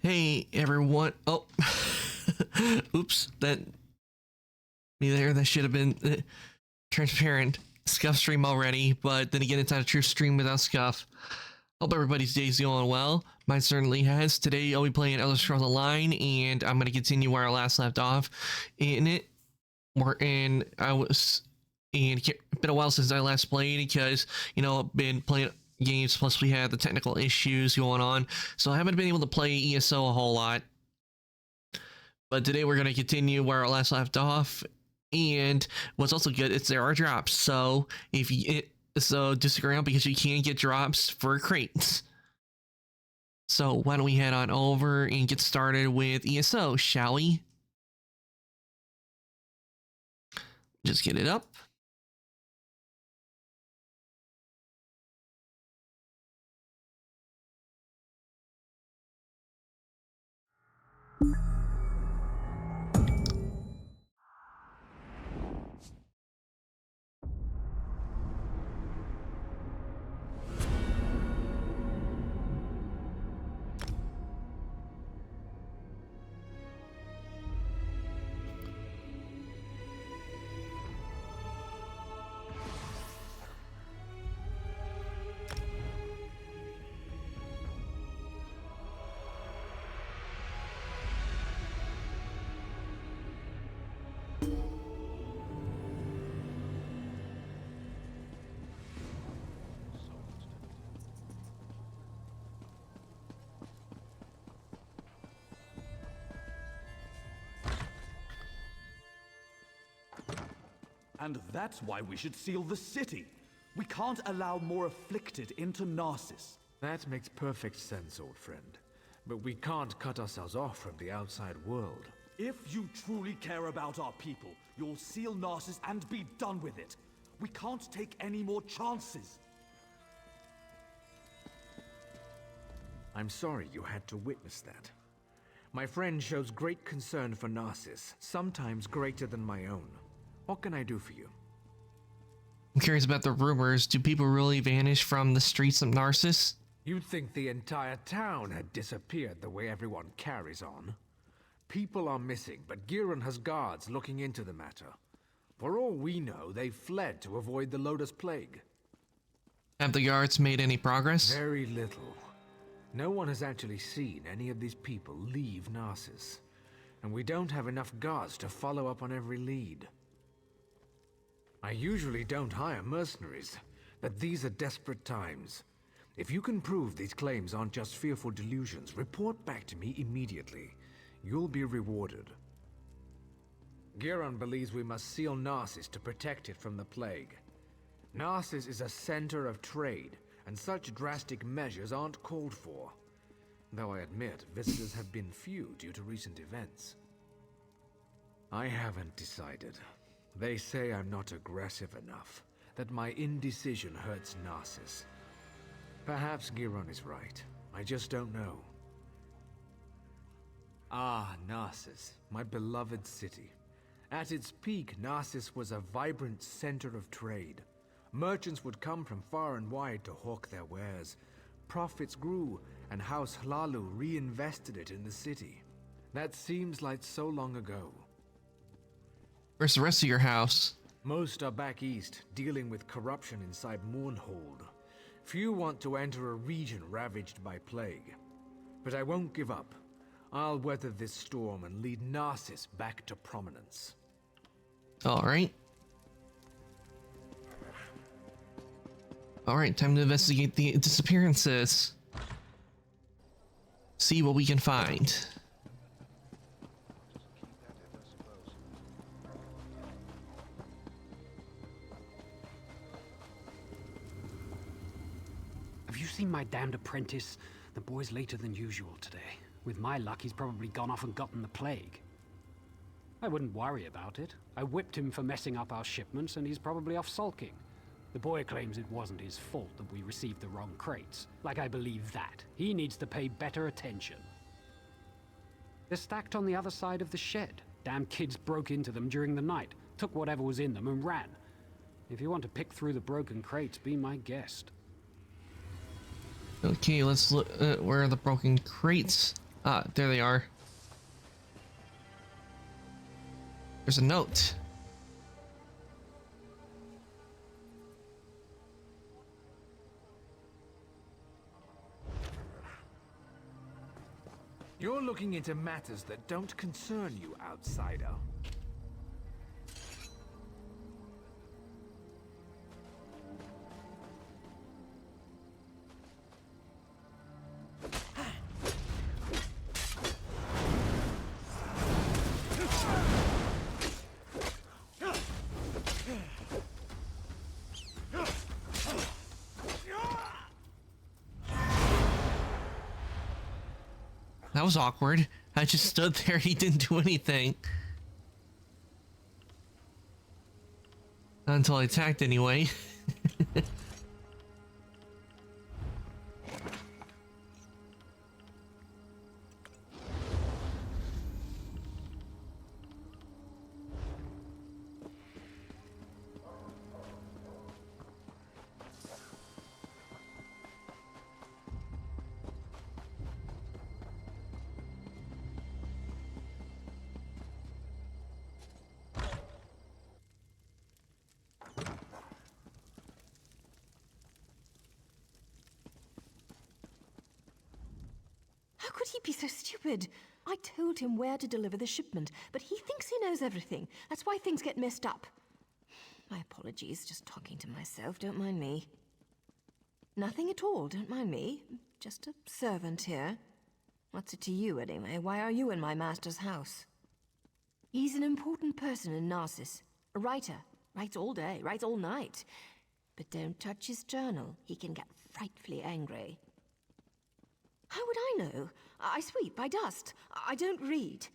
Hey everyone. Oh, oops. That me there. That should have been transparent. Scuff stream already, but then again, it's not a true stream without Scuff. Hope everybody's day's going well. Mine certainly has. Today I'll be playing Elder Scrolls Online, and I'm gonna continue where I last left off in it. And it's been a while since I last played because I've been playing games. Plus, we had the technical issues going on, so I haven't been able to play ESO a whole lot. But today we're gonna continue where I last left off. And what's also good is there are drops. So if you just stick around because you can get drops for crates. So why don't we head on over and get started with ESO, shall we? Just get it up. And that's why we should seal the city. We can't allow more afflicted into Narsis. That makes perfect sense, old friend. But we can't cut ourselves off from the outside world. If you truly care about our people, you'll seal Narsis and be done with it. We can't take any more chances. I'm sorry you had to witness that. My friend shows great concern for Narsis, sometimes greater than my own. What can I do for you? I'm curious about the rumors. Do people really vanish from the streets of Narsis? You'd think the entire town had disappeared the way everyone carries on. People are missing, but Giron has guards looking into the matter. For all we know, they fled to avoid the Lotus Plague. Have the guards made any progress? Very little. No one has actually seen any of these people leave Narsis. And we don't have enough guards to follow up on every lead. I usually don't hire mercenaries, but these are desperate times. If you can prove these claims aren't just fearful delusions, report back to me immediately. You'll be rewarded. Giron believes we must seal Narsis to protect it from the plague. Narsis is a center of trade, and such drastic measures aren't called for. Though I admit, visitors have been few due to recent events. I haven't decided. They say I'm not aggressive enough, that my indecision hurts Narsis. Perhaps Giron is right. I just don't know. Ah, Narsis, my beloved city. At its peak, Narsis was a vibrant center of trade. Merchants would come from far and wide to hawk their wares. Profits grew, and House Hlalu reinvested it in the city. That seems like so long ago. Where's the rest of your house? Most are back east, dealing with corruption inside Mournhold. Few want to enter a region ravaged by plague. But I won't give up. I'll weather this storm and lead Narsis back to prominence. Alright. Alright, time to investigate the disappearances. See what we can find. Have you seen my damned apprentice? The boy's later than usual today. With my luck, he's probably gone off and gotten the plague. I wouldn't worry about it. I whipped him for messing up our shipments, and he's probably off sulking. The boy claims it wasn't his fault that we received the wrong crates. Like I believe that. He needs to pay better attention. They're stacked on the other side of the shed. Damn kids broke into them during the night, took whatever was in them and ran. If you want to pick through the broken crates, be my guest. Okay, let's look. Where are the broken crates? Ah, there they are. There's a note. You're looking into matters that don't concern you, outsider. That was awkward. I just stood there. He didn't do anything. Not until I attacked anyway. How could he be so stupid? I told him where to deliver the shipment, but he thinks he knows everything. That's why things get messed up. My apologies, just talking to myself, don't mind me. Nothing at all, don't mind me. Just a servant here. What's it to you, anyway? Why are you in my master's house? He's an important person in Narsis. A writer. Writes all day, writes all night. But don't touch his journal. He can get frightfully angry. How would I know? I sweep, I dust. I don't read.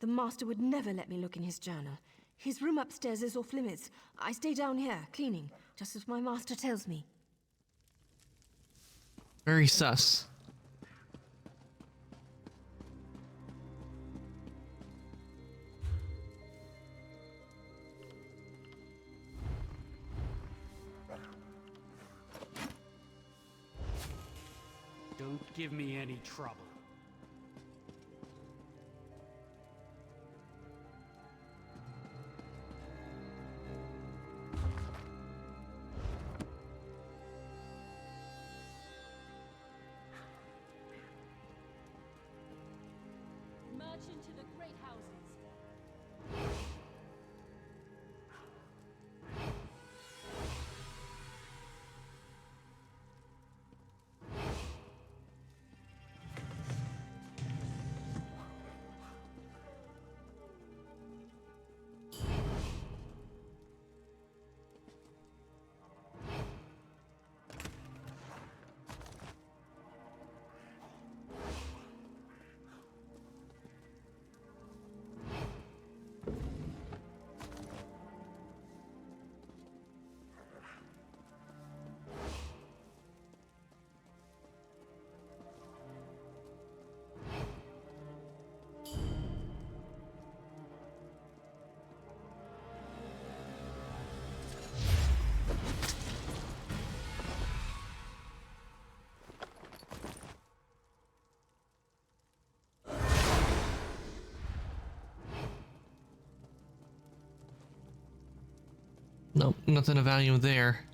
The master would never let me look in his journal. His room upstairs is off limits. I stay down here, cleaning, just as my master tells me. Very sus. Don't give me any trouble. March into the great houses. Nope, nothing of value there.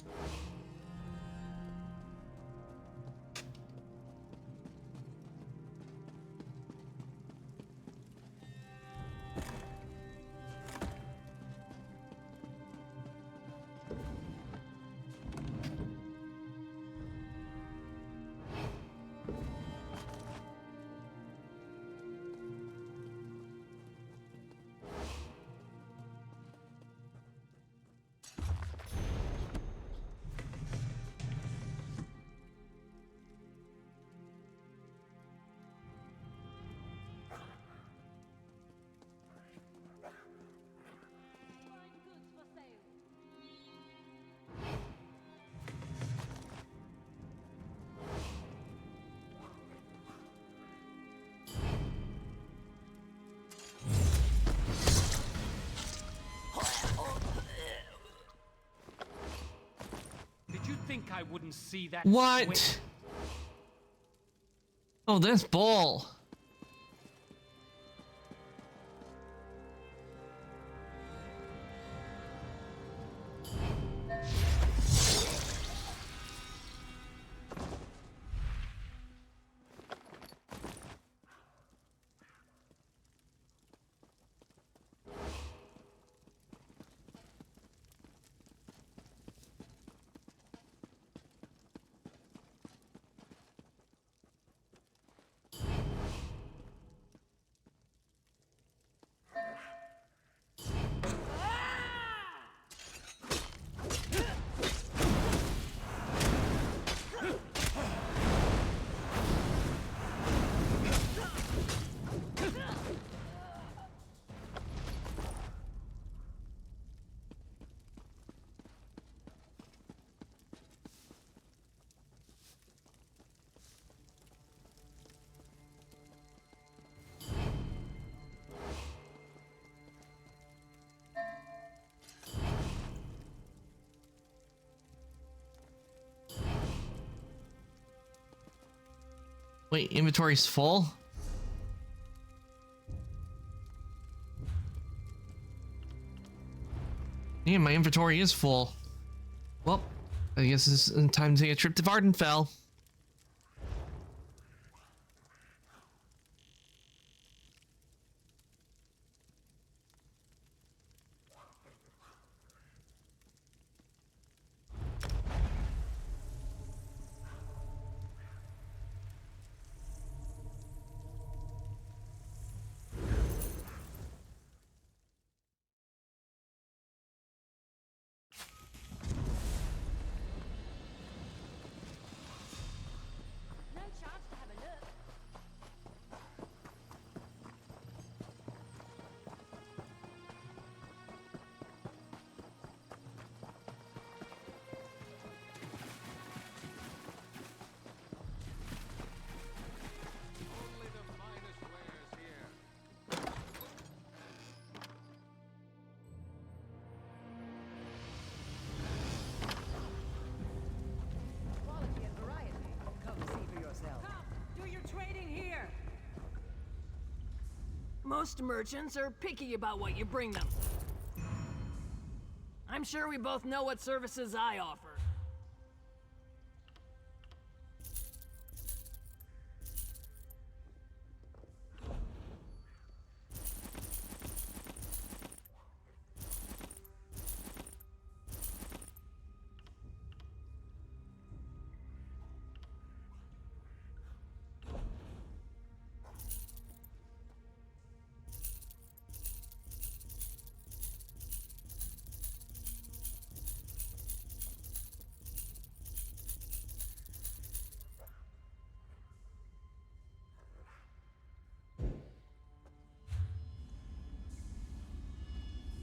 Fine goods for sale. Did you think I wouldn't see that? What? switch? Oh, that's Bull. Wait, inventory's full? Yeah, my inventory is full. Well, I guess it's time to take a trip to Vardenfell. No chance to have a look. Only the finest wares here. Quality and variety. Come see for yourself. Come, do your trading here. Most merchants are picky about what you bring them. I'm sure we both know what services I offer.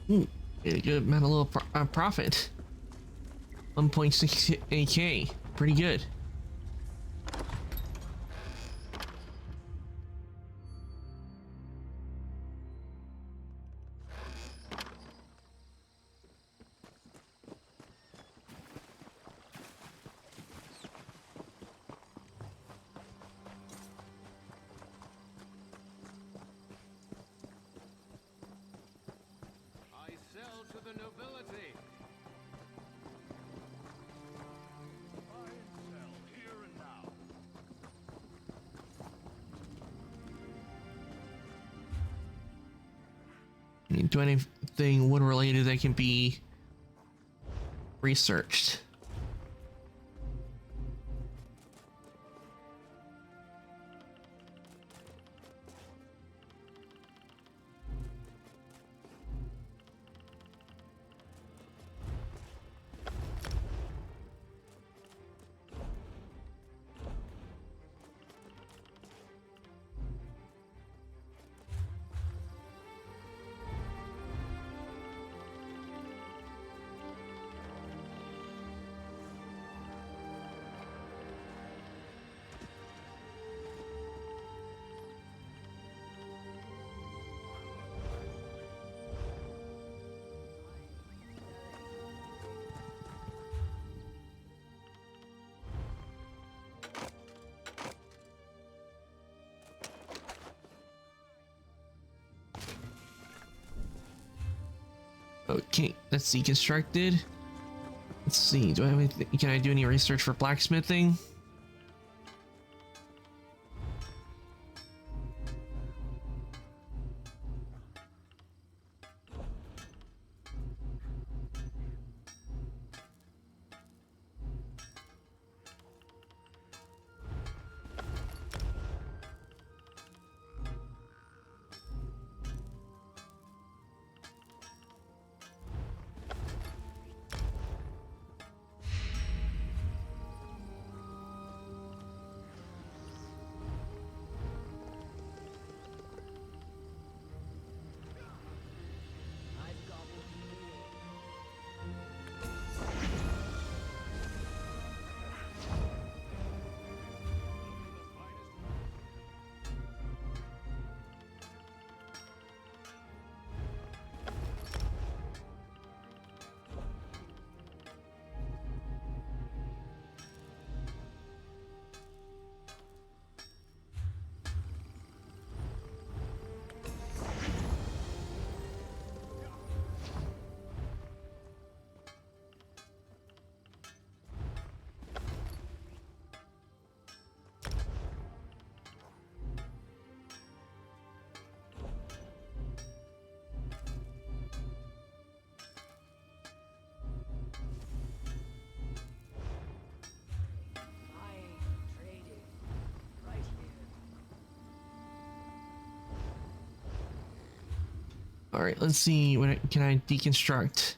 Ooh, get a good amount of little profit. 1.68k, pretty good. I sell to the nobility. Buy and sell here and now. I mean, do anything wood related that can be researched. Okay, that's deconstructed. Let's see, do I have anything, can I do any research for blacksmithing? All right, let's see. What can I deconstruct?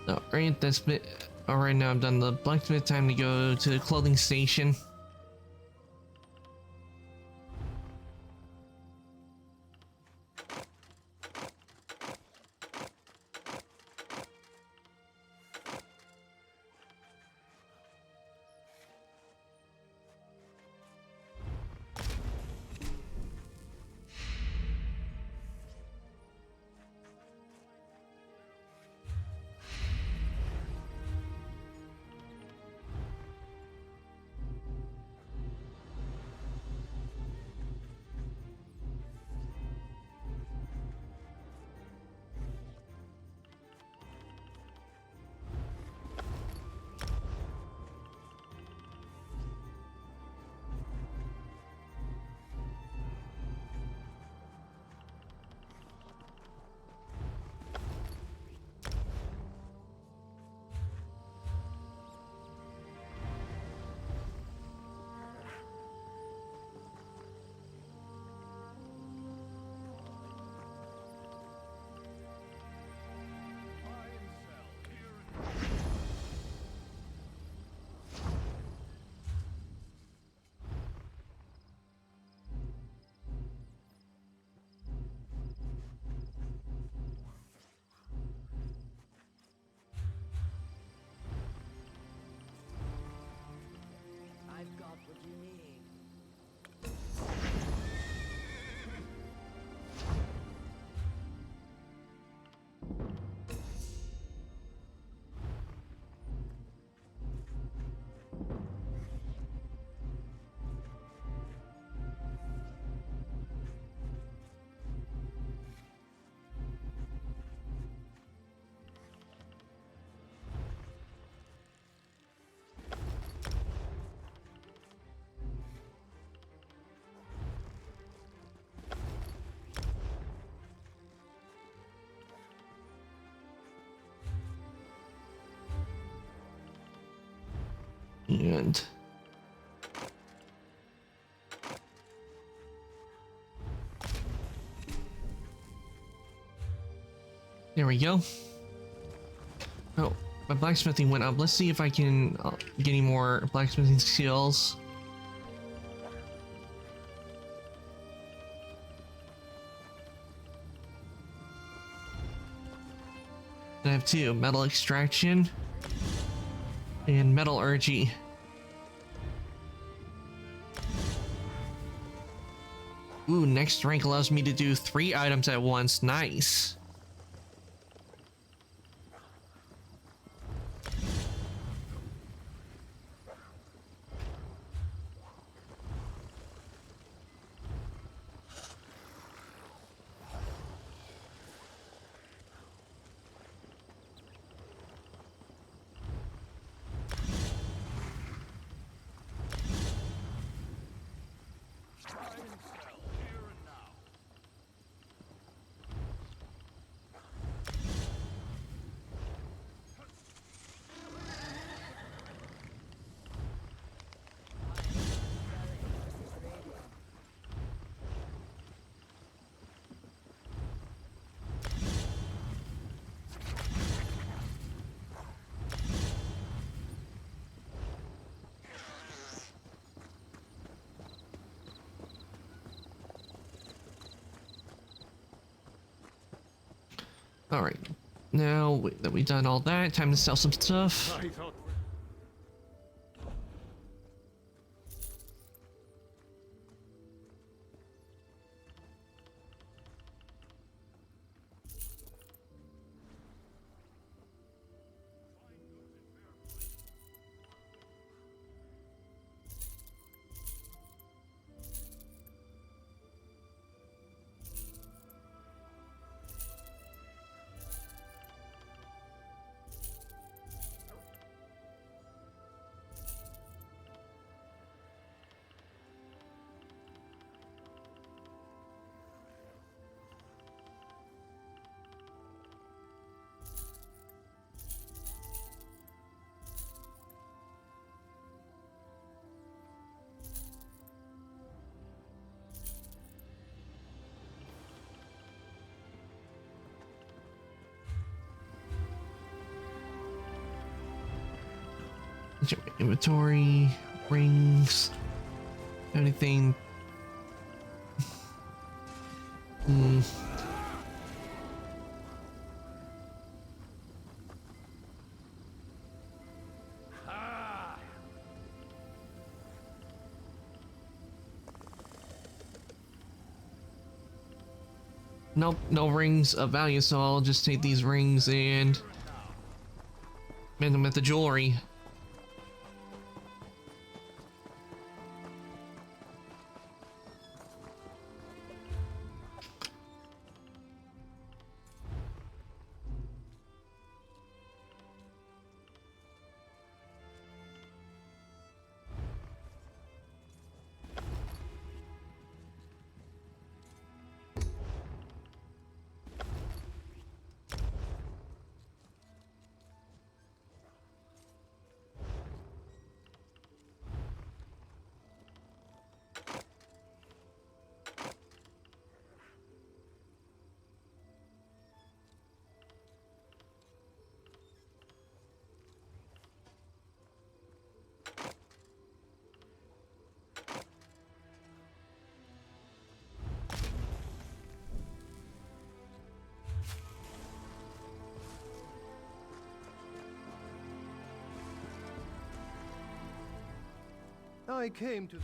All right, that's bit. All right, now I'm done the blacksmith. Time to go to the clothing station. I've got what you need. And there we go. Oh, my blacksmithing went up. Let's see if I can get any more blacksmithing skills. I have two: metal extraction and metallurgy. Ooh, next rank allows me to do 3 items at once. Nice. All right, now that we've done all that, time to sell some stuff. Check my inventory, rings, anything. Nope, no rings of value, so I'll just take these rings and mend them with the jewelry. I came to...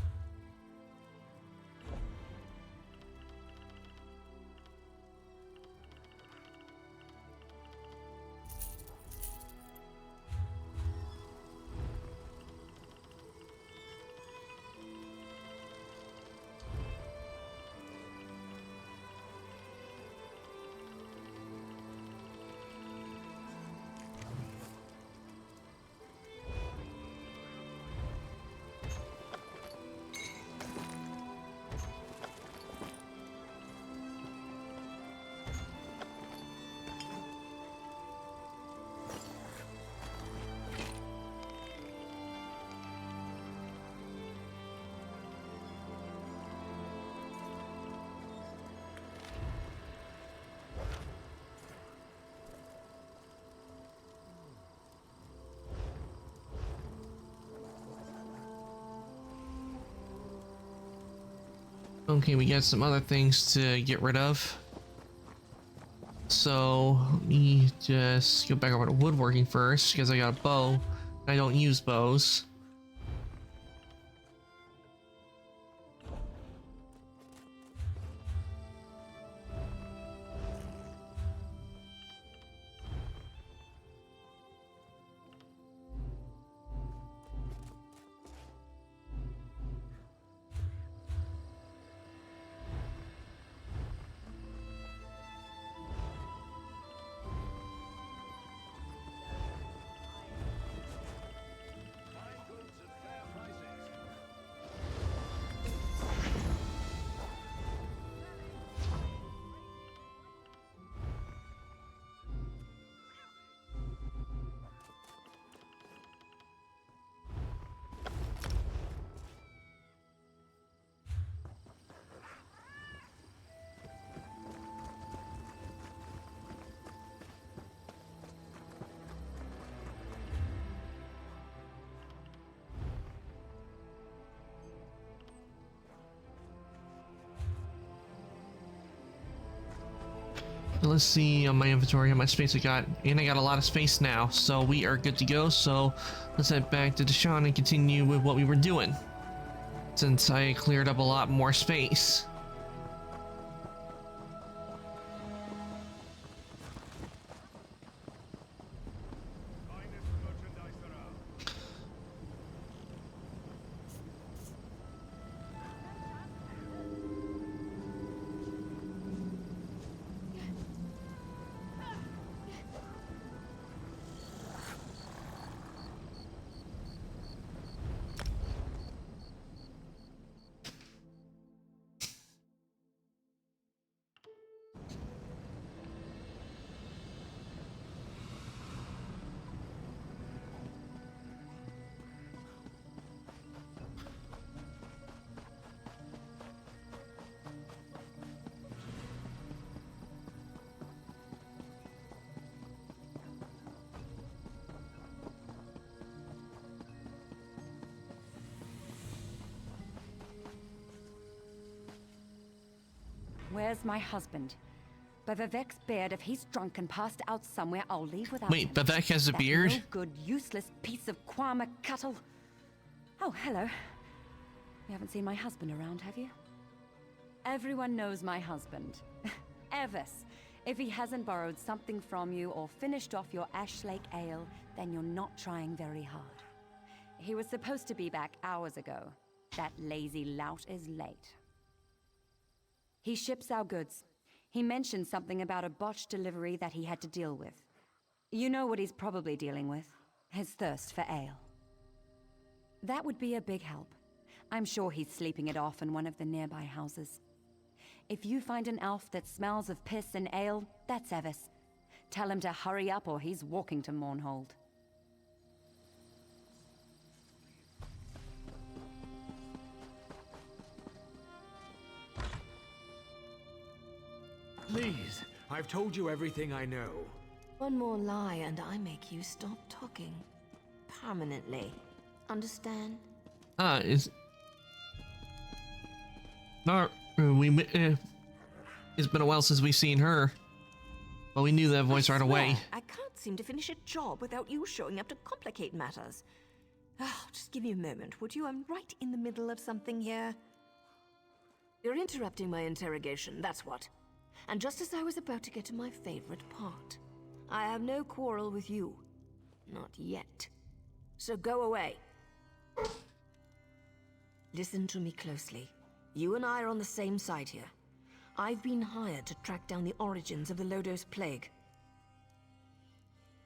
Okay, we got some other things to get rid of. So let me just go back over to woodworking first because I got a bow. I don't use bows. Let's see on my inventory how much space I got, and I got a lot of space now, so we are good to go. So let's head back to Deshaun and continue with what we were doing, since I cleared up a lot more space. Where's my husband? By Vivek's beard, if he's drunk and passed out somewhere, I'll leave without Wait, him. Vivek has a That beard? No good, useless piece of Kwama cattle. Oh, hello. You haven't seen my husband around, have you? Everyone knows my husband. Evis. If he hasn't borrowed something from you or finished off your Ash Lake ale, then you're not trying very hard. He was supposed to be back hours ago. That lazy lout is late. He ships our goods. He mentioned something about a botched delivery that he had to deal with. You know what he's probably dealing with. His thirst for ale. That would be a big help. I'm sure he's sleeping it off in one of the nearby houses. If you find an elf that smells of piss and ale, that's Evis. Tell him to hurry up or he's walking to Mournhold. Please, I've told you everything I know. One more lie and I make you stop talking. Permanently. Understand? It's been a while since we've seen her. But we knew that voice right away. I can't seem to finish a job without you showing up to complicate matters. Oh, just give me a moment, would you? I'm right in the middle of something here. You're interrupting my interrogation, that's what. And just as I was about to get to my favorite part, I have no quarrel with you. Not yet. So go away. Listen to me closely. You and I are on the same side here. I've been hired to track down the origins of the Lodos Plague.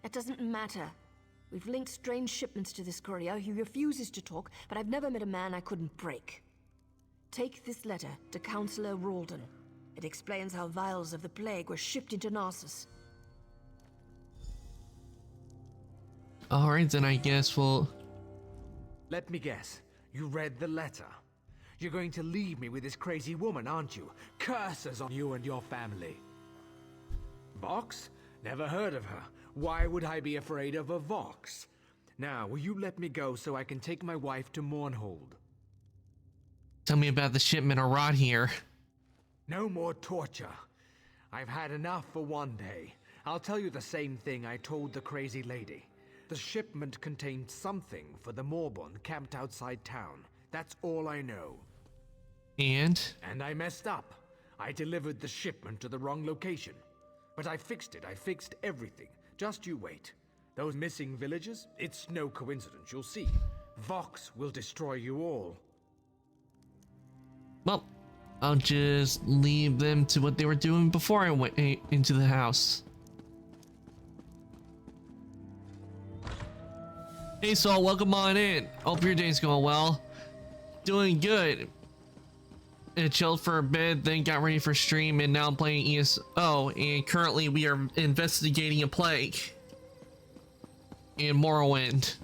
That doesn't matter. We've linked strange shipments to this courier. He refuses to talk, but I've never met a man I couldn't break. Take this letter to Councillor Ralden. It explains how vials of the plague were shipped into Narcissus. Alright, then I guess we'll... Let me guess. You read the letter. You're going to leave me with this crazy woman, aren't you? Curses on you and your family. Vox? Never heard of her. Why would I be afraid of a Vox? Now, will you let me go so I can take my wife to Mournhold? Tell me about the shipment of rot here. No more torture. I've had enough for one day. I'll tell you the same thing I told the crazy lady. The shipment contained something for the Morbon camped outside town. That's all I know. And I messed up. I delivered the shipment to the wrong location. But I fixed it. I fixed everything. Just you wait. Those missing villagers? It's no coincidence, you'll see. Vox will destroy you all. well, I'll just leave them to what they were doing before I went into the house. Hey Saul, welcome on in. Hope your day's going well. Doing good. I chilled for a bit, then got ready for stream, and now I'm playing ESO, and currently we are investigating a plague in Morrowind.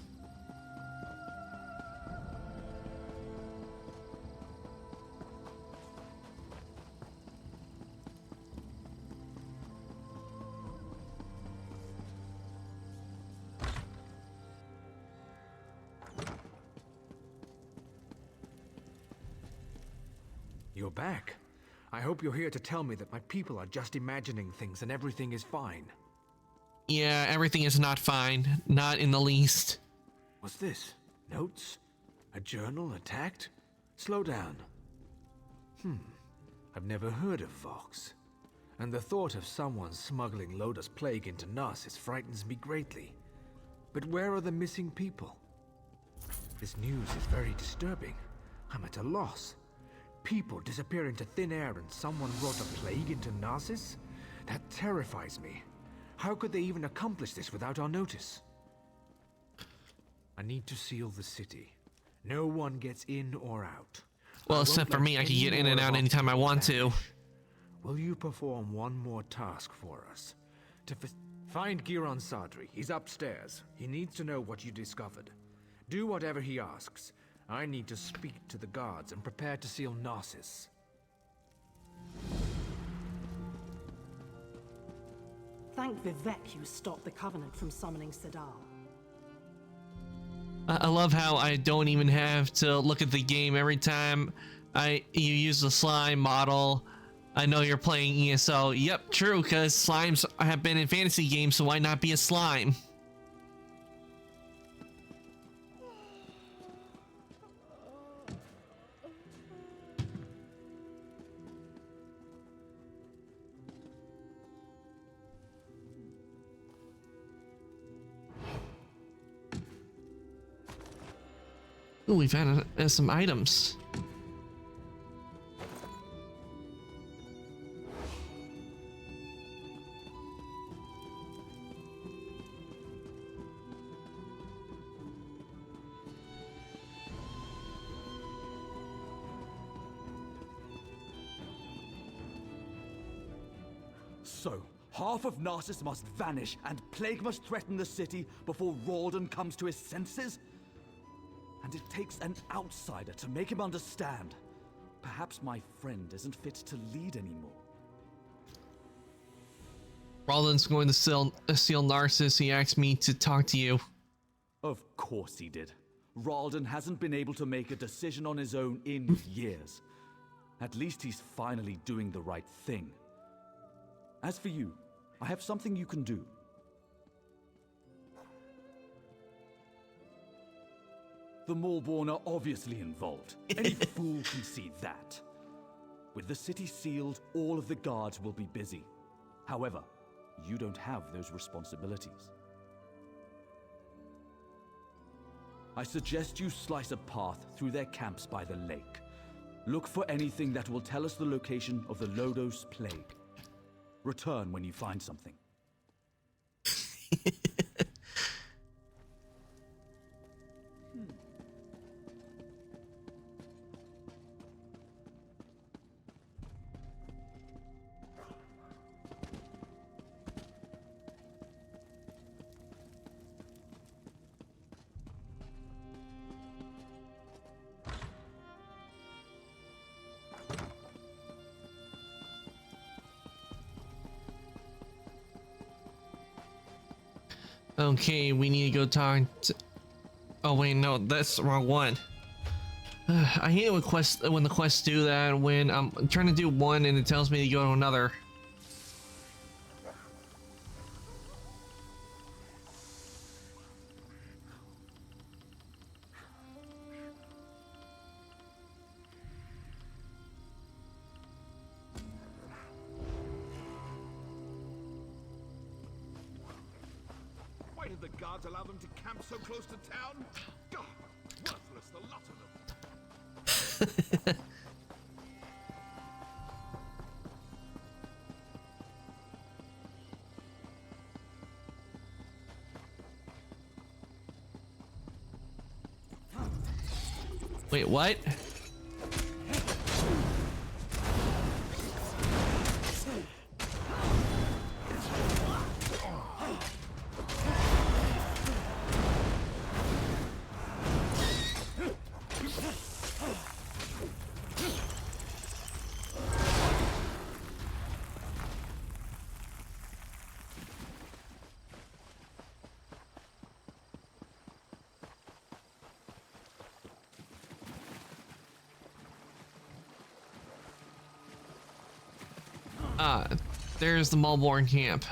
You're back. I hope you're here to tell me that my people are just imagining things and everything is fine. Yeah, everything is not fine. Not in the least. What's this? Notes? A journal attacked? Slow down. I've never heard of Vox. And the thought of someone smuggling Lodos Plague into Narcissus frightens me greatly. But where are the missing people? This news is very disturbing. I'm at a loss. People disappear into thin air and someone brought a plague into Narcissus? That terrifies me. How could they even accomplish this without our notice? I need to seal the city. No one gets in or out. Well, except for me, I can get in and out anytime I want to. Will you perform one more task for us? Find Giron Sadri. He's upstairs. He needs to know what you discovered. Do whatever he asks. I need to speak to the guards and prepare to seal Narcissus. Thank Vivek you stopped the Covenant from summoning Sadal. I love how I don't even have to look at the game every time you use the slime model. I know you're playing ESO. Yep, true, because slimes have been in fantasy games, so why not be a slime? Ooh, we found some items. So, half of Narcissus must vanish, and plague must threaten the city before Ralden comes to his senses? And it takes an outsider to make him understand. Perhaps my friend isn't fit to lead anymore. Ralden's going to seal Narcissus. He asked me to talk to you. Of course he did. Ralden hasn't been able to make a decision on his own in years. At least he's finally doing the right thing. As for you, I have something you can do. The Maulborn are obviously involved. Any fool can see that. With the city sealed, all of the guards will be busy. However, you don't have those responsibilities. I suggest you slice a path through their camps by the lake. Look for anything that will tell us the location of the Lodos plague. Return when you find something. Okay, we need to go talk to... Oh wait, no, that's the wrong one. I hate it when the quests do that, when I'm trying to do one and it tells me to go to another. Why did the guards allow them to camp so close to town? God, worthless, the lot of them. Wait, what? Ah, there's the Maulborn camp.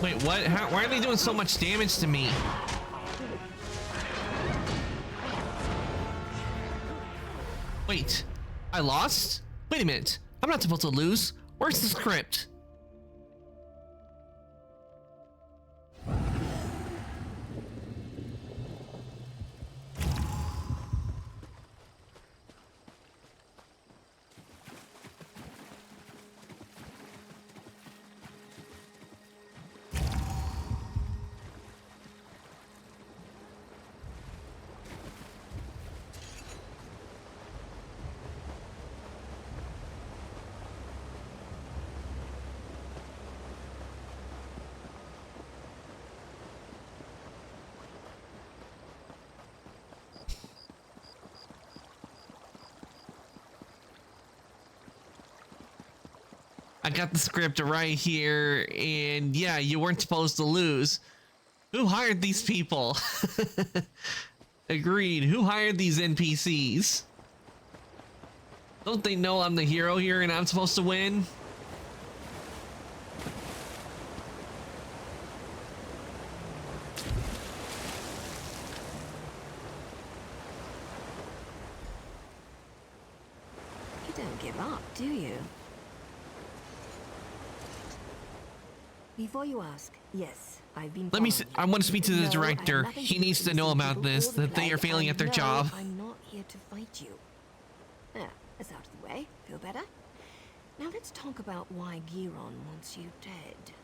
Wait, what? Why are they doing so much damage to me? Wait, I lost? Wait a minute. I'm not supposed to lose. Where's the script? I got the script right here, and yeah, you weren't supposed to lose. Who hired these people? Agreed. Who hired these NPCs? Don't they know I'm the hero here and I'm supposed to win? You don't give up, do you? Before you ask, yes, I've been. I want to speak to the No, I have director. nothing He to do needs with to know these about people this, or the that they are plague, failing at their and no, job. I'm not here to fight you. There, that's out of the way. Feel better? Now let's talk about why Giron wants you dead.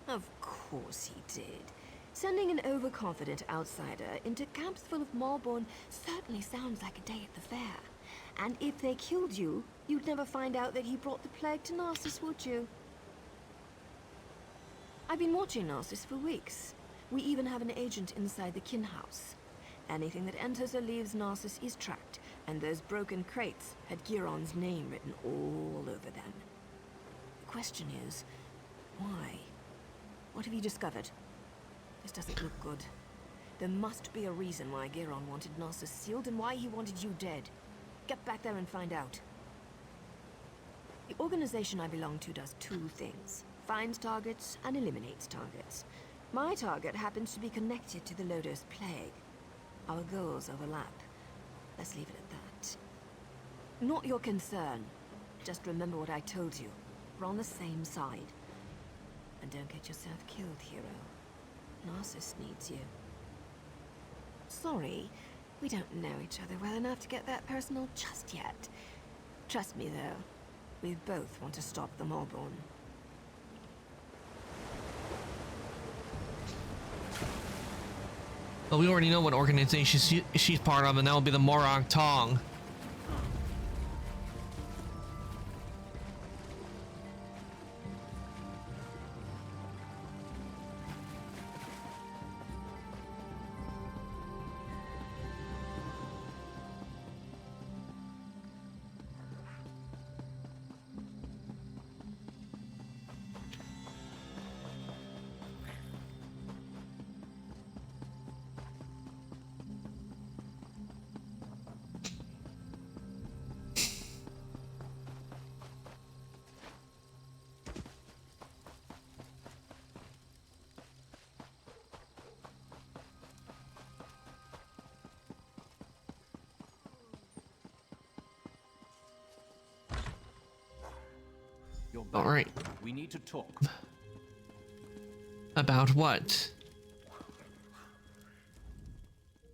Of course he did. Sending an overconfident outsider into camps full of Malborn certainly sounds like a day at the fair. And if they killed you, you'd never find out that he brought the plague to Narcissus, would you? I've been watching Narcissus for weeks. We even have an agent inside the kin house. Anything that enters or leaves Narcissus is tracked, and those broken crates had Giron's name written all over them. The question is, why? What have you discovered? This doesn't look good. There must be a reason why Giron wanted Narcissus sealed and why he wanted you dead. Get back there and find out. The organization I belong to does two things. Finds targets and eliminates targets. My target happens to be connected to the Lodos Plague. Our goals overlap. Let's leave it at that. Not your concern. Just remember what I told you. We're on the same side. And don't get yourself killed, hero. Narcissus needs you. Sorry, we don't know each other well enough to get that personal just yet. Trust me, though. We both want to stop the Malborn. Well, we already know what organization she's part of, and that will be the Morag Tong. All right. We need to talk. About what?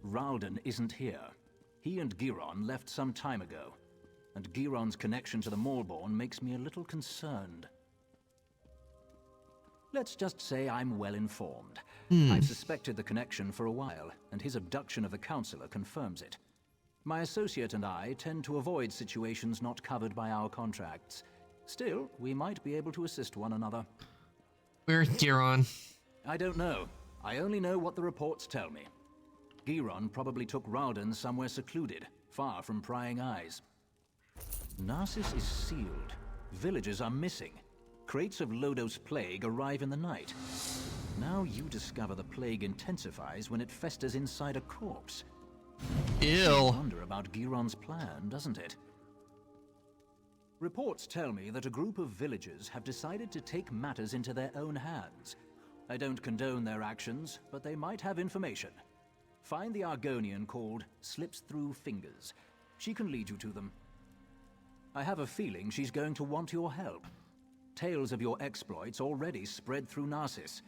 Ralden isn't here. He and Giron left some time ago, and Giron's connection to the Malborn makes me a little concerned. Let's just say I'm well informed. I've suspected the connection for a while, and his abduction of the Counselor confirms it. My associate and I tend to avoid situations not covered by our contracts. Still, we might be able to assist one another. Where's Giron? I don't know. I only know what the reports tell me. Giron probably took Ralden somewhere secluded, far from prying eyes. Narcissus is sealed. Villagers are missing. Crates of Lodos Plague arrive in the night. Now you discover the plague intensifies when it festers inside a corpse. Ew. I wonder about Giron's plan, doesn't it? Reports tell me that a group of villagers have decided to take matters into their own hands. I don't condone their actions, but they might have information. Find the Argonian called Slips Through Fingers. She can lead you to them. I have a feeling she's going to want your help. Tales of your exploits already spread through Narcissus.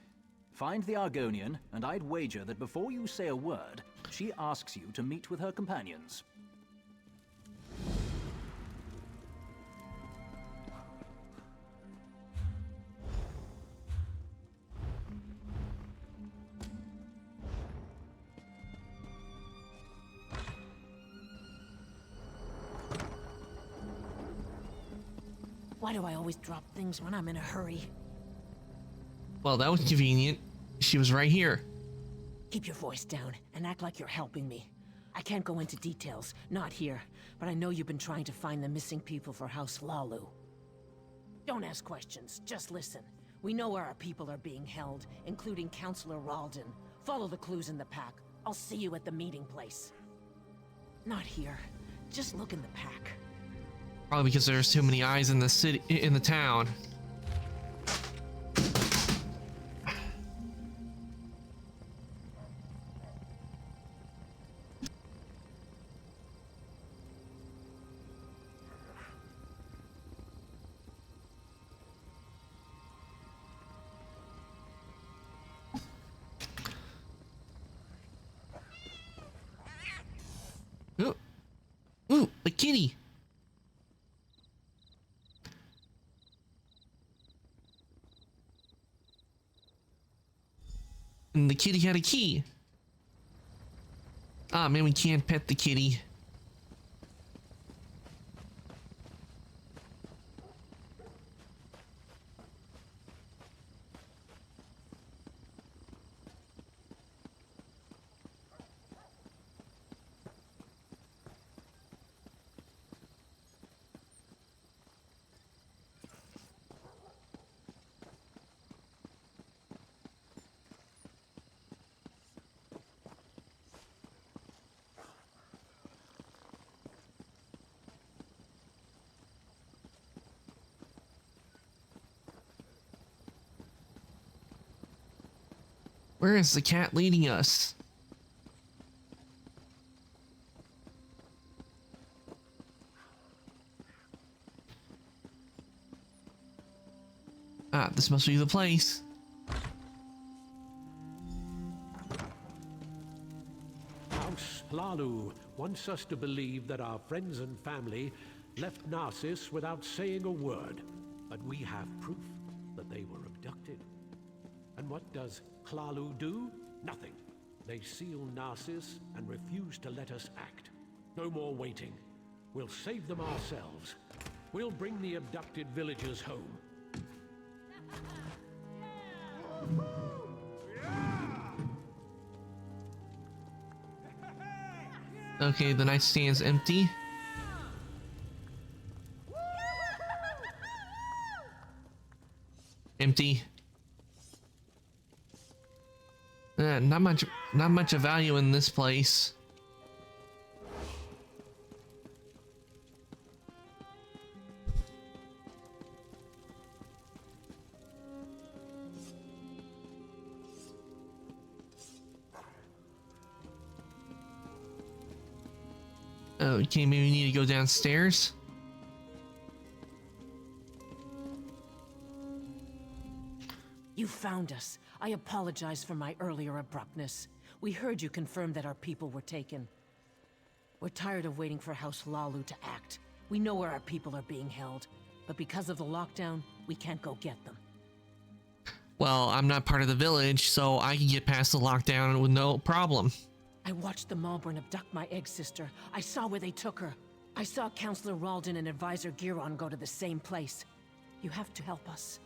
Find the Argonian, and I'd wager that before you say a word, she asks you to meet with her companions. Why do I always drop things when I'm in a hurry? Well, that was convenient. She was right here. Keep your voice down and act like you're helping me. I can't go into details, not here, but I know you've been trying to find the missing people for House Hlaalu. Don't ask questions, just listen. We know where our people are being held, including Councillor Ralden. Follow the clues in the pack. I'll see you at the meeting place. Not here. Just look in the pack. Probably because there's too many eyes in the city, in the town. Ooh, ooh, a kitty. And the kitty had a key. Ah, man, we can't pet the kitty. Where is the cat leading us? Ah, this must be the place. House Hlaalu wants us to believe that our friends and family left Narsis without saying a word, but we have proof that they were abducted. And what does Hlaalu do? Nothing. They seal Narsis and refuse to let us act. No more waiting. We'll save them ourselves. We'll bring the abducted villagers home. Okay, the nightstand's empty. Empty. Not much of value in this place. Okay, maybe we need to go downstairs. You found us. I apologize for my earlier abruptness. We heard you confirm that our people were taken. We're tired of waiting for House Hlaalu to act. We know where our people are being held, but because of the lockdown, we can't go get them. Well, I'm not part of the village, so I can get past the lockdown with no problem. I watched the Malborn abduct my egg sister. I saw where they took her. I saw Councillor Ralden and Advisor Giron go to the same place. You have to help us.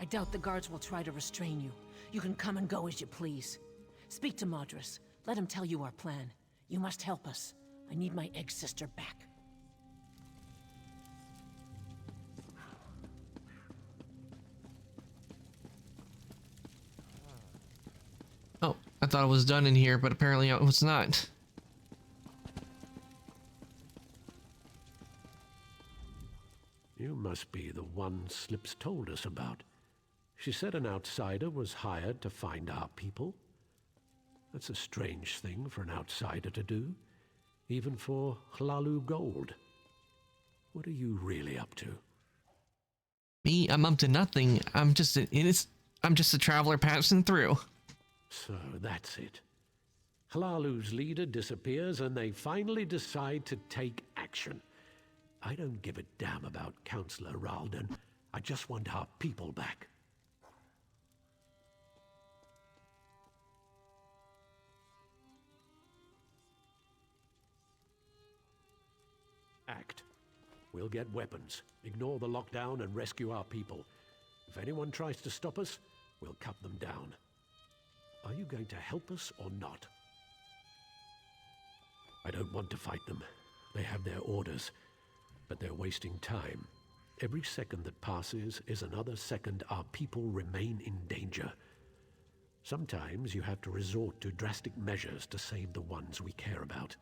I doubt the guards will try to restrain you. You can come and go as you please. Speak to Madras. Let him tell you our plan. You must help us. I need my egg sister back. Oh, I thought it was done in here, but apparently it was not. You must be the one Slips told us about. She said an outsider was hired to find our people. That's a strange thing for an outsider to do, even for Hlaalu Gold. What are you really up to? Me? I'm up to nothing. I'm just a traveler passing through. So that's it. Hlaalu's leader disappears and they finally decide to take action. I don't give a damn about Councillor Ralden. I just want our people back. Act. We'll get weapons, ignore the lockdown and rescue our people. If anyone tries to stop us, we'll cut them down. Are you going to help us or not? I don't want to fight them. They have their orders, but they're wasting time. Every second that passes is another second our people remain in danger. Sometimes you have to resort to drastic measures to save the ones we care about.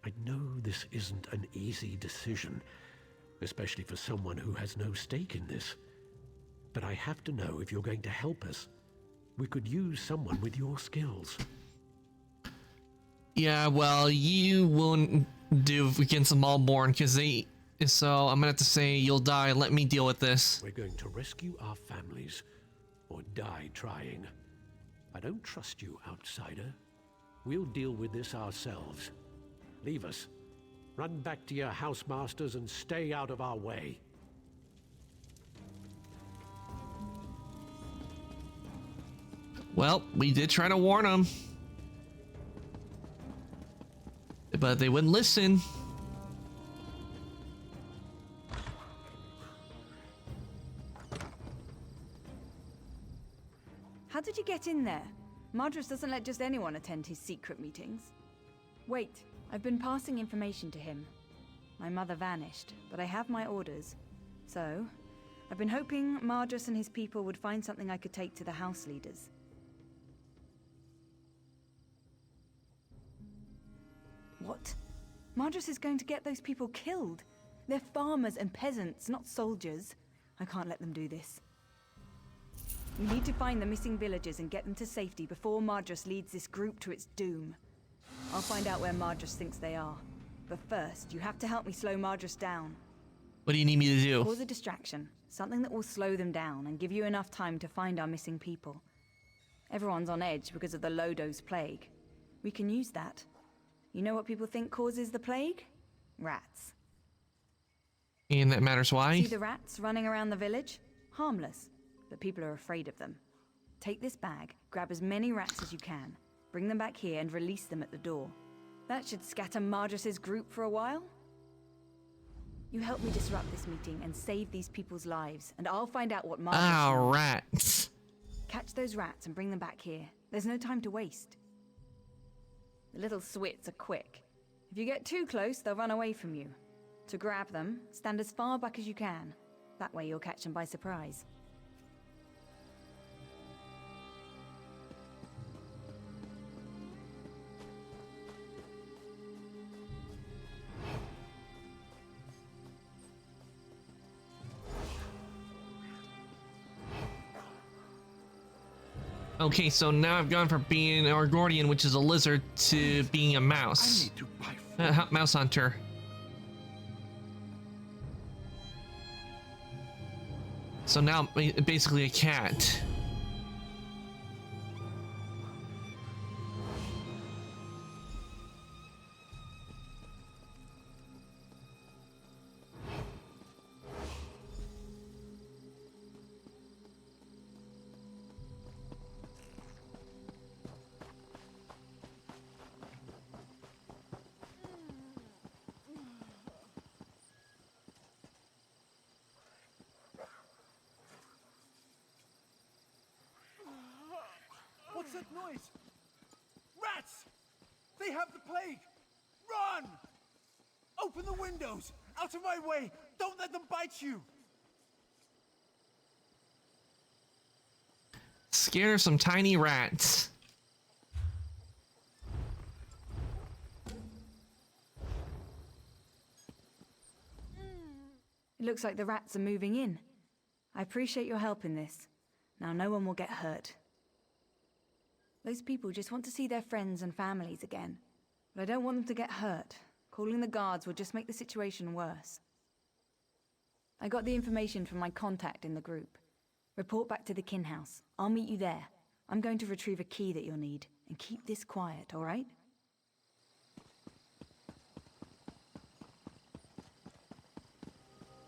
I know this isn't an easy decision, especially for someone who has no stake in this. But I have to know if you're going to help us. We could use someone with your skills. Yeah, well, you won't do against the Malborn, because they... So I'm gonna have to say you'll die. Let me deal with this. We're going to rescue our families, or die trying. I don't trust you, outsider. We'll deal with this ourselves. Leave us. Run back to your housemasters and stay out of our way. Well, we did try to warn them, but they wouldn't listen. How did you get in there? Mardrus doesn't let just anyone attend his secret meetings. Wait, I've been passing information to him. My mother vanished, but I have my orders. So, I've been hoping Mardrus and his people would find something I could take to the house leaders. What? Mardrus is going to get those people killed. They're farmers and peasants, not soldiers. I can't let them do this. We need to find the missing villagers and get them to safety before Mardrus leads this group to its doom. I'll find out where Mardrus thinks they are. But first, you have to help me slow Mardrus down. What do you need me to do? Cause a distraction. Something that will slow them down and give you enough time to find our missing people. Everyone's on edge because of the Lodo's plague. We can use that. You know what people think causes the plague? Rats. And that matters why? See the rats running around the village? Harmless, but people are afraid of them. Take this bag, grab as many rats as you can, bring them back here and release them at the door. That should scatter Mardrus's group for a while. You help me disrupt this meeting and save these people's lives, and I'll find out what Mardrus knows. Rats. Catch those rats and bring them back here. There's no time to waste. The little swits are quick. If you get too close, they'll run away from you. To grab them, stand as far back as you can. That way you'll catch them by surprise. Okay, so now I've gone from being an Argordian, which is a lizard, to being a mouse. Mouse hunter. So now I'm basically a cat. What's that noise? Rats! They have the plague! Run! Open the windows! Out of my way! Don't let them bite you! Scared of some tiny rats. It looks like the rats are moving in. I appreciate your help in this. Now no one will get hurt. Those people just want to see their friends and families again. But I don't want them to get hurt. Calling the guards would just make the situation worse. I got the information from my contact in the group. Report back to the kin house. I'll meet you there. I'm going to retrieve a key that you'll need. And keep this quiet, all right?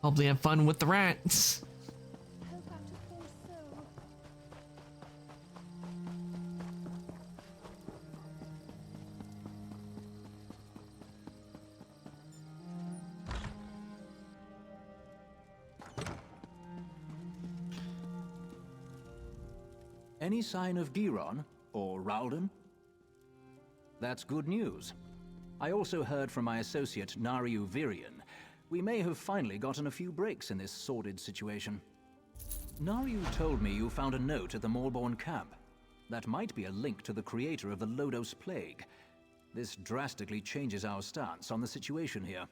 Hopefully have fun with the rats. Any sign of Giron or Ralden? That's good news. I also heard from my associate Nariu Virian. We may have finally gotten a few breaks in this sordid situation. Nariu told me you found a note at the Maulborn camp. That might be a link to the creator of the Lodos Plague. This drastically changes our stance on the situation here.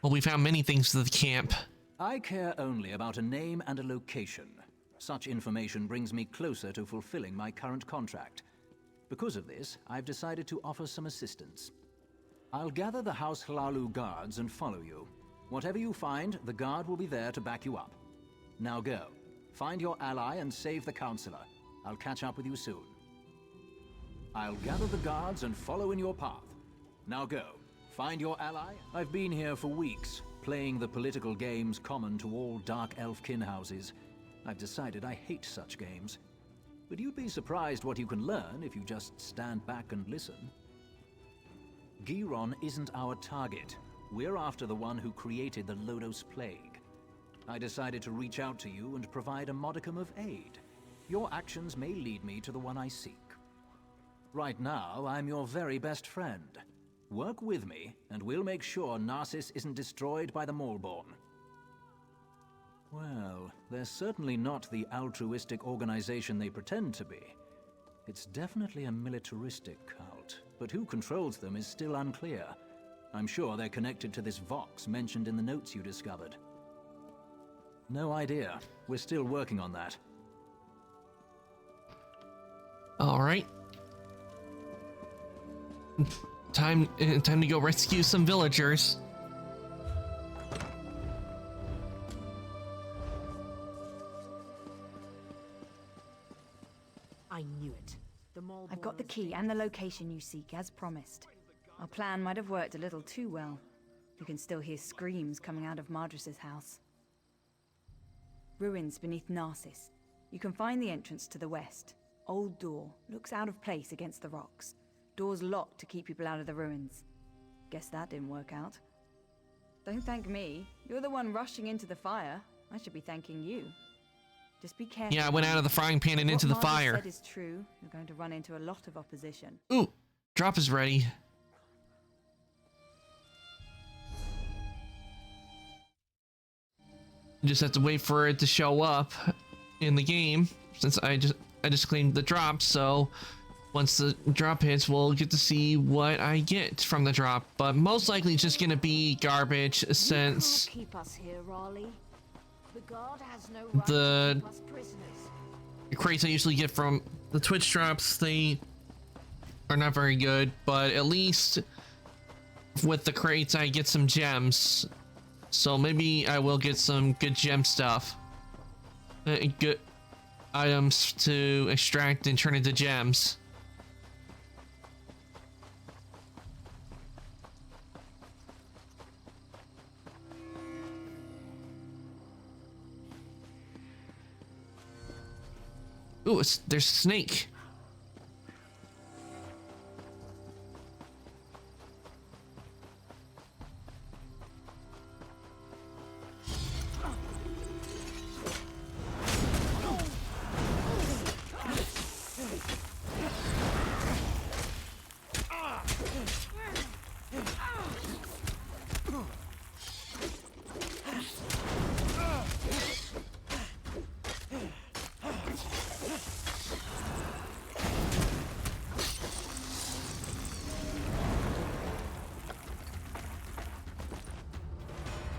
Well, we found many things to the camp. I care only about a name and a location. Such information brings me closer to fulfilling my current contract. Because of this, I've decided to offer some assistance. I'll gather the House Hlalu guards and follow you. Whatever you find, the guard will be there to back you up. Now go. Find your ally and save the Counselor. I'll catch up with you soon. I'll gather the guards and follow in your path. Now go. Find your ally. I've been here for weeks, playing the political games common to all Dark Elf kin houses. I've decided I hate such games. But you'd be surprised what you can learn if you just stand back and listen. Giron isn't our target. We're after the one who created the Lodos Plague. I decided to reach out to you and provide a modicum of aid. Your actions may lead me to the one I seek. Right now, I'm your very best friend. Work with me, and we'll make sure Narsis isn't destroyed by the Maulborn. Well, they're certainly not the altruistic organization they pretend to be. It's definitely a militaristic cult, but who controls them is still unclear. I'm sure they're connected to this Vox mentioned in the notes you discovered. No idea. We're still working on that. All right. Time to go rescue some villagers. I knew it. I've got the key and the location you seek, as promised. Our plan might have worked a little too well. You can still hear screams coming out of Mardrus's house. Ruins beneath Narsis. You can find the entrance to the west. Old door. Looks out of place against the rocks. Door's locked to keep people out of the ruins. Guess that didn't work out. Don't thank me. You're the one rushing into the fire. I should be thanking you. Just be careful. Yeah, I went out of the frying pan and into the fire. What Mardrus said is true. You're going to run into a lot of opposition. Ooh, drop is ready. You just have to wait for it to show up in the game, since I just claimed the drop. So once the drop hits, we'll get to see what I get from the drop. But most likely it's just gonna be garbage, since Keep us here, Raleigh. The guard has no right the to keep us prisoners. crates I usually get from the Twitch drops, they are not very good. But at least with the crates I get some gems, so maybe I will get some good gem stuff, good items to extract and turn into gems. Ooh, there's a snake.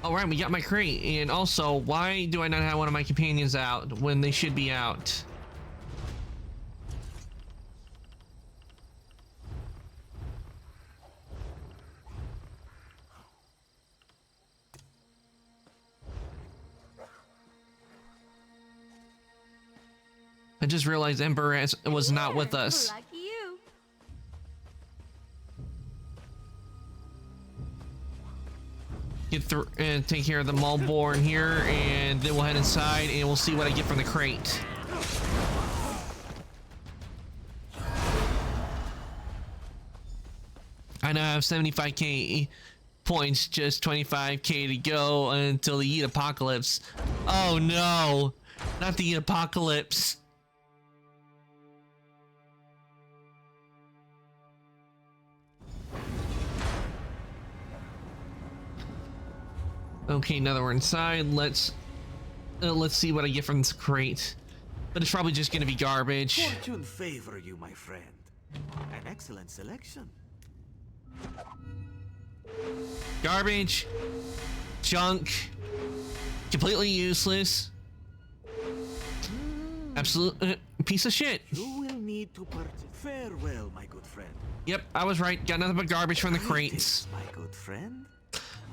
Alright, we got my crate, and also, why do I not have one of my companions out when they should be out? I just realized Ember was not with us. Like you. Get through and take care of the Maulborn here, and then we'll head inside and we'll see what I get from the crate. I now have 75k points, just 25k to go until the Yeet Apocalypse. Oh no, not the Yeet Apocalypse. Okay, now that we're inside, let's see what I get from this crate. But it's probably just gonna be garbage. Fortune favor you, my friend. An excellent selection. Garbage, junk, completely useless, absolute piece of shit. You will need to purchase. Farewell, my good friend. Yep, I was right. Got nothing but garbage from the crates. My good friend.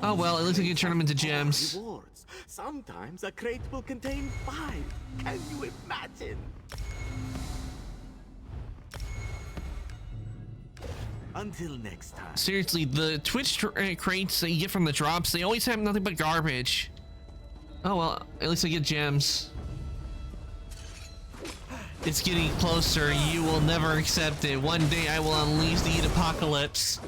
Oh well, at least I can turn them into gems. Rewards. Sometimes a crate will contain 5. Can you imagine? Until next time. Seriously, the Twitch crates that you get from the drops, they always have nothing but garbage. Oh well, at least I get gems. It's getting closer. You will never accept it. One day I will unleash the apocalypse.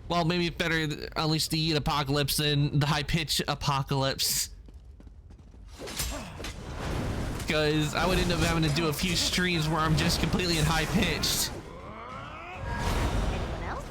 Well, maybe it's better unleash the apocalypse than the high-pitch apocalypse. Because I would end up having to do a few streams where I'm just completely in high-pitched. Anyone else?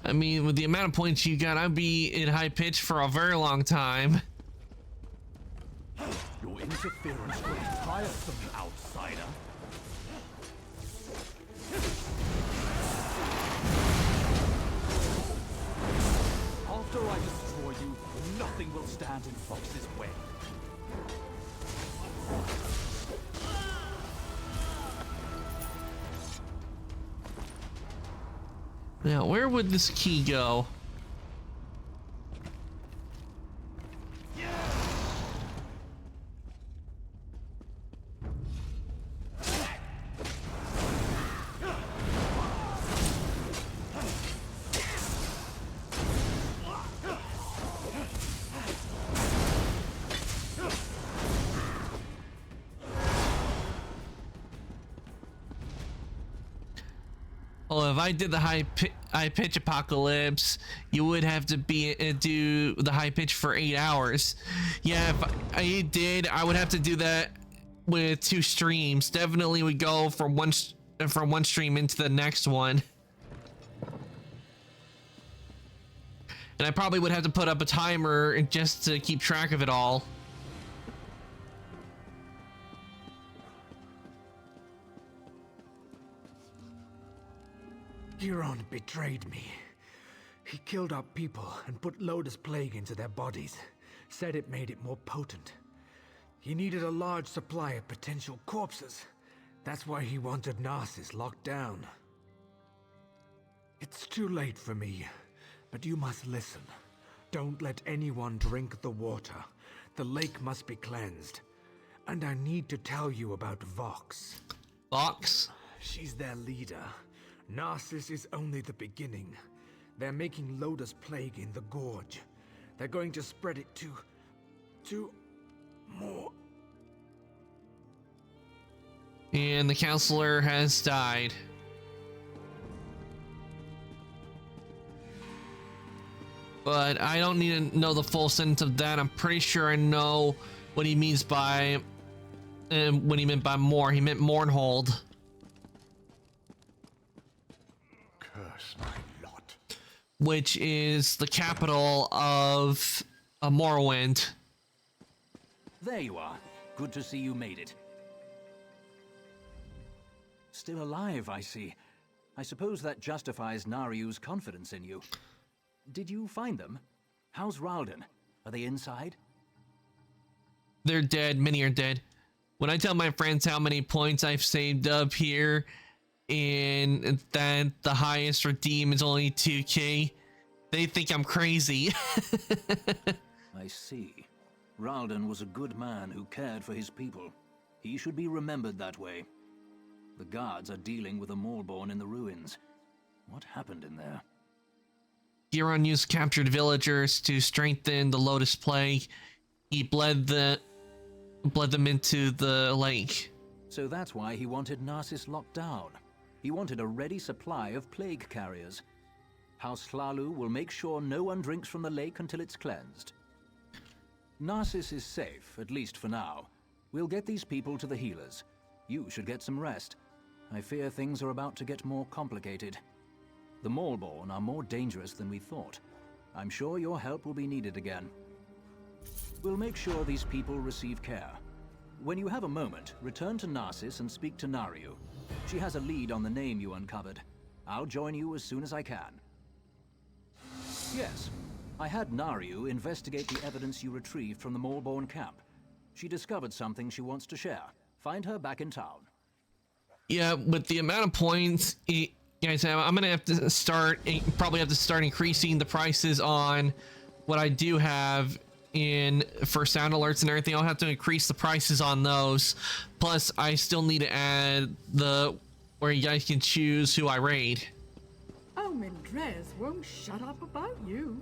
I mean, with the amount of points you got, I'd be in high pitch for a very long time. Your interference grows tiresome, outsider. After I destroy you, nothing will stand in Fox's way. Now, where would this key go? Well, if I did the high pitch apocalypse, you would have to do the high pitch for 8 hours. Yeah, if I did, I would have to do that with 2 streams. Definitely would go from one stream into the next one. And I probably would have to put up a timer just to keep track of it all. Giron betrayed me. He killed our people and put Lotus Plague into their bodies. Said it made it more potent. He needed a large supply of potential corpses. That's why he wanted Narcissus locked down. It's too late for me, but you must listen. Don't let anyone drink the water. The lake must be cleansed. And I need to tell you about Vox. Vox? She's their leader. Narcissus is only the beginning. They're making Lotus Plague in the Gorge. They're going to spread it to more. And the counselor has died. But I don't need to know the full sentence of that. I'm pretty sure I know what he means by, what he meant by more. He meant Mournhold. Curse my lot. Which is the capital of Morrowind. There you are. Good to see you made it. Still alive, I see. I suppose that justifies Nariu's confidence in you. Did you find them? How's Ralden? Are they inside? they're dead. Many are dead. When I tell my friends how many points I've saved up here, and that the highest redeem is only 2k, they think I'm crazy. I see. Ralden was a good man who cared for his people. He should be remembered that way. The guards are dealing with a Maulborn in the ruins. What happened in there? Giron used captured villagers to strengthen the Lotus Plague. He bled them into the lake. So that's why he wanted Narsis locked down. He wanted a ready supply of plague carriers. House Hlalu will make sure no one drinks from the lake until it's cleansed. Narsis is safe, at least for now. We'll get these people to the healers. You should get some rest. I fear things are about to get more complicated. The Maulborn are more dangerous than we thought. I'm sure your help will be needed again. We'll make sure these people receive care. When you have a moment, return to Narsis and speak to Nariu. She has a lead on the name you uncovered. I'll join you as soon as I can. Yes, I had Nariu investigate the evidence you retrieved from the Maulborn camp. She discovered something she wants to share. Find her back in town. Yeah, with the amount of points, guys, I'm gonna have to probably have to start increasing the prices on what I do have for sound alerts and everything. I'll have to increase the prices on those. Plus, I still need to add where you guys can choose who I raid. Oh, Mindrez won't shut up about you.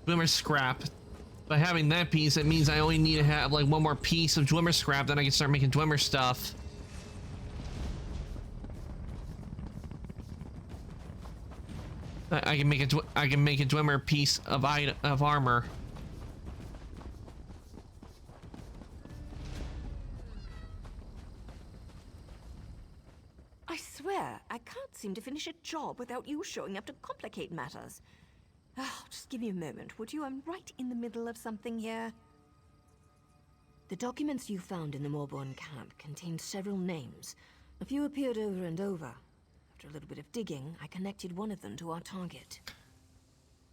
Dwemer scrap. By having that piece, it means I only need to have like one more piece of Dwemer scrap, then I can start making Dwemer stuff. I can make a Dwemer piece of armor. I swear, I can't seem to finish a job without you showing up to complicate matters. Oh, just give me a moment, would you? I'm right in the middle of something here. The documents you found in the Maulborn camp contained several names. A few appeared over and over. After a little bit of digging, I connected one of them to our target.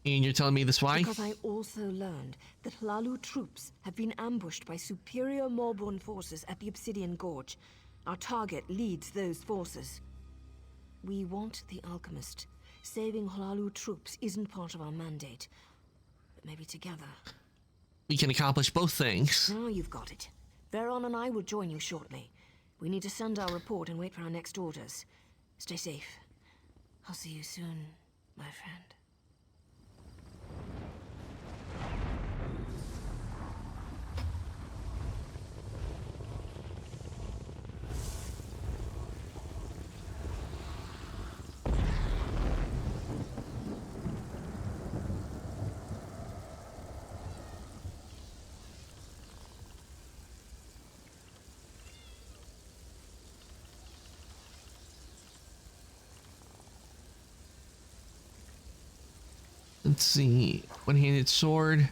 And you're telling me this why? Because I also learned that Hlalu troops have been ambushed by superior Maulborn forces at the Obsidian Gorge. Our target leads those forces. We want the Alchemist. Saving Hlalu troops isn't part of our mandate. But maybe together. We can accomplish both things. Now you've got it. Veron and I will join you shortly. We need to send our report and wait for our next orders. Stay safe. I'll see you soon, my friend. Let's see. One-handed sword.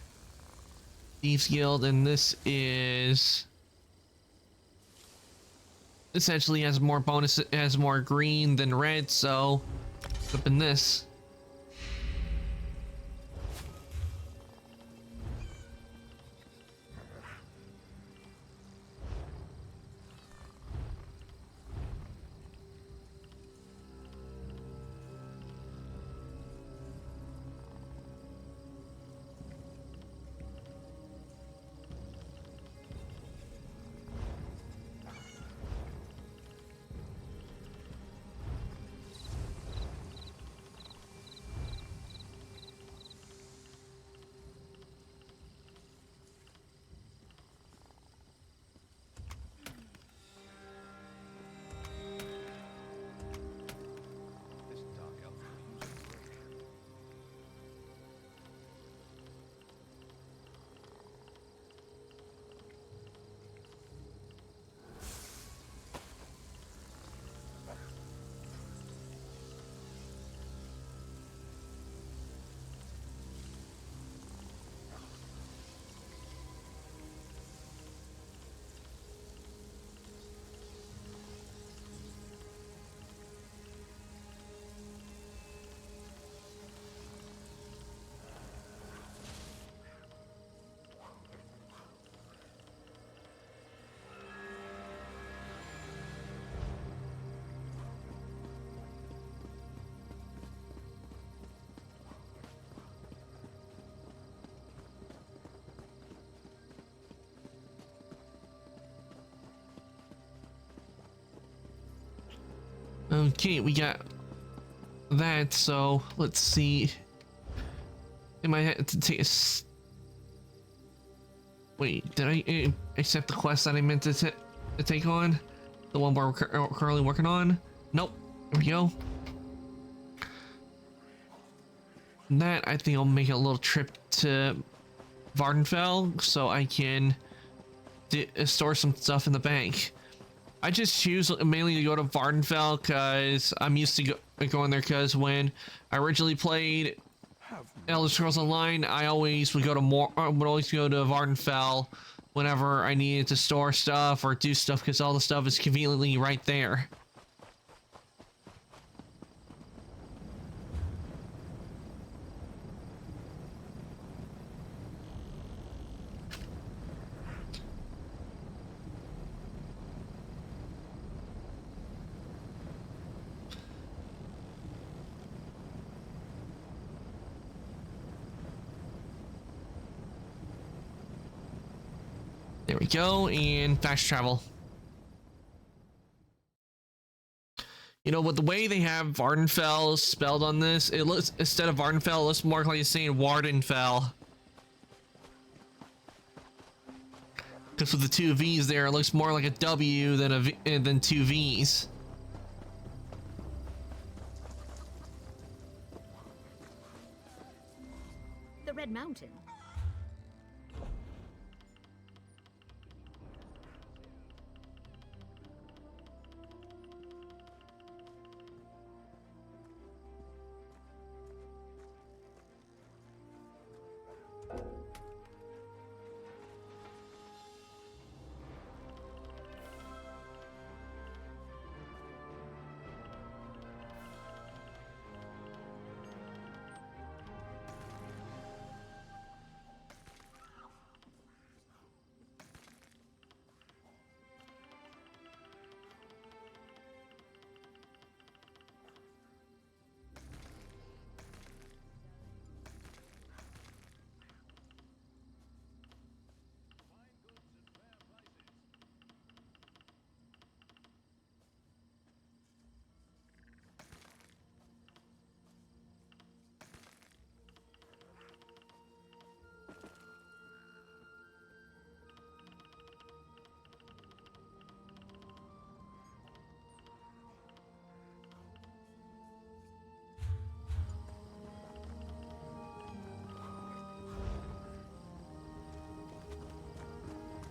Thieves Guild, and this is essentially has more bonus, it has more green than red, so open this. Okay, we got that, so let's see. Am I have to take a... Wait, did I accept the quest that I meant to take on? The one we're currently working on? Nope. There we go. That, I think I'll make a little trip to Vardenfell so I can store some stuff in the bank. I just choose mainly to go to Vardenfell because I'm used to going there, because when I originally played Elder Scrolls Online, I always would go to Vardenfell whenever I needed to store stuff or do stuff, because all the stuff is conveniently right there. There we go, and fast travel. You know, with the way they have Vardenfell spelled on this, it looks, instead of Vardenfell, it looks more like it's saying Wardenfell. Because with the two V's there, it looks more like a W than two V's. The Red Mountain.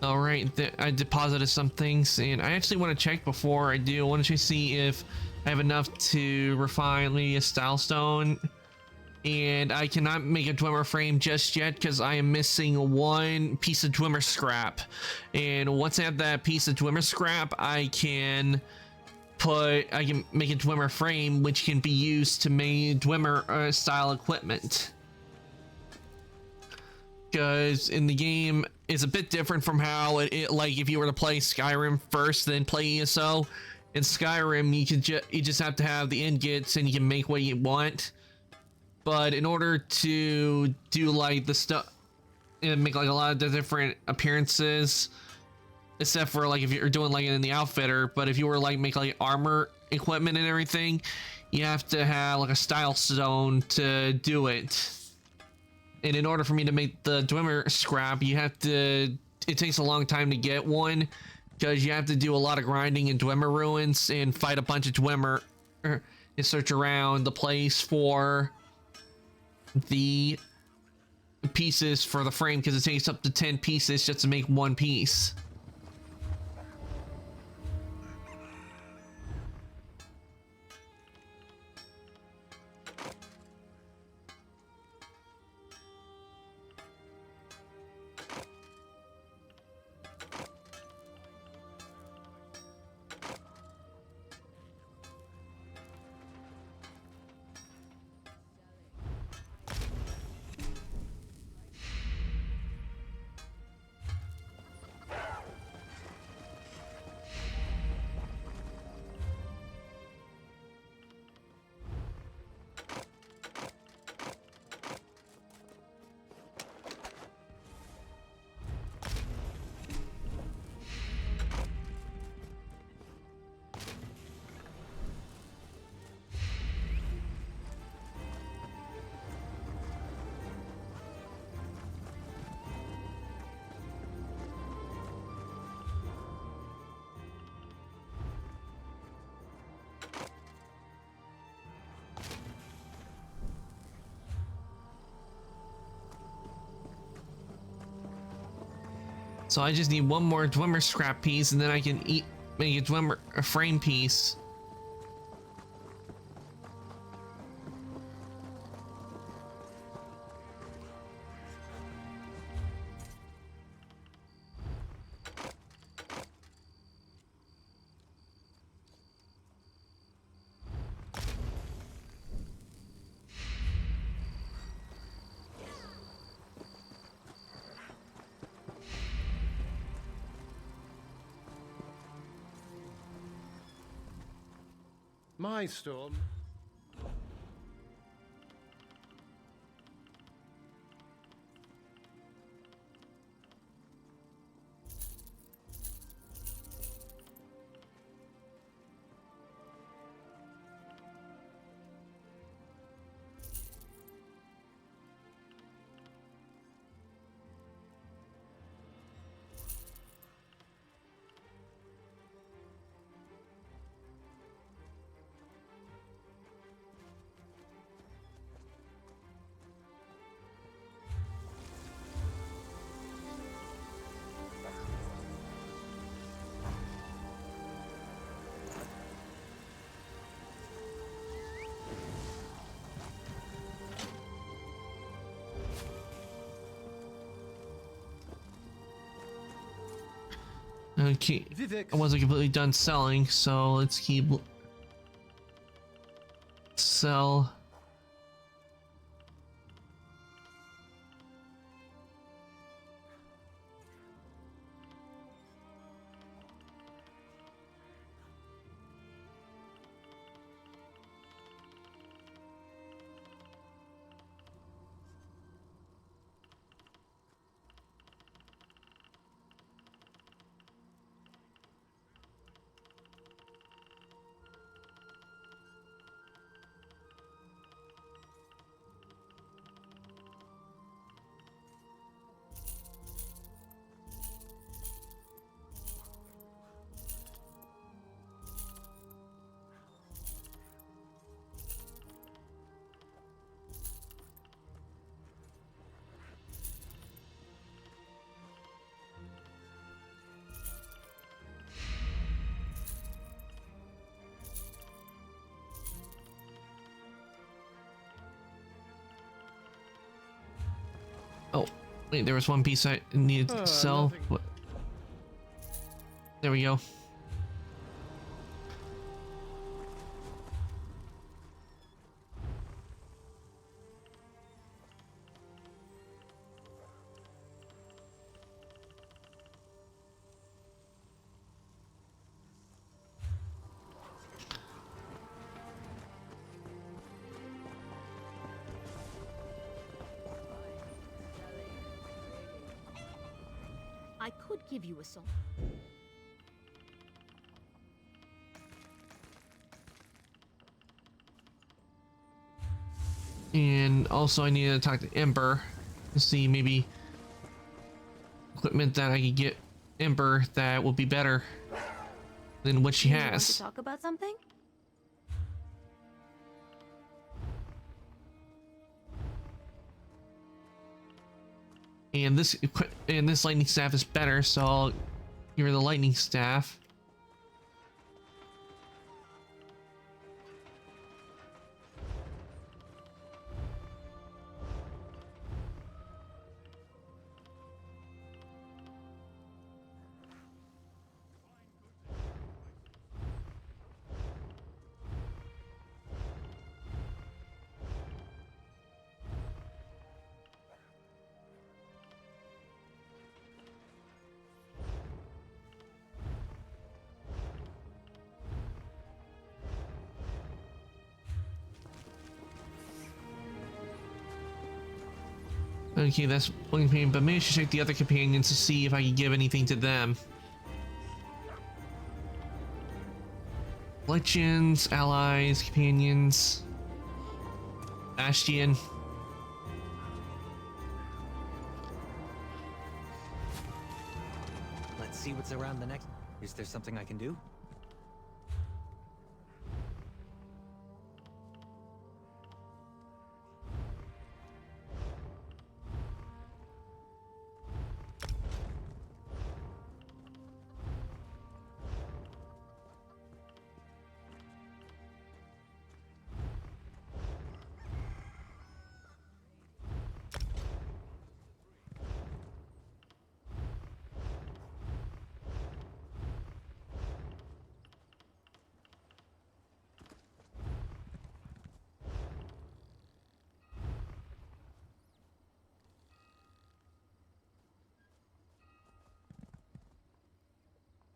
All right, I deposited some things, and I actually want to check before I do. I want to see if I have enough to refine maybe a style stone, and I cannot make a Dwemer frame just yet because I am missing one piece of Dwemer scrap. And once I have that piece of Dwemer scrap, I can make a Dwemer frame, which can be used to make Dwemer style equipment. Because in the game is a bit different from how it like if you were to play Skyrim first then play ESO. In Skyrim you just have to have the ingots and you can make what you want, but in order to do like the stuff and make like a lot of the different appearances, except for like if you're doing like in the outfitter, but if you were like make like armor equipment and everything, you have to have like a style stone to do it. And in order for me to make the Dwemer scrap, it takes a long time to get one, because you have to do a lot of grinding in Dwemer ruins and fight a bunch of Dwemer and search around the place for the pieces for the frame, because it takes up to 10 pieces just to make one piece. So I just need one more Dwemer scrap piece, and then I can make a Dwemer frame piece. My storm. Okay, I wasn't completely done selling, so let's keep sell. Oh, wait, there was one piece I needed to sell. What? There we go. I could give you a song. And also I need to talk to Ember to see maybe equipment that I could get Ember that will be better than what she You want to has. talk about something? And this lightning staff is better, so I'll give her the lightning staff. Okay, that's one companion, but maybe I should check the other companions to see if I can give anything to them. Legends, allies, companions, Bastion. Let's see what's around the next. Is there something I can do?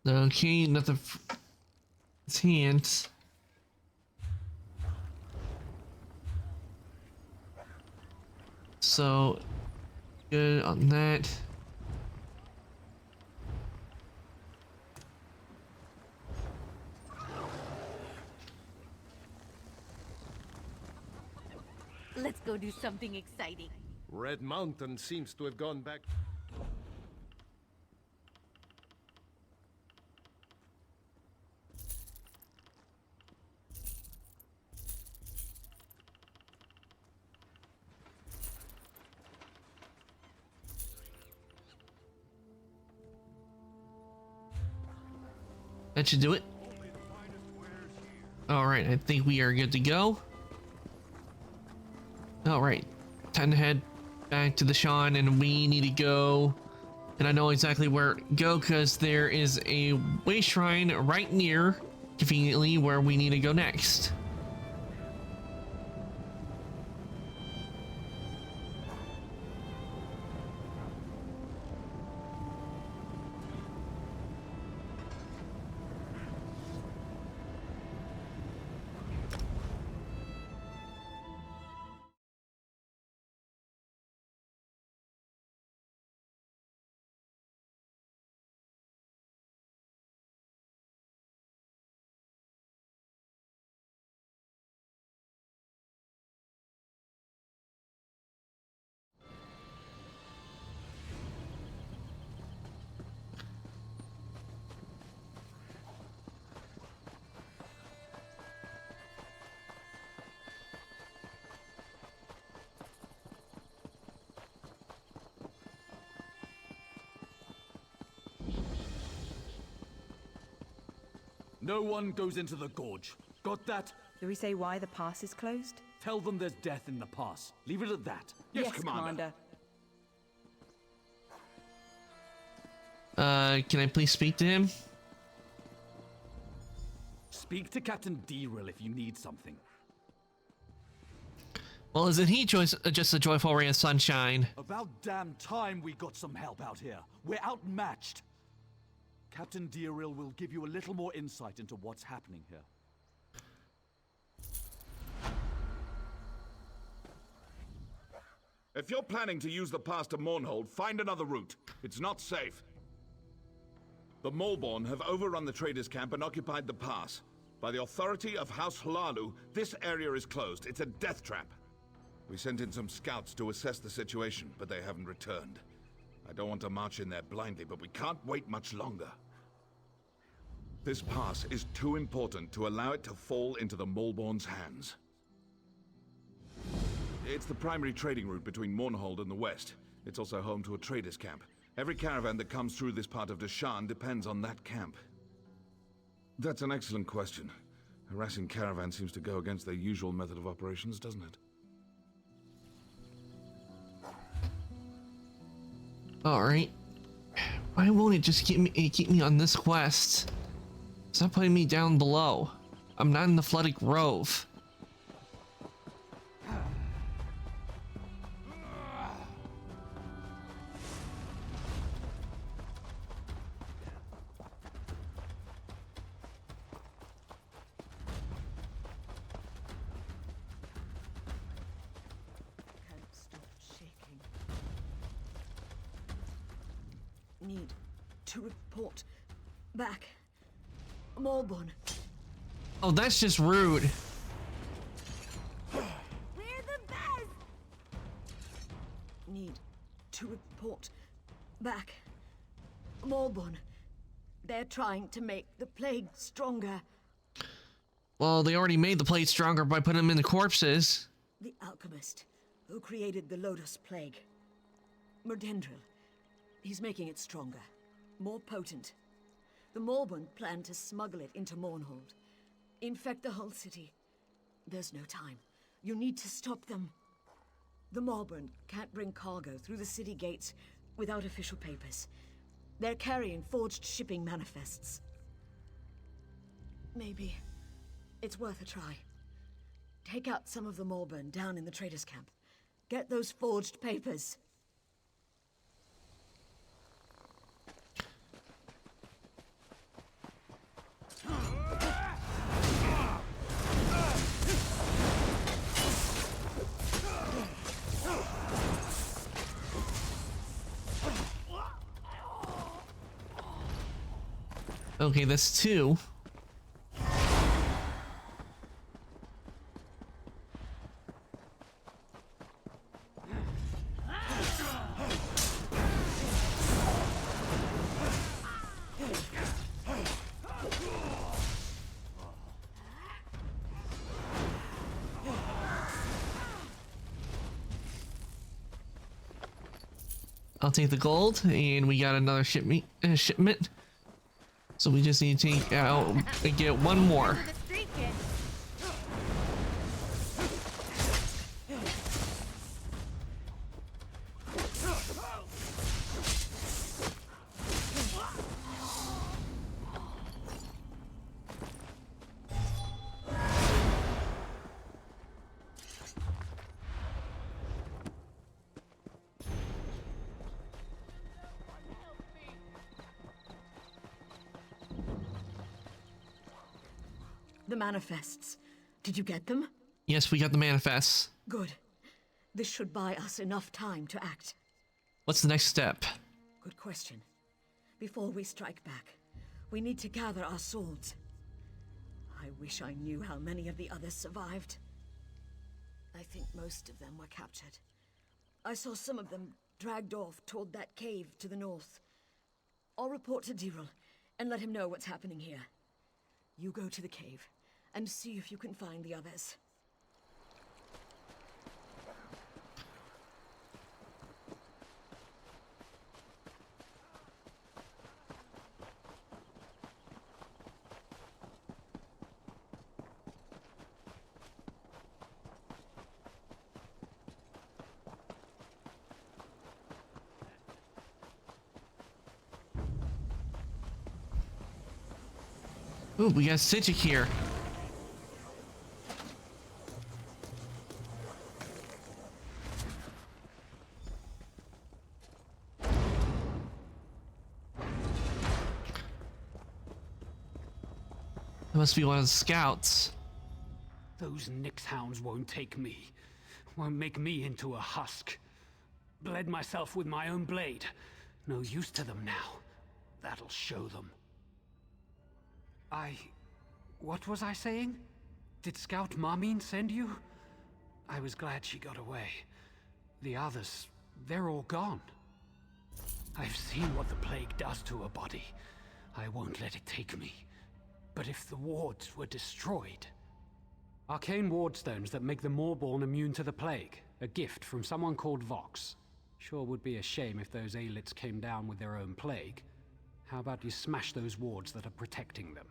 Okay, nothing. His hands. So good on that. Let's go do something exciting. Red Mountain seems to have gone back. That should do it. Alright, I think we are good to go. Alright, time to head back to the Shan, and we need to go. And I know exactly where to go because there is a way shrine right near, conveniently, where we need to go next. No one goes into the gorge. Got that? Do we say why the pass is closed? Tell them there's death in the pass. Leave it at that. Yes, Commander. Can I please speak to him? Speak to Captain Deril if you need something. Well, isn't he just a joyful ray of sunshine? About damn time we got some help out here. We're outmatched. Captain Deril will give you a little more insight into what's happening here. If you're planning to use the pass to Mournhold, find another route. It's not safe. The Maulborn have overrun the traders' camp and occupied the pass. By the authority of House Hlalu, this area is closed. It's a death trap. We sent in some scouts to assess the situation, but they haven't returned. I don't want to march in there blindly, but we can't wait much longer. This pass is too important to allow it to fall into the Maulborn's hands. It's the primary trading route between Mournhold and the west. It's also home to a traders' camp. Every caravan that comes through this part of Deshaan depends on that camp. That's an excellent question. Harassing caravan seems to go against their usual method of operations, doesn't it? Alright. Why won't it just keep me on this quest? Stop putting me down below. I'm not in the flooded grove. Need to report back. Maulborn. Oh, that's just rude. We're the best! Need to report back. Maulborn. They're trying to make the plague stronger. Well, they already made the plate stronger by putting them in the corpses. The alchemist who created the Lotus Plague. Merdendril. He's making it stronger. More potent. The Maulborn plan to smuggle it into Mournhold. Infect the whole city. There's no time. You need to stop them. The Maulborn can't bring cargo through the city gates without official papers. They're carrying forged shipping manifests. Maybe it's worth a try. Take out some of the Maulborn down in the traders' camp. Get those forged papers. Okay, that's 2. I'll take the gold, and we got another shipment. So we just need to take out and get one more. The manifests. Did you get them? Yes, we got the manifests. Good. This should buy us enough time to act. What's the next step? Good question. Before we strike back, we need to gather our swords. I wish I knew how many of the others survived. I think most of them were captured. I saw some of them dragged off toward that cave to the north. I'll report to Diril and let him know what's happening here. You go to the cave and see if you can find the others. Ooh, we got Sigik here. That must be one of the scouts. Those Nyx hounds won't take me. Won't make me into a husk. Bled myself with my own blade. No use to them now. That'll show them. What was I saying? Did Scout Marmine send you? I was glad she got away. The others, they're all gone. I've seen what the plague does to a body. I won't let it take me. But if the wards were destroyed... Arcane wardstones that make the Moorborn immune to the plague. A gift from someone called Vox. Sure would be a shame if those Aelits came down with their own plague. How about you smash those wards that are protecting them?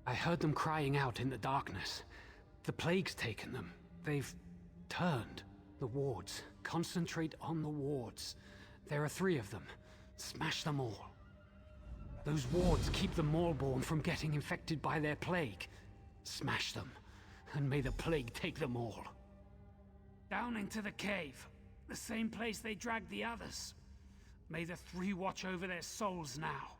I heard them crying out in the darkness. The plague's taken them. They've turned. The wards. Concentrate on the wards. There are 3 of them. Smash them all. Those wards keep the Moorborn from getting infected by their plague. Smash them, and may the plague take them all. Down into the cave. The same place they dragged the others. May the 3 watch over their souls now.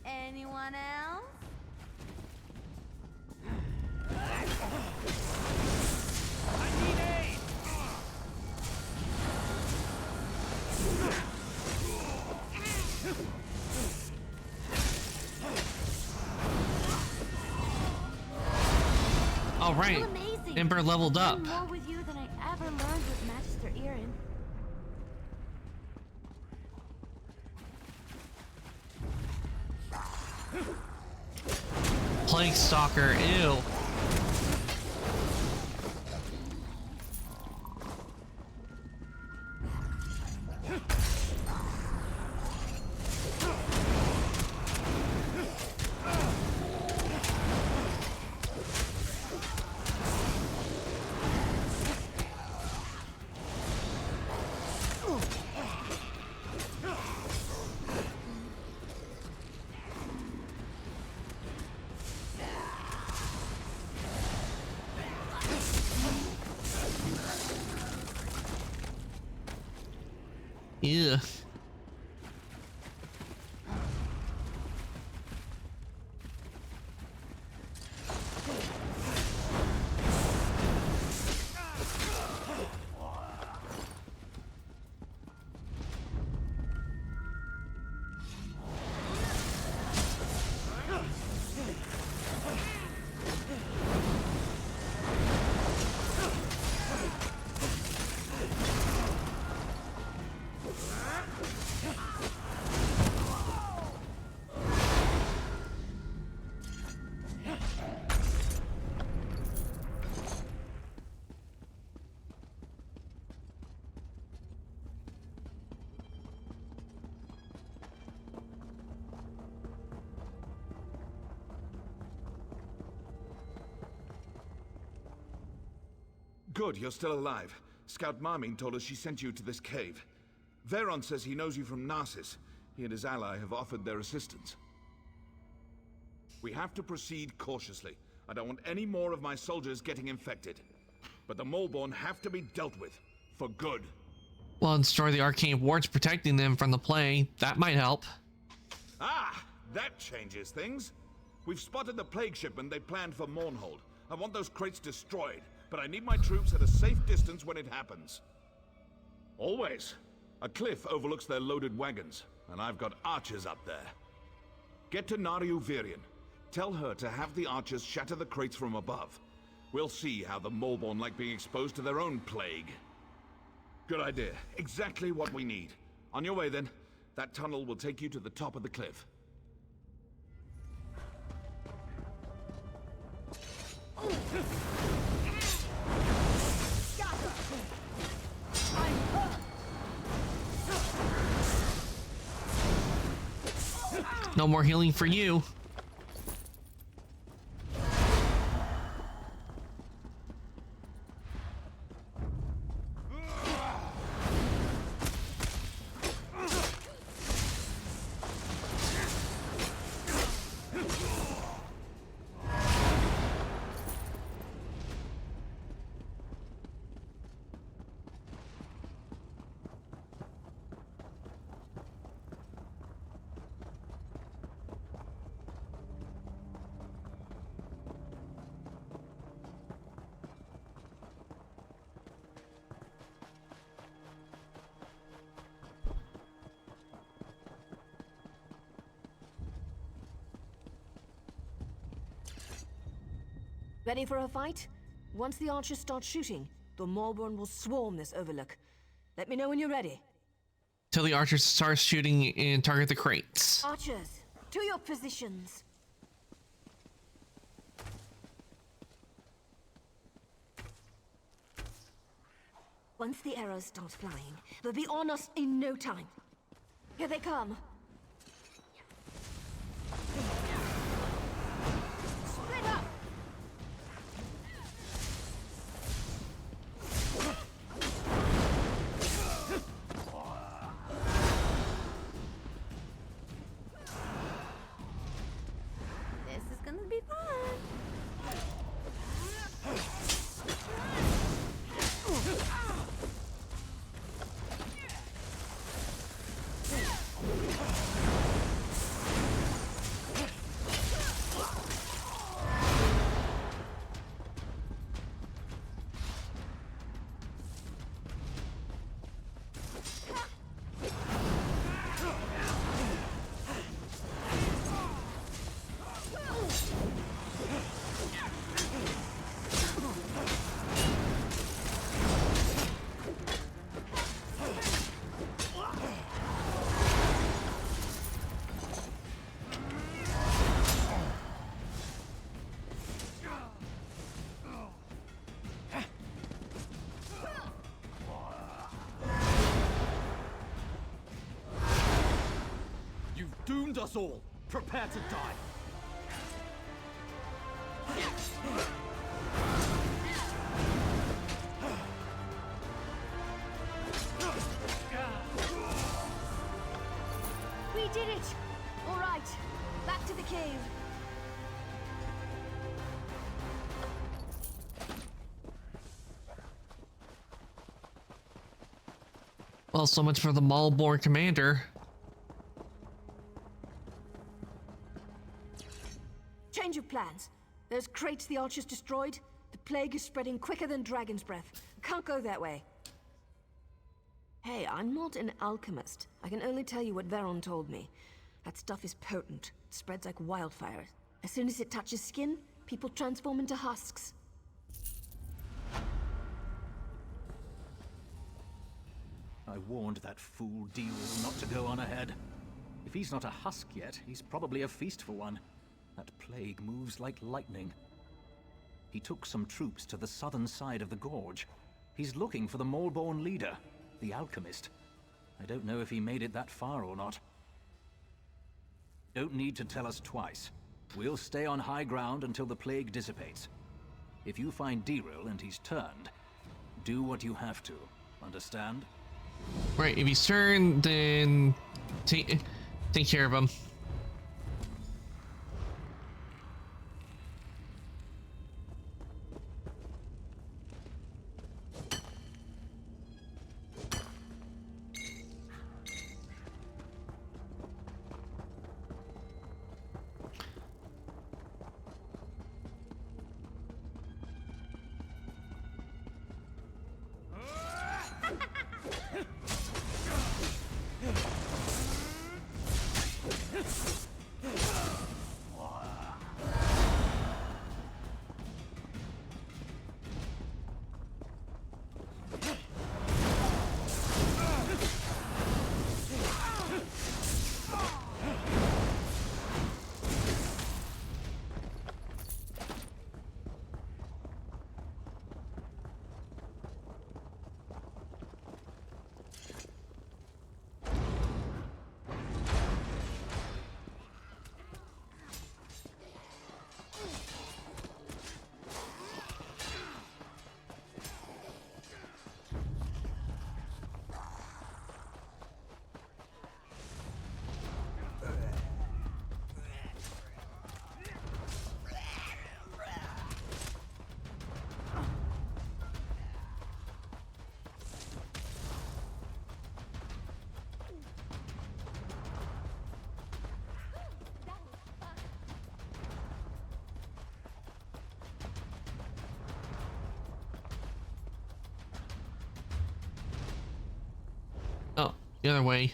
Anyone else? I need aid! All right, Ember leveled up. I'm more with you than I ever learned with Magister Irin. Plague Stalker, ew. Yeah. Good, you're still alive. Scout Marmine told us she sent you to this cave. Veron says he knows you from Narsis. He and his ally have offered their assistance. We have to proceed cautiously. I don't want any more of my soldiers getting infected. But the Molborn have to be dealt with. For good. Well, destroy the arcane wards protecting them from the plague. That might help. Ah! That changes things. We've spotted the plague shipment they planned for Mournhold. I want those crates destroyed, but I need my troops at a safe distance when it happens. Always. A cliff overlooks their loaded wagons, and I've got archers up there. Get to Nariu Virion. Tell her to have the archers shatter the crates from above. We'll see how the Molborn like being exposed to their own plague. Good idea. Exactly what we need. On your way then. That tunnel will take you to the top of the cliff. No more healing for you. Ready for a fight? Once the archers start shooting, the Molborn will swarm this overlook. Let me know when you're ready. Till the archers start shooting and target the crates. Archers, to your positions. Once the arrows start flying, they'll be on us in no time. Here they come. Split up! This is gonna be fun. Doomed us all. Prepare to die. We did it! All right, back to the cave. Well, so much for the Maulborn commander. Change of plans. There's crates the Archers destroyed. The plague is spreading quicker than dragon's breath. Can't go that way. Hey, I'm not an alchemist. I can only tell you what Veron told me. That stuff is potent. It spreads like wildfire. As soon as it touches skin, people transform into husks. I warned that fool Diril not to go on ahead. If he's not a husk yet, he's probably a feast for one. That plague moves like lightning. He took some troops to the southern side of the gorge. He's looking for the Maulborn leader, the alchemist. I don't know if he made it that far or not. Don't need to tell us twice. We'll stay on high ground until the plague dissipates. If you find Diril and he's turned, do what you have to. Understand? Right, if he's turned, then take care of him. Oh, the other way.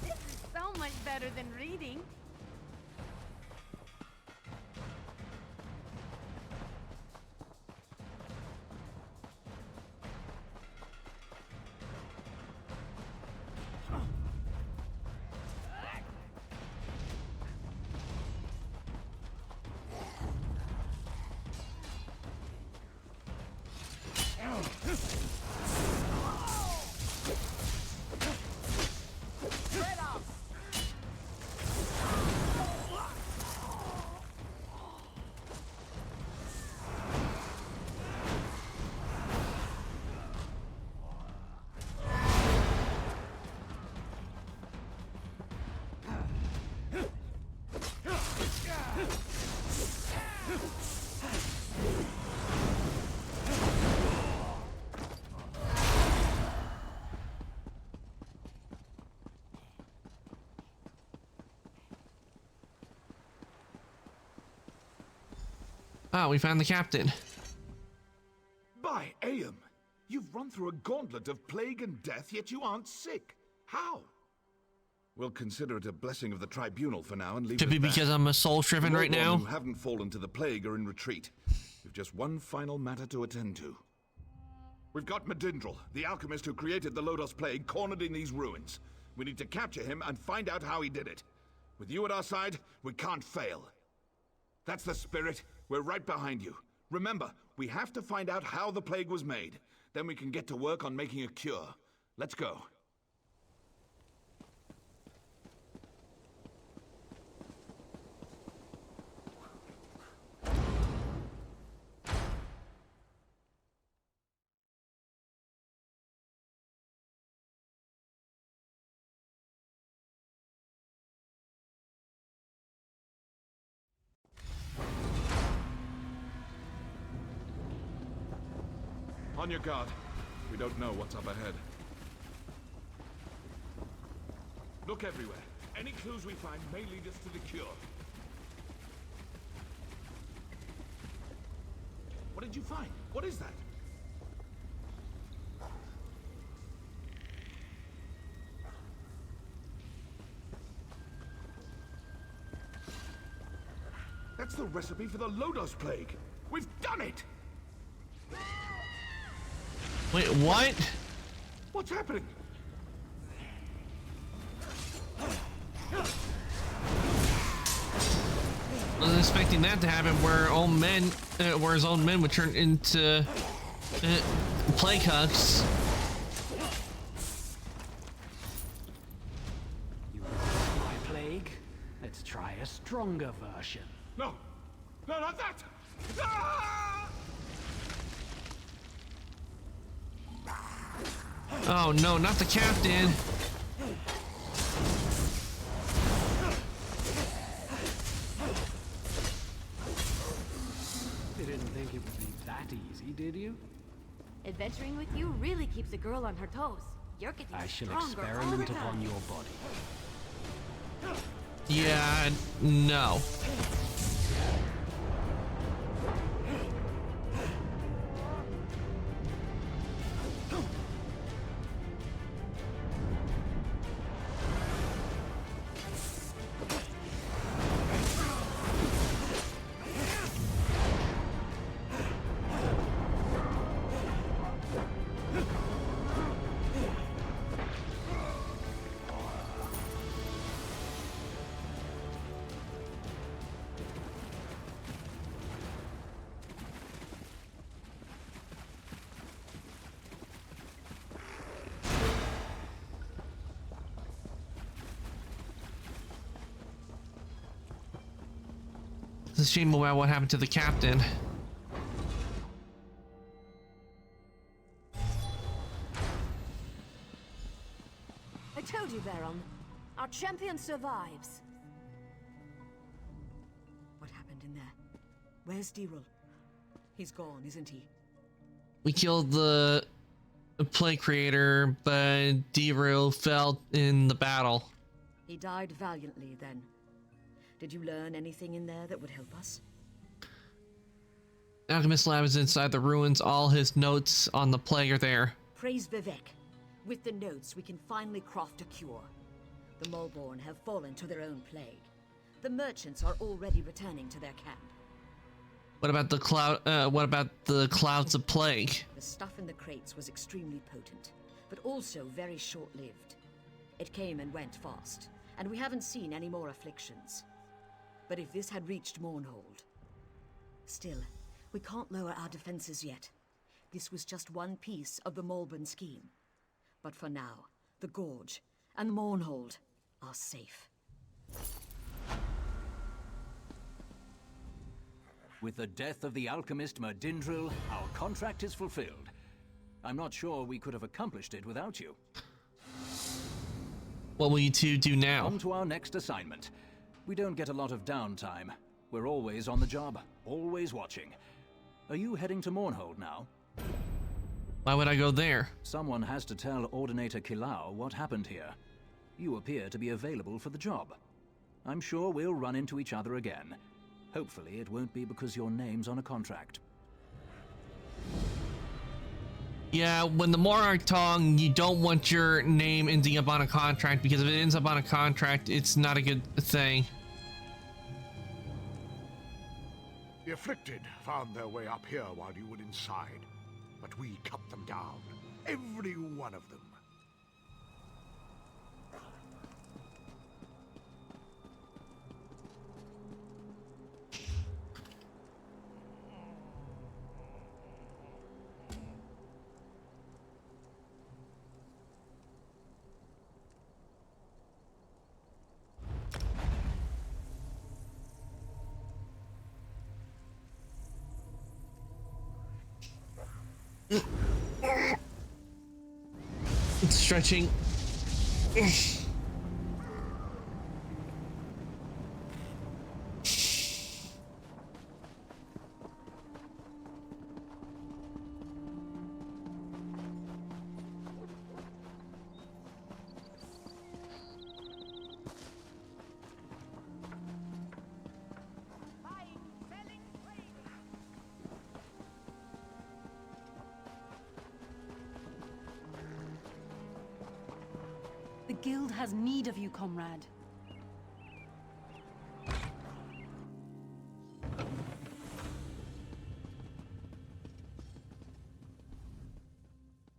This is so much better than reading. Ah, we found the captain. By Aeum, you've run through a gauntlet of plague and death, yet you aren't sick. How? We'll consider it a blessing of the tribunal for now and leave it Could be at that. because I'm a soul shriven right now. Who haven't fallen to the plague are in retreat. We've just one final matter to attend to. We've got Medindral, the alchemist who created the Lodos plague, cornered in these ruins. We need to capture him and find out how he did it. With you at our side, we can't fail. That's the spirit. We're right behind you. Remember, we have to find out how the plague was made. Then we can get to work on making a cure. Let's go. On your guard. We don't know what's up ahead. Look everywhere. Any clues we find may lead us to the cure. What did you find? What is that? That's the recipe for the Lodos Plague. We've done it! Wait, what? What's happening? Wasn't expecting that to happen. Where his own men would turn into plague hugs. You resist my plague? Let's try a stronger version. No! No, not that! Ah! Oh no, not the captain! You didn't think it would be that easy, did you? Adventuring with you really keeps a girl on her toes. You're getting I shall stronger all the experiment time. upon your body. Yeah, no. It's a shame about what happened to the captain. I told you, Baron. Our champion survives. What happened in there? Where's Dirul? He's gone, isn't he? We killed the play creator, but Dirul fell in the battle. He died valiantly, then. Did you learn anything in there that would help us? Alchemist Lab is inside the ruins. All his notes on the plague are there. Praise Vivek. With the notes, we can finally craft a cure. The Mulborn have fallen to their own plague. The merchants are already returning to their camp. What about the cloud? What about the clouds of plague? The stuff in the crates was extremely potent, but also very short-lived. It came and went fast, and we haven't seen any more afflictions. But if this had reached Mournhold... Still, we can't lower our defenses yet. This was just one piece of the Mulborn scheme. But for now, the Gorge and Mournhold are safe. With the death of the alchemist Merdindril, our contract is fulfilled. I'm not sure we could have accomplished it without you. What will you two do now? On to our next assignment. We don't get a lot of downtime. We're always on the job, always watching. Are you heading to Mournhold now? Why would I go there? Someone has to tell Ordinator Kilau what happened here. You appear to be available for the job. I'm sure we'll run into each other again. Hopefully it won't be because your name's on a contract. Yeah, when the Monarch Tong, you don't want your name ending up on a contract, because if it ends up on a contract, it's not a good thing. The afflicted found their way up here while you were inside, but we cut them down. Every one of them. It's stretching. guild has need of you, comrade.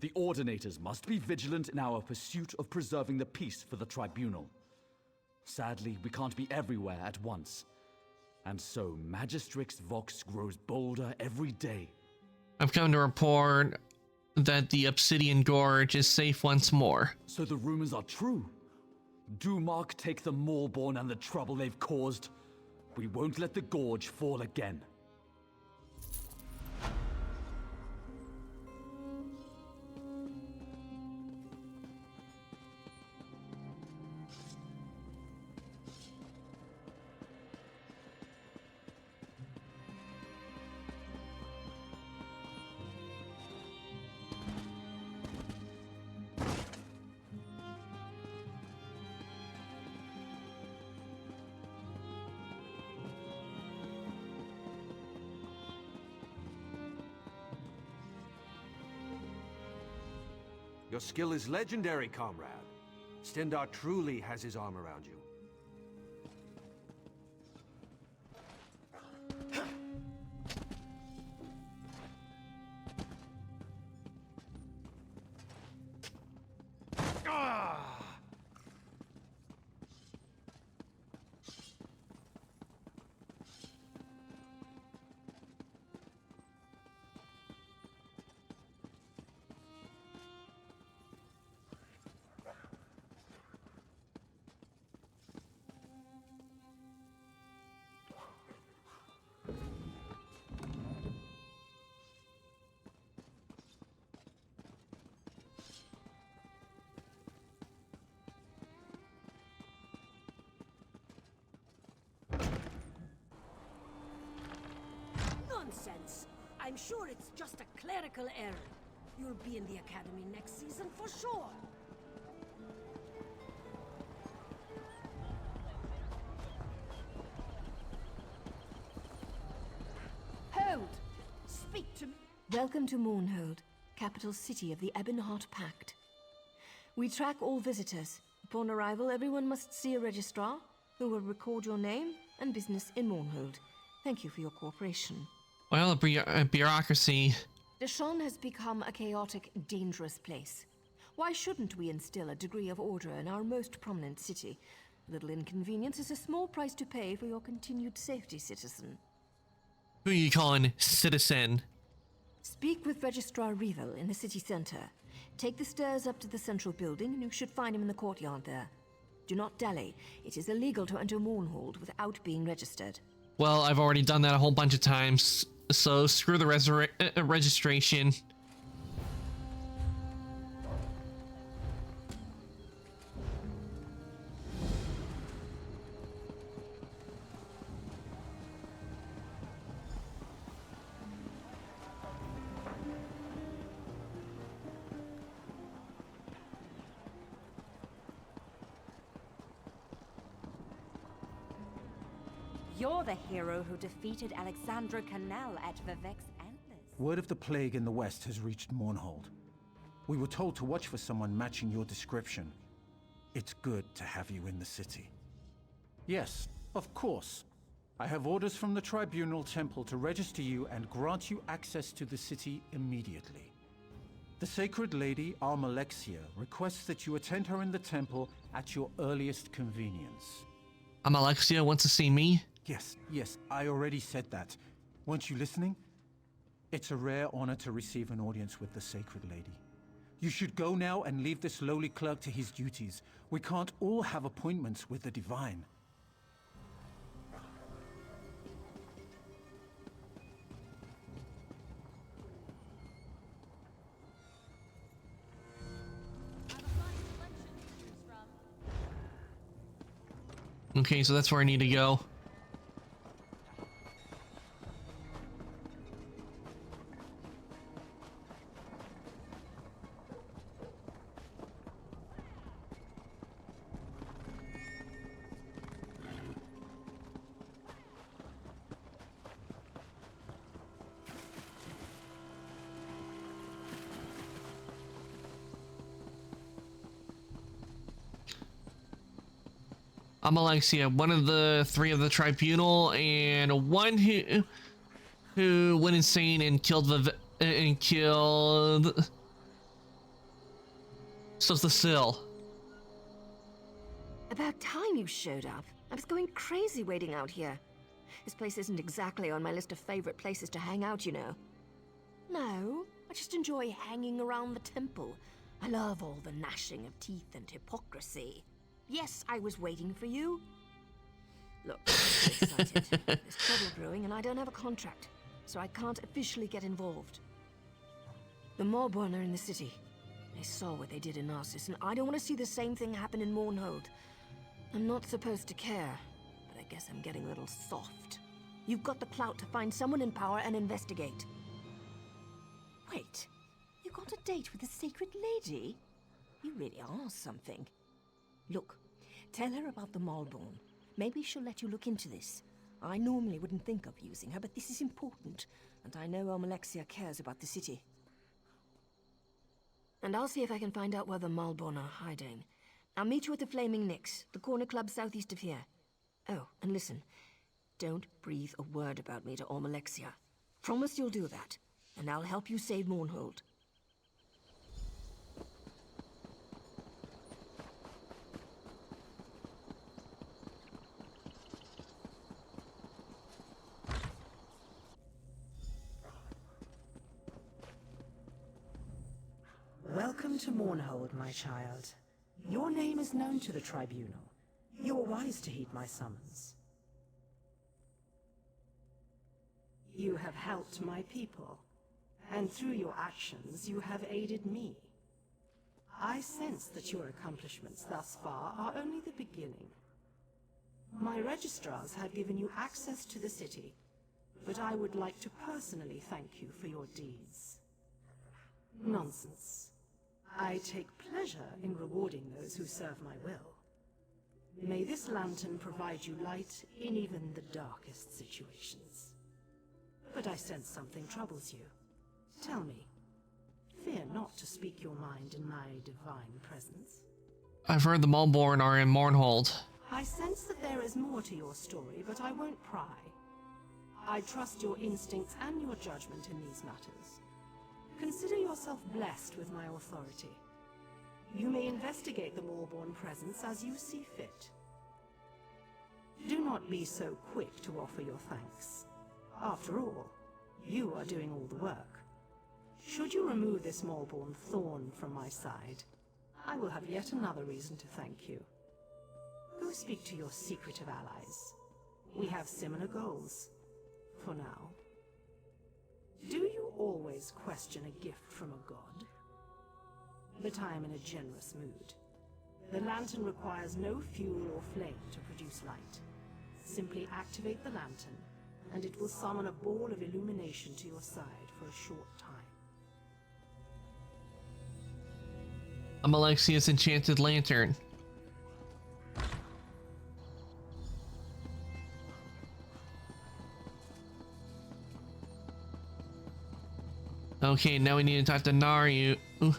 The Ordinators must be vigilant in our pursuit of preserving the peace for the Tribunal. Sadly, we can't be everywhere at once. And so, Magistrix Vox grows bolder every day. I've come to report that the Obsidian Gorge is safe once more. So the rumors are true. Do Mark take the Maulborn and the trouble they've caused? We won't let the Gorge fall again. Your skill is legendary, comrade. Stendarr truly has his arm around you. Nonsense! I'm sure it's just a clerical error. You'll be in the academy next season for sure. Hold! Speak to me. Welcome to Mournhold, capital city of the Ebonheart Pact. We track all visitors. Upon arrival, everyone must see a registrar who will record your name and business in Mournhold. Thank you for your cooperation. Well, a bureaucracy. Deshaun has become a chaotic, dangerous place. Why shouldn't we instill a degree of order in our most prominent city? A little inconvenience is a small price to pay for your continued safety, citizen. Who are you calling citizen? Speak with Registrar Revel in the city center. Take the stairs up to the central building and you should find him in the courtyard there. Do not dally. It is illegal to enter Mournhold without being registered. Well, I've already done that a whole bunch of times, so screw the registration. You're the hero who defeated Alexandra Canal at Vivec's Antlers. Word of the plague in the west has reached Mournhold. We were told to watch for someone matching your description. It's good to have you in the city. Yes, of course. I have orders from the Tribunal Temple to register you and grant you access to the city immediately. The Sacred Lady, Almalexia, requests that you attend her in the temple at your earliest convenience. Almalexia wants to see me? Yes, I already said that. Weren't you listening? It's a rare honor to receive an audience with the Sacred Lady. You should go now and leave this lowly clerk to his duties. We can't all have appointments with the Divine. Okay, so that's where I need to go. Alexia, one of the three of the tribunal, and one who went insane and killed Cecile. About time you showed up. I was going crazy waiting out here. This place isn't exactly on my list of favorite places to hang out, you know. No, I just enjoy hanging around the temple. I love all the gnashing of teeth and hypocrisy. Yes, I was waiting for you. Look, I'm so excited. There's trouble brewing and I don't have a contract, so I can't officially get involved. The Maelborn are in the city. They saw what they did in Narsis, and I don't want to see the same thing happen in Mournhold. I'm not supposed to care, but I guess I'm getting a little soft. You've got the clout to find someone in power and investigate. Wait, you got a date with a sacred lady? You really are something. Look, tell her about the Maelborn. Maybe she'll let you look into this. I normally wouldn't think of using her, but this is important, and I know Alexia cares about the city. And I'll see if I can find out where the Maelborn are hiding. I'll meet you at the Flaming Nix, the corner club southeast of here. Oh, and listen, don't breathe a word about me to Alexia. Promise you'll do that, and I'll help you save Mournhold. Welcome to Mournhold, my child. Your name is known to the Tribunal. You are wise to heed my summons. You have helped my people, and through your actions you have aided me. I sense that your accomplishments thus far are only the beginning. My registrars have given you access to the city, but I would like to personally thank you for your deeds. Nonsense. I take pleasure in rewarding those who serve my will. May this lantern provide you light in even the darkest situations. But I sense something troubles you. Tell me, fear not to speak your mind in my divine presence. I've heard the Maelborn are in Mournhold. I sense that there is more to your story, but I won't pry. I trust your instincts and your judgment in these matters. Consider yourself blessed with my authority. You may investigate the Maelborn presence as you see fit. Do not be so quick to offer your thanks. After all, you are doing all the work. Should you remove this Maelborn thorn from my side, I will have yet another reason to thank you. Go speak to your secretive allies. We have similar goals, for now. Do you always question a gift from a god? But I am in a generous mood. The lantern requires no fuel or flame to produce light. Simply activate the lantern, and it will summon a ball of illumination to your side for a short time. Alexia's enchanted lantern. Okay, now we need to talk to Naryu. Ooh.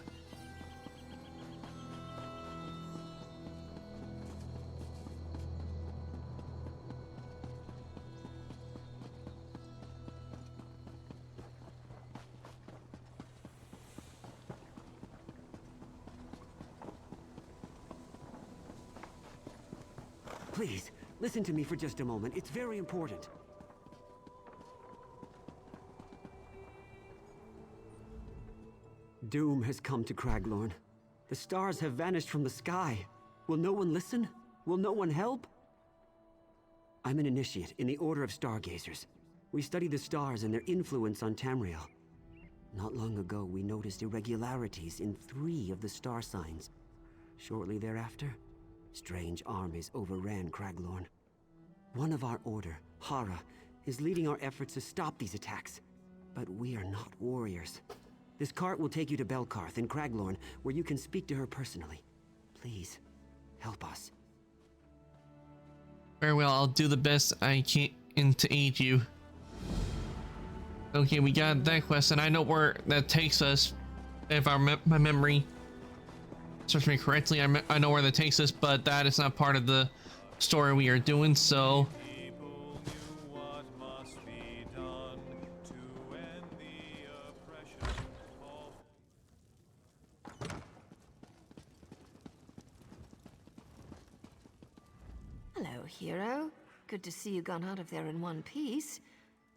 Please, listen to me for just a moment. It's very important. Doom has come to Craglorn. The stars have vanished from the sky. Will no one listen? Will no one help? I'm an initiate in the Order of Stargazers. We study the stars and their influence on Tamriel. Not long ago, we noticed irregularities in 3 of the star signs. Shortly thereafter, strange armies overran Craglorn. One of our order, Hara, is leading our efforts to stop these attacks. But we are not warriors. This cart will take you to Belkarth in Craglorn, where you can speak to her personally. Please, help us. Very well, I'll do the best I can to aid you. Okay, we got that quest, and I know where that takes us. If my memory serves me correctly, I know where that takes us, but that is not part of the story we are doing, so Hello, hero. Good to see you gone out of there in one piece.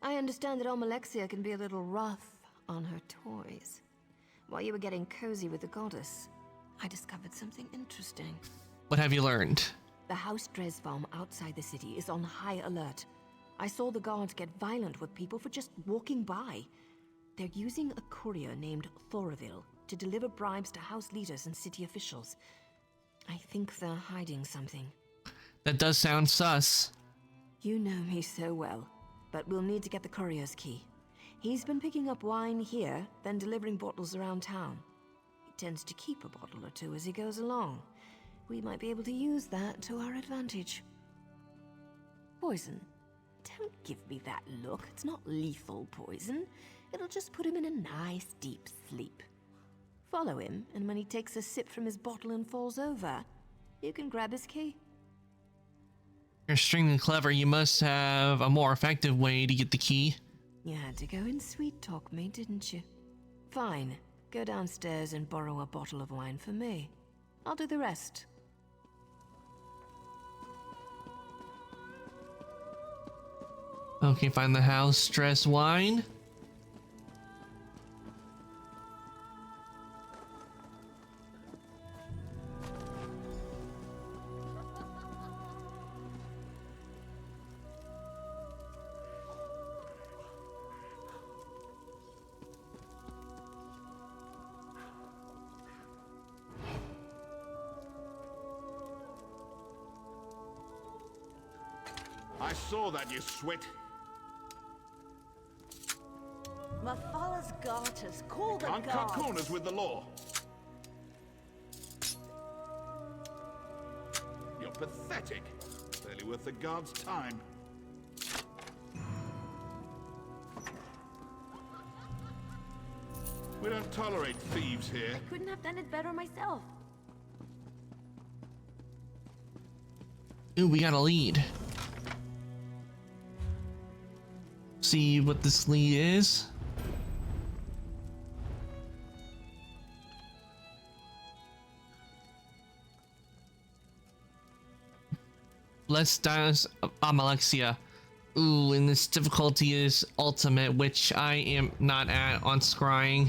I understand that Almalexia can be a little rough on her toys. While you were getting cozy with the goddess, I discovered something interesting. what have you learned? The House Dresbaum outside the city is on high alert. I saw the guards get violent with people for just walking by. They're using a courier named Thoraville to deliver bribes to house leaders and city officials. I think they're hiding something. That does sound sus. You know me so well, but we'll need to get the courier's key. He's been picking up wine here, then delivering bottles around town. He tends to keep a bottle or two as he goes along. We might be able to use that to our advantage. Poison. Don't give me that look. It's not lethal poison. It'll just put him in a nice deep sleep. Follow him, and when he takes a sip from his bottle and falls over, you can grab his key. You're extremely clever. You must have a more effective way to get the key. You had to go and sweet talk me, didn't you? Fine. Go downstairs and borrow a bottle of wine for me. I'll do the rest. Okay, find the house, dress wine. I saw that, you swit. Mafalla's garters. Call the Can't cut guards. corners with the law. You're pathetic. Barely worth the guard's time. We don't tolerate thieves here. Couldn't have done it better myself. Ooh, we got a lead. See what this lead is. Let's dance Almalexia. Ooh, and this difficulty is ultimate, which I am not at on scrying.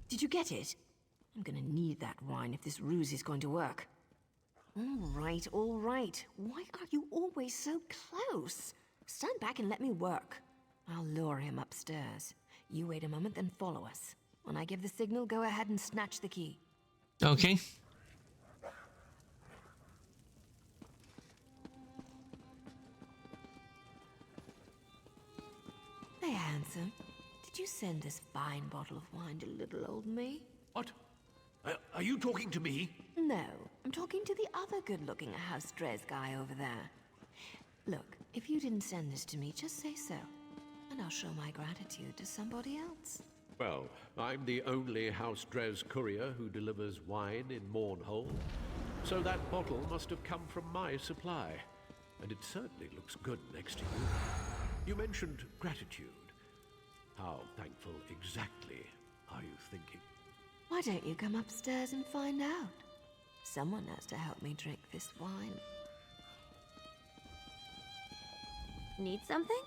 Did you get it? I'm gonna need that wine if this ruse is going to work. All right. Why are you always so close? Stand back and let me work. I'll lure him upstairs. You wait a moment, then follow us. When I give the signal, go ahead and snatch the key. Okay. Hey, handsome. Did you send this fine bottle of wine to little old me? What? Are you talking to me? No, I'm talking to the other good-looking House Dres guy over there. Look, if you didn't send this to me, just say so, and I'll show my gratitude to somebody else. Well, I'm the only House Dres courier who delivers wine in Mournhold, so that bottle must have come from my supply. and it certainly looks good next to you. You mentioned gratitude. How thankful exactly are you thinking? Why don't you come upstairs and find out? Someone has to help me drink this wine. Need something?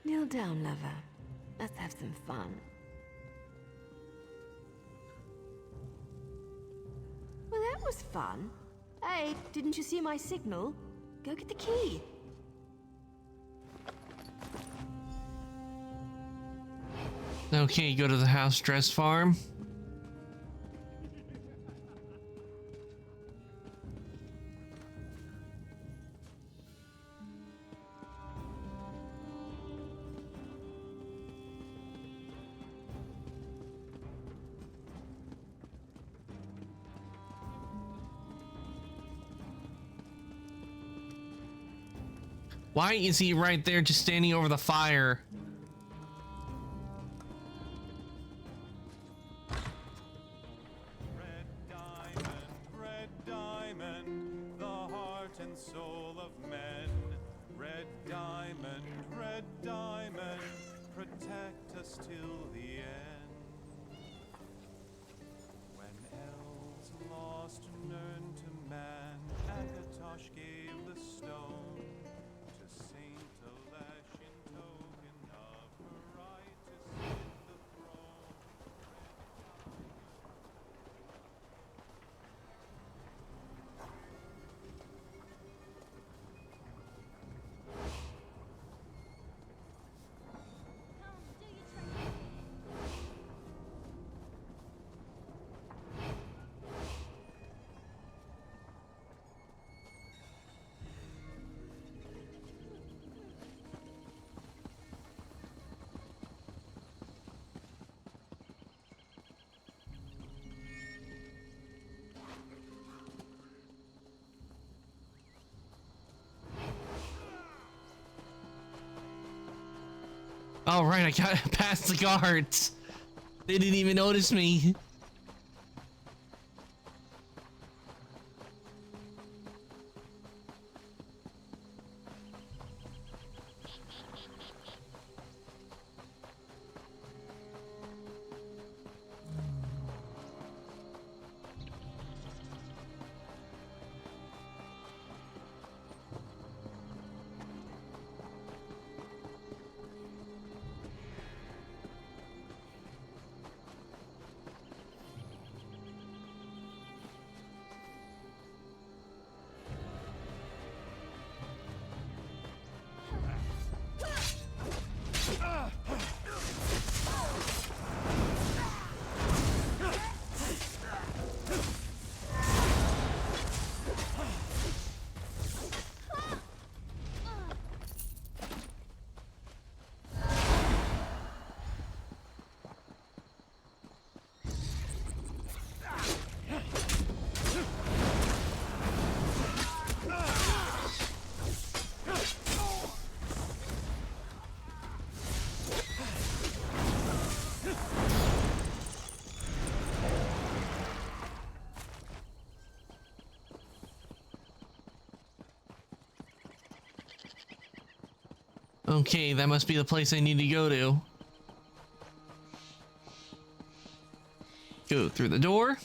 Kneel down, lover. Let's have some fun. Well, that was fun. Hey, didn't you see my signal? Go get the key. Okay, go to the house dress farm. Why is he right there just standing over the fire? Red diamond, the heart and soul of men. Red diamond, protect us till the end. When elves lost Nirn to man, Akatosh gave the stone to Saint Elesh in token of her right to sit the throne. All right, I got past the guards. They didn't even notice me. Okay, that must be the place I need to go to. Go through the door.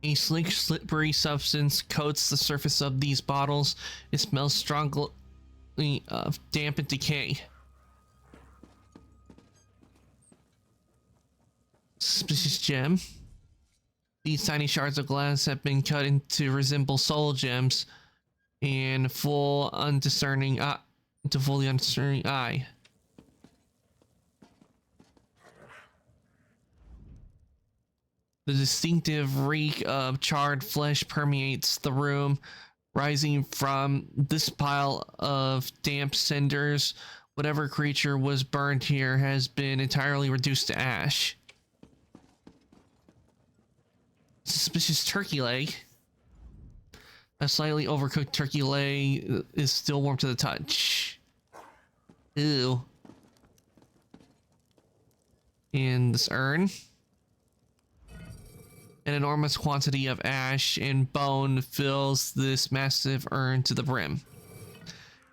A sleek, slippery substance coats the surface of these bottles. It smells strongly of damp and decay. Suspicious gem. These tiny shards of glass have been cut to resemble soul gems and to fully undiscerning eye. The distinctive reek of charred flesh permeates the room. Rising from this pile of damp cinders, whatever creature was burned here has been entirely reduced to ash. Suspicious turkey leg. A slightly overcooked turkey leg is still warm to the touch. Ew. In this urn. An enormous quantity of ash and bone fills this massive urn to the brim.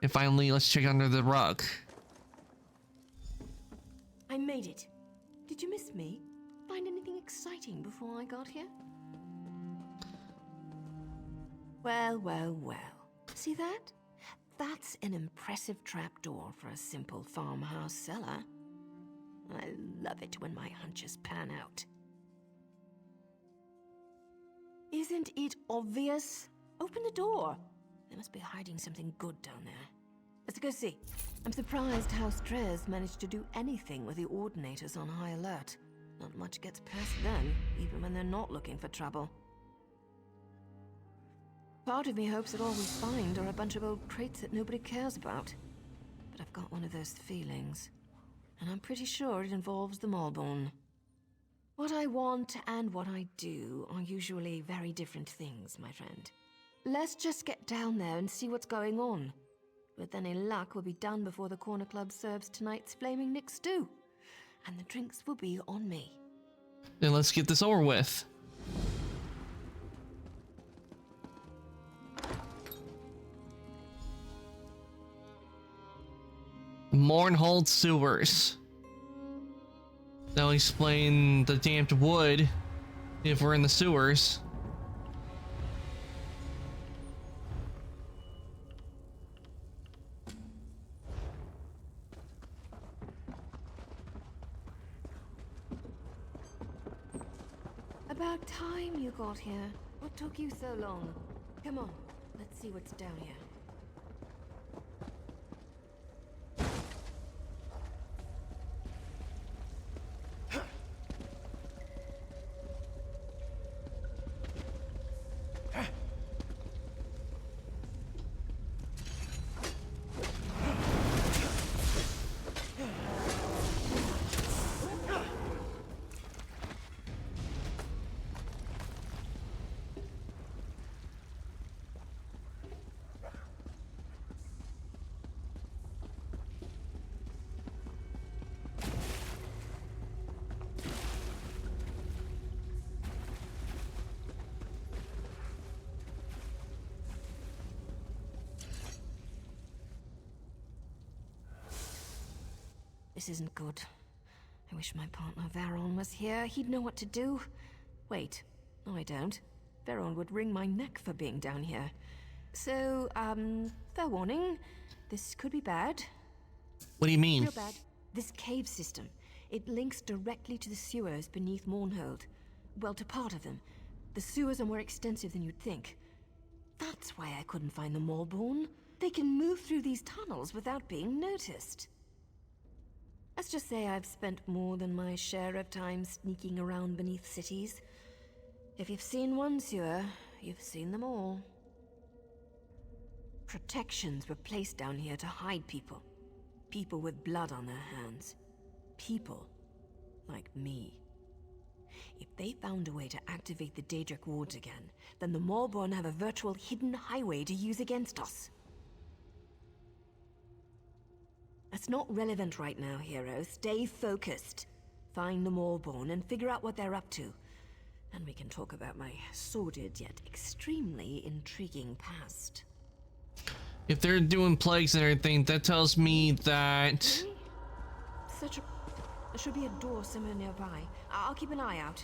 And finally, let's check under the rug. I made it. Did you miss me? Find anything exciting before I got here? Well, well, well. See that? That's an impressive trapdoor for a simple farmhouse cellar. I love it when my hunches pan out. Isn't it obvious? Open the door. They must be hiding something good down there. Let's go see. I'm surprised how Strez managed to do anything with the Ordinators on high alert. Not much gets past them, even when they're not looking for trouble. Part of me hopes that all we find are a bunch of old crates that nobody cares about. But I've got one of those feelings. And I'm pretty sure it involves the Maulborn. What I want and what I do are usually very different things, my friend. Let's just get down there and see what's going on. With any luck, we'll be done before the Corner Club serves tonight's Flaming Nick stew. And the drinks will be on me. Then let's get this over with. Mournhold sewers. That'll explain the damped wood if we're in the sewers. About time you got here. What took you so long? Come on, let's see what's down here. This isn't good. I wish my partner Varon was here. He'd know what to do. Wait, no I don't. Varon would wring my neck for being down here. So, fair warning. This could be bad. What do you mean? Real bad. This cave system. It links directly to the sewers beneath Mournhold. Well, to part of them. The sewers are more extensive than you'd think. That's why I couldn't find the Maulborn. They can move through these tunnels without being noticed. Let's just say I've spent more than my share of time sneaking around beneath cities. If you've seen one sewer, you've seen them all. Protections were placed down here to hide people. People with blood on their hands. People like me. If they found a way to activate the Daedric wards again, then the Maulborn have a virtual hidden highway to use against us. That's not relevant right now, hero. Stay focused. Find the Maulborn and figure out what they're up to. And we can talk about my sordid yet extremely intriguing past. If they're doing plagues and everything, that tells me that... There should be a door somewhere nearby. I'll keep an eye out.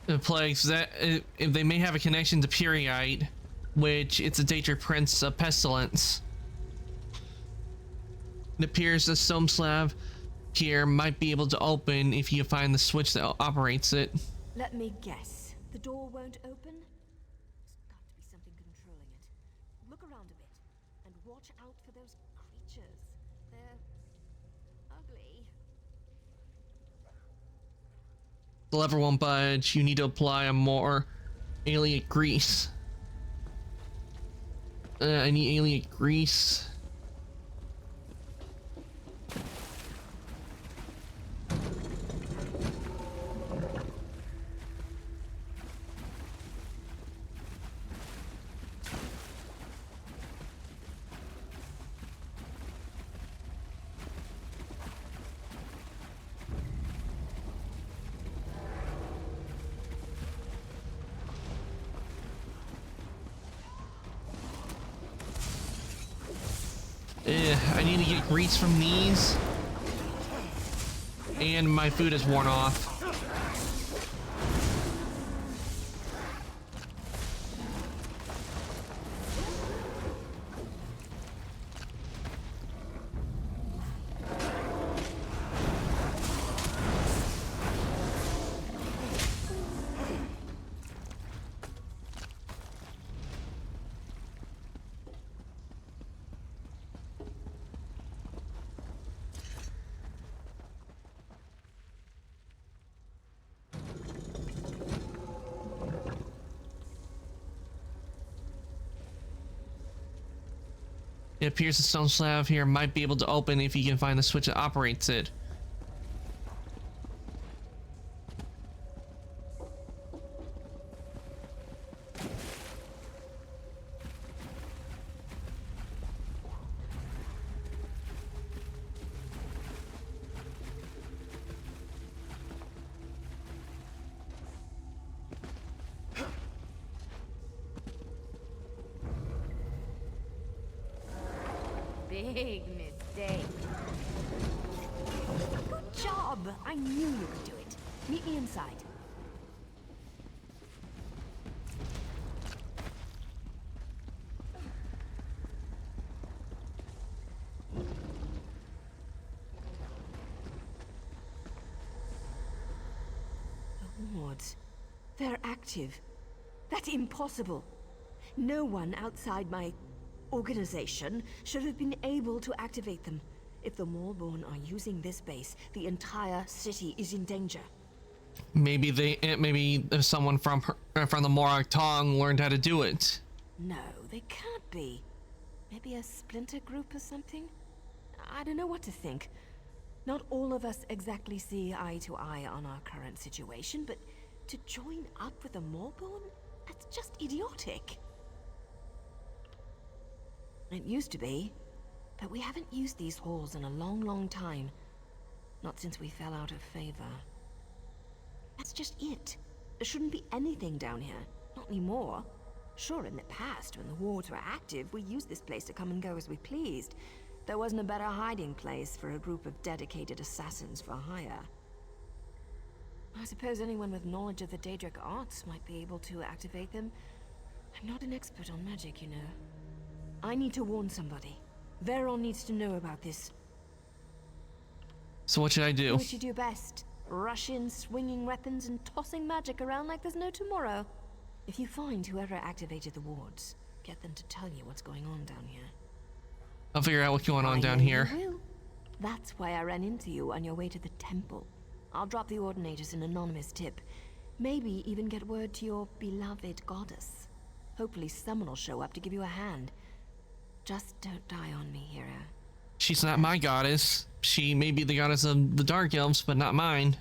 The plagues, that if they may have a connection to Pyrite, which it's a Daedric Prince pestilence. It appears the stone slab here might be able to open if you find the switch that operates it. Let me guess. The door won't open? There's got to be something controlling it. Look around a bit and watch out for those creatures. They're ugly. The lever won't budge. You need to apply a more alien grease. I need alien grease. I need to get grease from these. And my food is worn off. It appears the stone slab here might be able to open if you can find the switch that operates it. Big mistake. Good job! I knew you could do it. Meet me inside. The wards. They're active. That's impossible. No one outside my organization should have been able to activate them. If the Maulborn are using this base, the entire city is in danger. Maybe someone from the Morag Tong learned how to do it. No, they can't be. Maybe a splinter group or something? I don't know what to think. Not all of us exactly see eye to eye on our current situation, but to join up with the Maulborn? That's just idiotic. It used to be, but we haven't used these halls in a long, long time. Not since we fell out of favor. That's just it. There shouldn't be anything down here. Not anymore. Sure, in the past, when the wards were active, we used this place to come and go as we pleased. There wasn't a better hiding place for a group of dedicated assassins for hire. I suppose anyone with knowledge of the Daedric arts might be able to activate them. I'm not an expert on magic, you know. I need to warn somebody. Veron needs to know about this. So what should I do? Do what you do best. Rush in, swinging weapons and tossing magic around like there's no tomorrow. If you find whoever activated the wards, get them to tell you what's going on down here. I'll figure out what's going on down I know here. you will. That's why I ran into you on your way to the temple. I'll drop the Ordinators an anonymous tip. Maybe even get word to your beloved goddess. Hopefully someone will show up to give you a hand. Just don't die on me, hero. She's not my goddess. She may be the goddess of the Dark Elves, but not mine.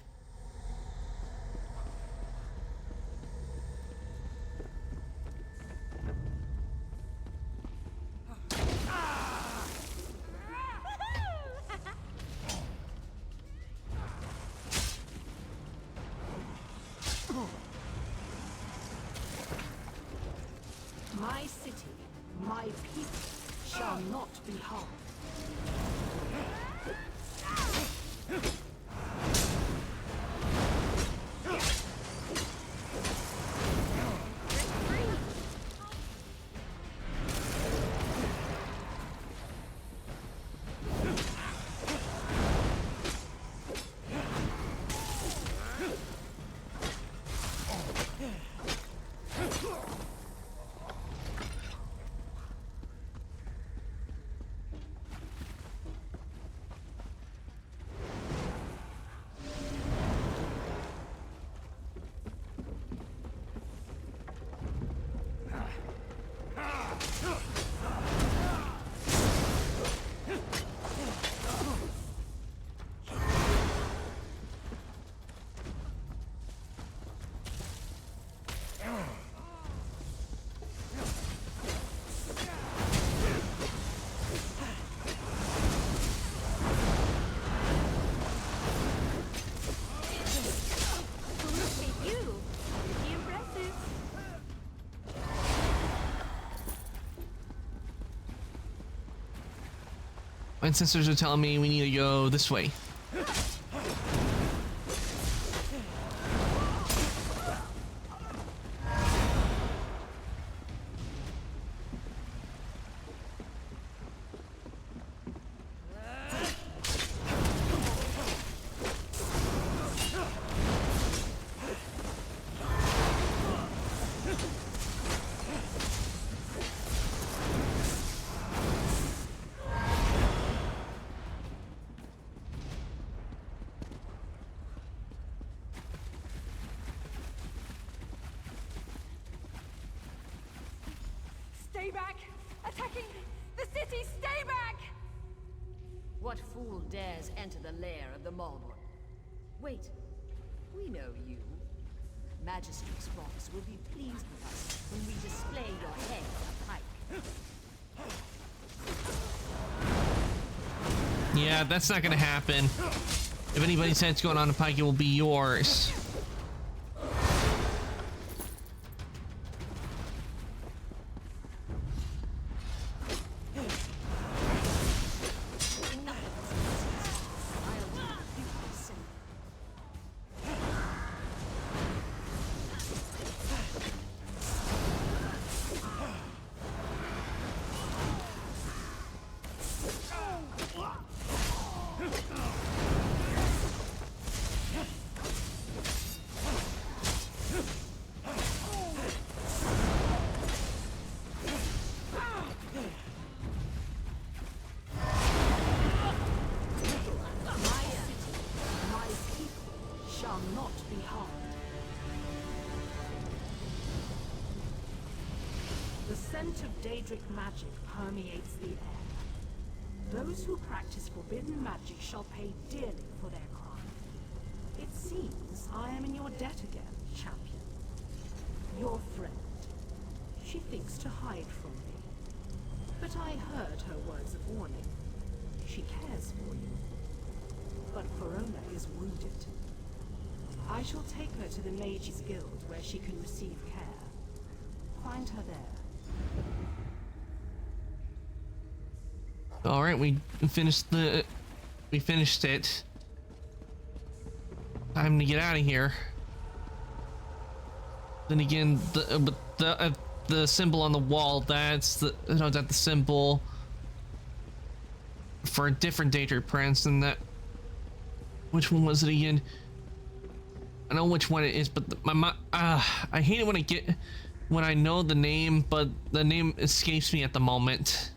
My city, my people, shall not be harmed. My sensors are telling me we need to go this way. Stay back! Attacking the city! Stay back! What fool dares enter the lair of the Malborn? Wait, we know you. Magistrate's Box will be pleased with us when we display your head on a pike. Yeah, that's not gonna happen. If anybody's head's going on a pike, it will be yours. Daedric magic permeates the air. Those who practice forbidden magic shall pay dearly for their crime. It seems I am in your debt again, champion. Your friend. She thinks to hide from me. But I heard her words of warning. She cares for you. But Verona is wounded. I shall take her to the Mages Guild where she can receive care. Find her there. All right, we finished it. Time to get out of here. Then again, the symbol on the wall, that's the the symbol for a different Daedric prince, and that, which one was it again? I know which one it is, but I hate it when I know the name, but the name escapes me at the moment.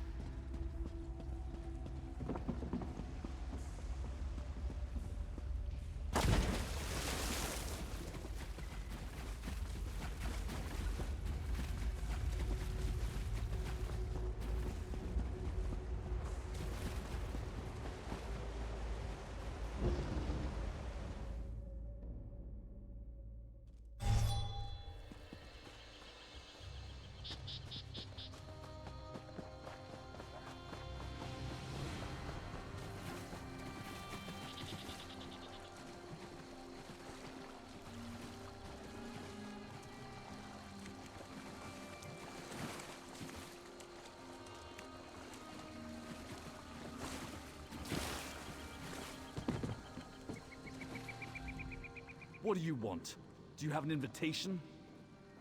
What do you want? Do you have an invitation?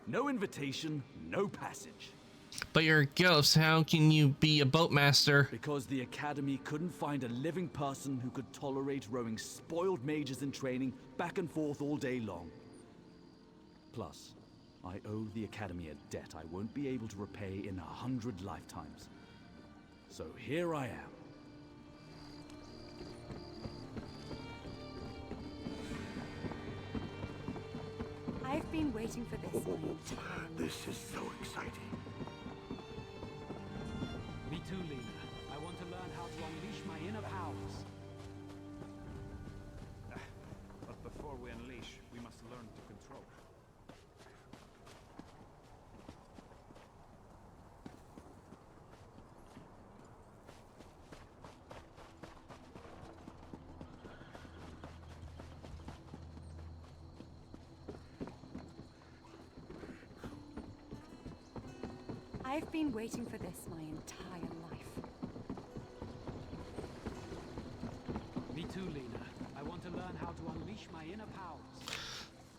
No invitation, no passage. But you're a ghost. How can you be a boatmaster? Because the Academy couldn't find a living person who could tolerate rowing spoiled mages in training back and forth all day long. Plus, I owe the Academy a debt I won't be able to repay in 100 lifetimes. So here I am. I've been waiting for this my entire life. This is so exciting. Me too, Lena. I want to learn how to unleash my inner powers. But before we unleash, we must learn to control. I've been waiting for this my entire life. how to unleash my inner powers.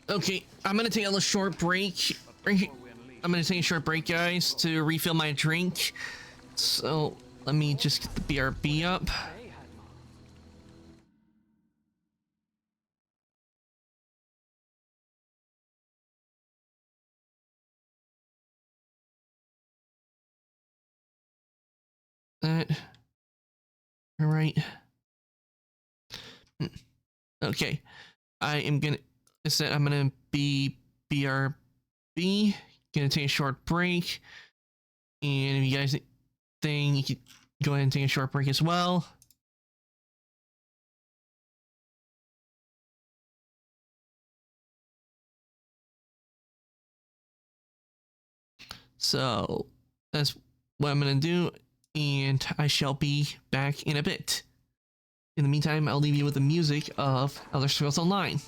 Okay, I'm gonna take a little short break. I'm gonna take a short break, guys, to refill my drink. So let me just get the BRB up. That. All right. Okay. I am gonna. Instead, I'm gonna be BRB. Gonna take a short break. And if you guys think you could go ahead and take a short break as well. So that's what I'm gonna do, and I shall be back in a bit. In the meantime, I'll leave you with the music of Elder Scrolls Online.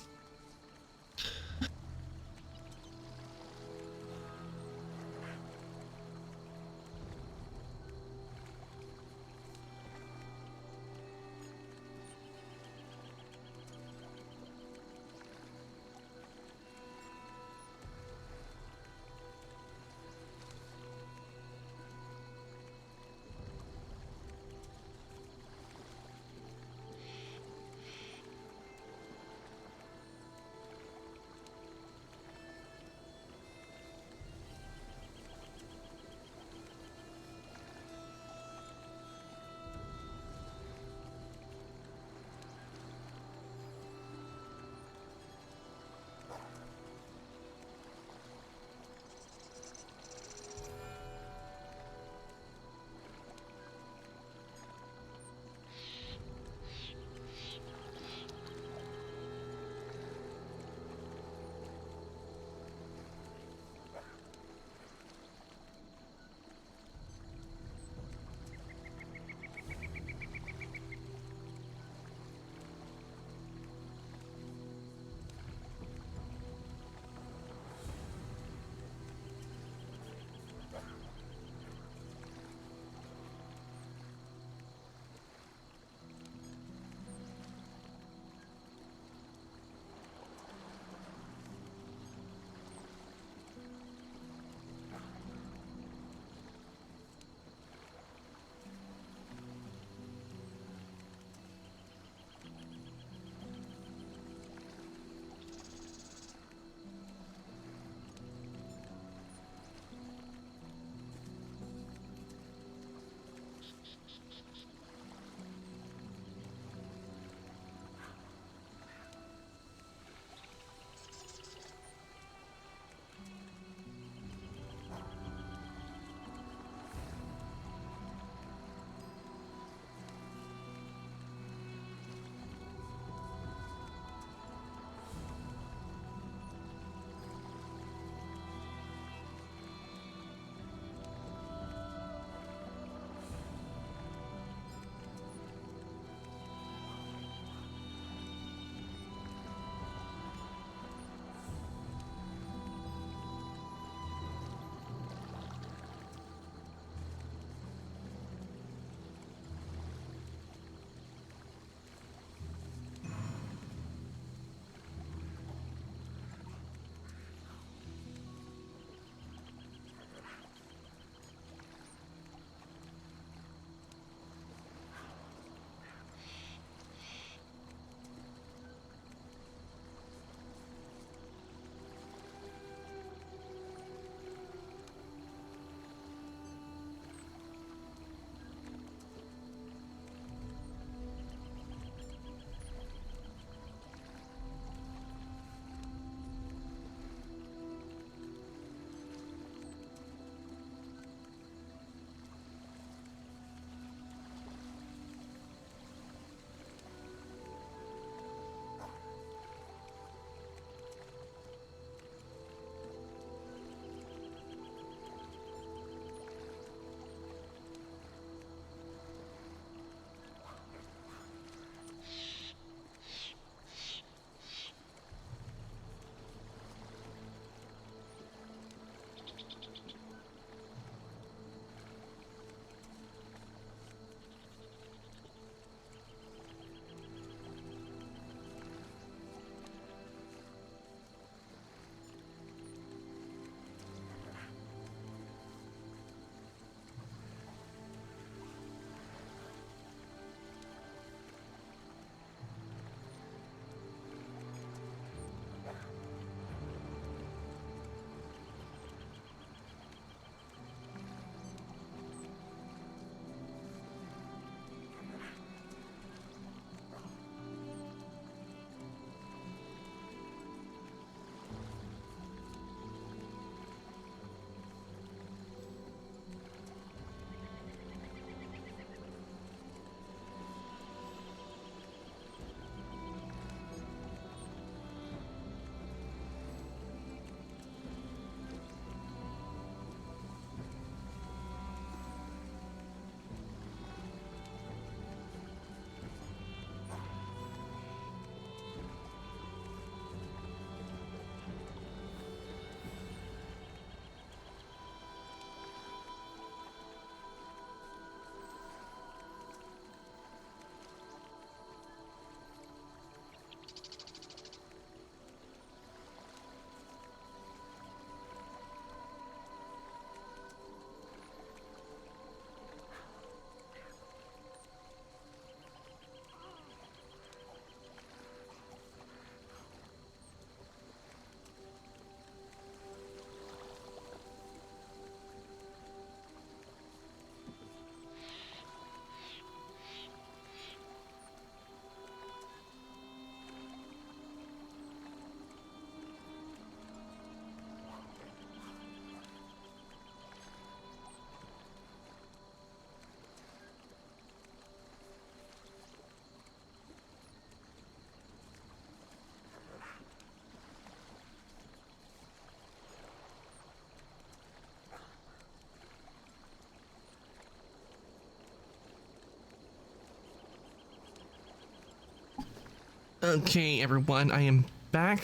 Okay, everyone, I am back.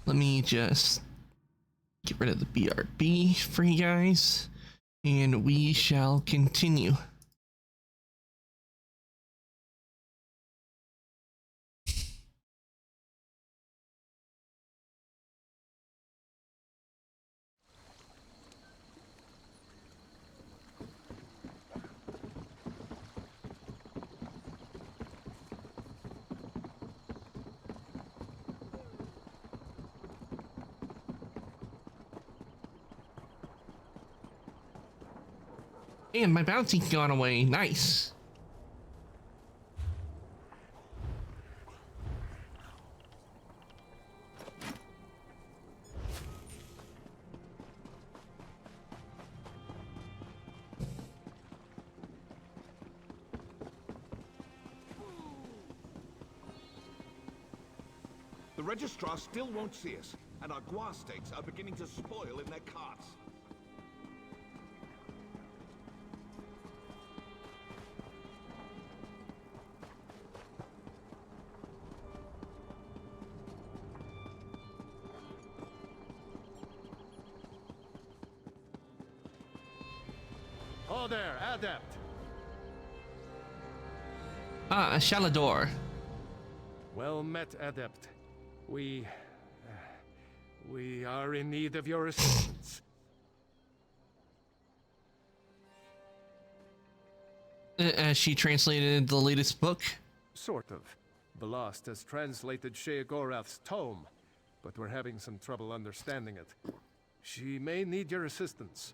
Let me just get rid of the BRB for you guys, and we shall continue. And my bounty gone away. Nice. The Registrar still won't see us, and our guar stakes are beginning to spoil in their carts. Oh there, Adept. Ah, a Shalador. Well met, Adept. We are in need of your assistance. Has she translated the latest book? Sort of. Velost has translated Sheogorath's tome, but we're having some trouble understanding it. She may need your assistance.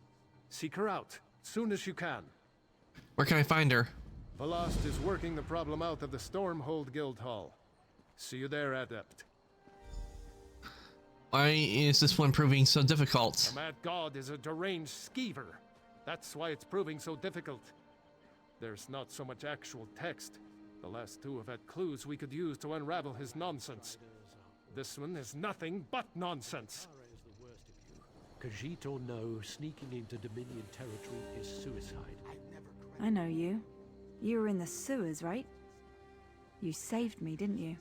Seek her out, soon as you can. Where can I find her? Velost is working the problem out of the Stormhold Guildhall. See you there, Adept. Why is this one proving so difficult? The Mad God is a deranged skeever. That's why it's proving so difficult. There's not so much actual text. The last two have had clues we could use to unravel his nonsense. This one is nothing but nonsense. Khajiit or no, sneaking into Dominion territory is suicide. I know you. You were in the sewers, right? You saved me, didn't you?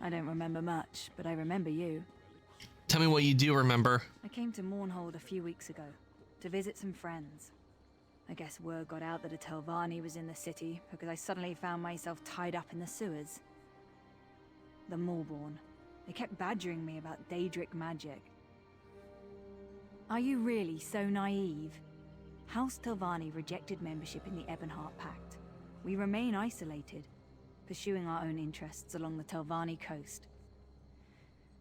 I don't remember much, but I remember you. Tell me what you do remember. I came to Mournhold a few weeks ago to visit some friends. I guess word got out that a Telvanni was in the city because I suddenly found myself tied up in the sewers. The Maulborn. They kept badgering me about Daedric magic. Are you really so naive? House Telvanni rejected membership in the Ebonheart Pact. We remain isolated, pursuing our own interests along the Telvanni coast.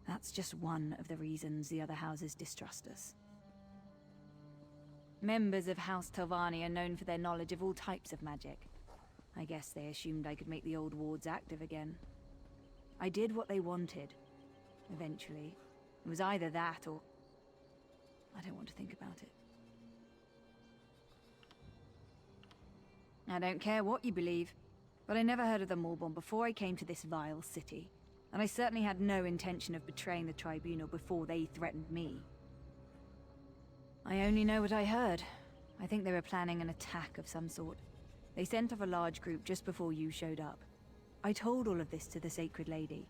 That's just one of the reasons the other houses distrust us. Members of House Telvanni are known for their knowledge of all types of magic. I guess they assumed I could make the old wards active again. I did what they wanted. Eventually. It was either that or... I don't want to think about it. I don't care what you believe, but I never heard of the Maulborn before I came to this vile city. And I certainly had no intention of betraying the Tribunal before they threatened me. I only know what I heard. I think they were planning an attack of some sort. They sent off a large group just before you showed up. I told all of this to the Sacred Lady.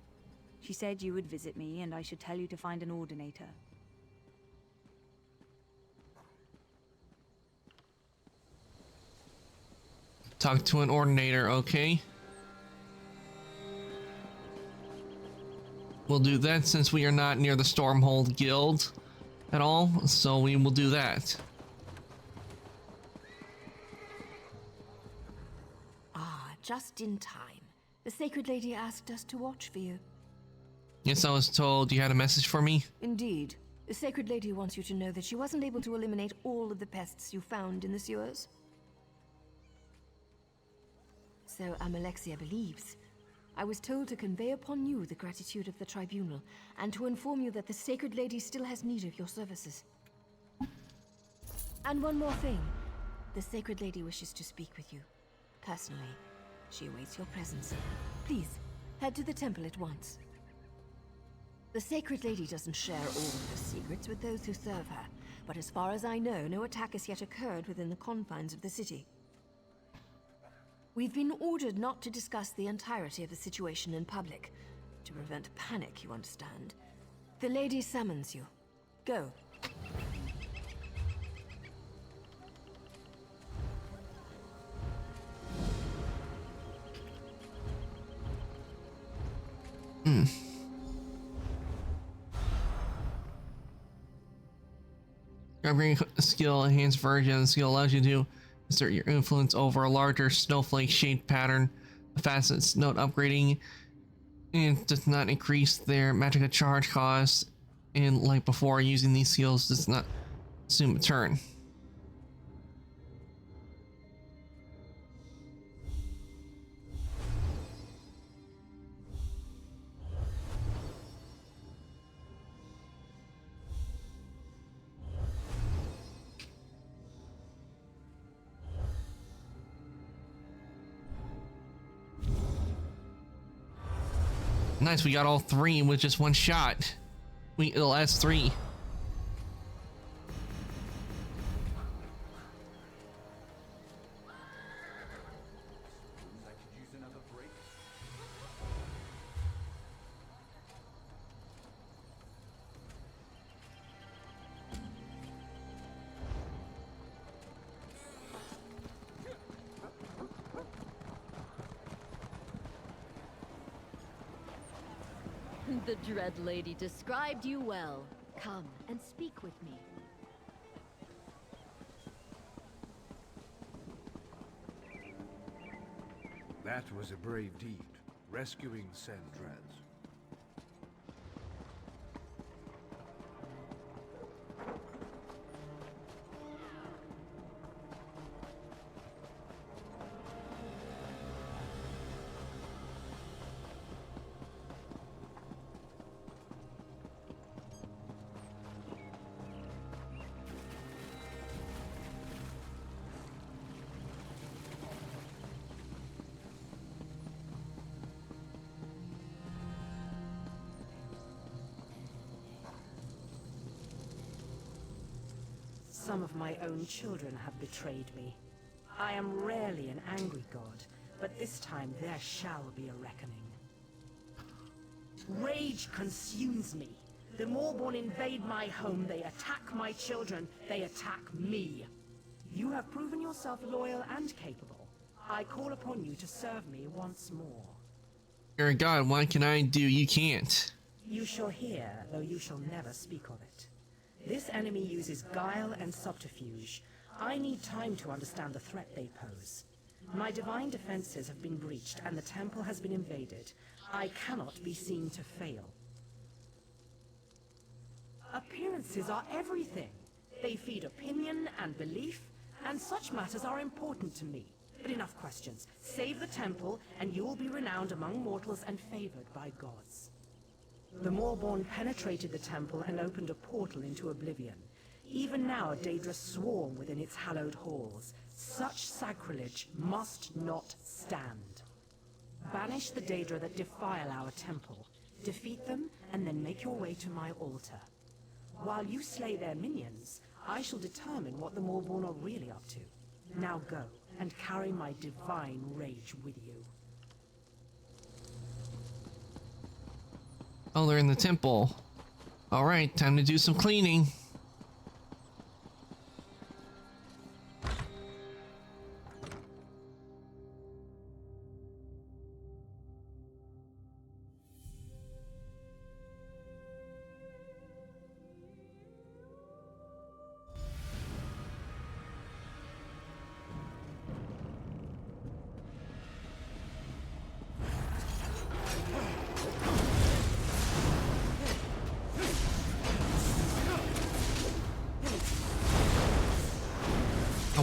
She said you would visit me and I should tell you to find an Ordinator. Talk to an Ordinator, okay? We'll do that since we are not near the Stormhold Guild at all, so we will do that. Ah, just in time. The Sacred Lady asked us to watch for you. Yes, I was told you had a message for me. Indeed. The Sacred Lady wants you to know that she wasn't able to eliminate all of the pests you found in the sewers. So Amalexia believes. I was told to convey upon you the gratitude of the Tribunal, and to inform you that the Sacred Lady still has need of your services. And one more thing. The Sacred Lady wishes to speak with you. Personally. She awaits your presence. Please, head to the temple at once. The Sacred Lady doesn't share all of her secrets with those who serve her, but as far as I know, no attack has yet occurred within the confines of the city. We've been ordered not to discuss the entirety of the situation in public. To prevent panic, you understand. The lady summons you. Go. Upgrading skill, enhanced version. The skill allows you to exert your influence over a larger snowflake shade pattern. The fastest note upgrading and does not increase their magic charge cost. And like before, using these skills does not consume a turn. Nice, we got all three with just one shot. The last three. The Dread Lady described you well. Come and speak with me. That was a brave deed, rescuing Sandraz. Some of my own children have betrayed me. I am rarely an angry god, but this time there shall be a reckoning. Rage consumes me. The Moorborn invade my home, they attack my children, they attack me. You have proven yourself loyal and capable. I call upon you to serve me once more. You're a god, what can I do? You can't. You shall hear, though you shall never speak of it. This enemy uses guile and subterfuge. I need time to understand the threat they pose. My divine defenses have been breached and the temple has been invaded. I cannot be seen to fail. Appearances are everything. They feed opinion and belief, and such matters are important to me. But enough questions. Save the temple, and you will be renowned among mortals and favored by gods. The Moorborn penetrated the temple and opened a portal into oblivion. Even now, Daedra swarm within its hallowed halls. Such sacrilege must not stand. Banish the Daedra that defile our temple. Defeat them, and then make your way to my altar. While you slay their minions, I shall determine what the Moorborn are really up to. Now go, and carry my divine rage with you. Oh, they're in the temple. All right, time to do some cleaning.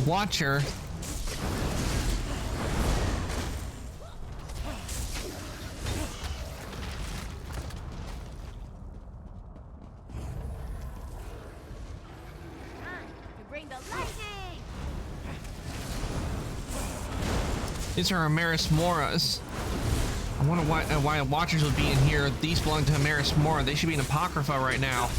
Watcher. Bring the lightning. These are Amaris Moras. I wonder why Watchers would be in here. These belong to Amaris Mora. They should be in Apocrypha right now.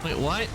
Wait, what?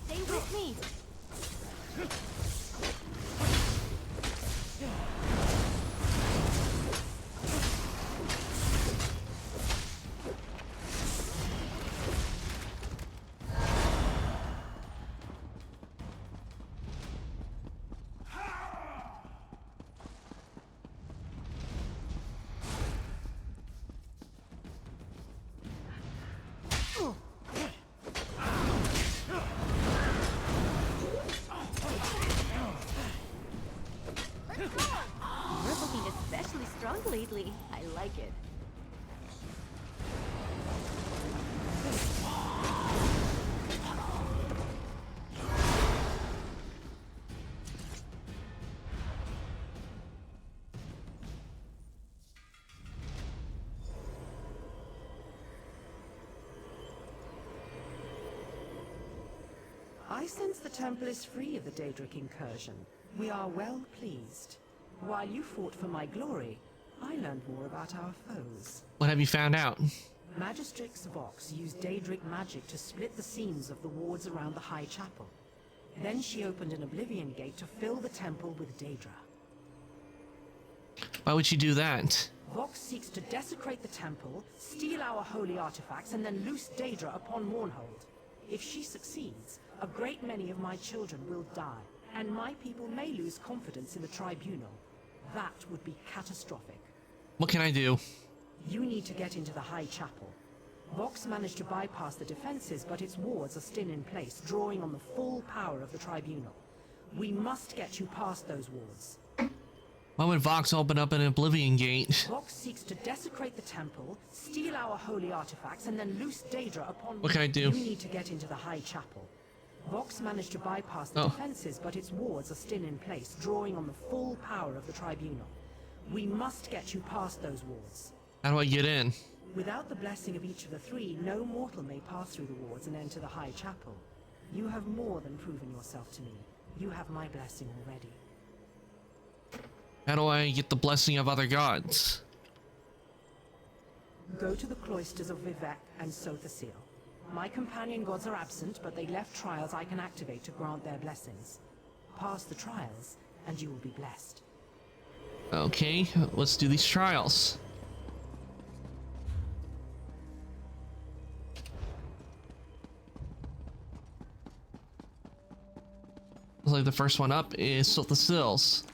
Stay with me. You're looking especially strong lately. I like it. I sense the temple is free of the Daedric incursion. We are well pleased. While you fought for my glory, I learned more about our foes. What have you found out? Magistrix Vox used Daedric magic to split the seams of the wards around the High Chapel. Then she opened an Oblivion Gate to fill the temple with Daedra. Why would you do that? Vox seeks to desecrate the temple, steal our holy artifacts, and then loose Daedra upon Mournhold. If she succeeds, a great many of my children will die, and my people may lose confidence in the Tribunal. That would be catastrophic. What can I do? You need to get into the High Chapel. Vox managed to bypass the defenses, but its wards are still in place, drawing on the full power of the Tribunal. We must get you past those wards. Why would Vox open up an Oblivion Gate? Vox seeks to desecrate the temple, steal our holy artifacts, and then loose Daedra upon... What can I do? You need to get into the High Chapel. Vox managed to bypass the defenses, but its wards are still in place, drawing on the full power of the Tribunal. We must get you past those wards. How do I get in? Without the blessing of each of the three, no mortal may pass through the wards and enter the High Chapel. You have more than proven yourself to me. You have my blessing already. How do I get the blessing of other gods? Go to the cloisters of Vivec and Sothasil. My companion gods are absent, but they left trials I can activate to grant their blessings. Pass the trials, and you will be blessed. Okay, let's do these trials. Looks like the first one up is Sothasil's.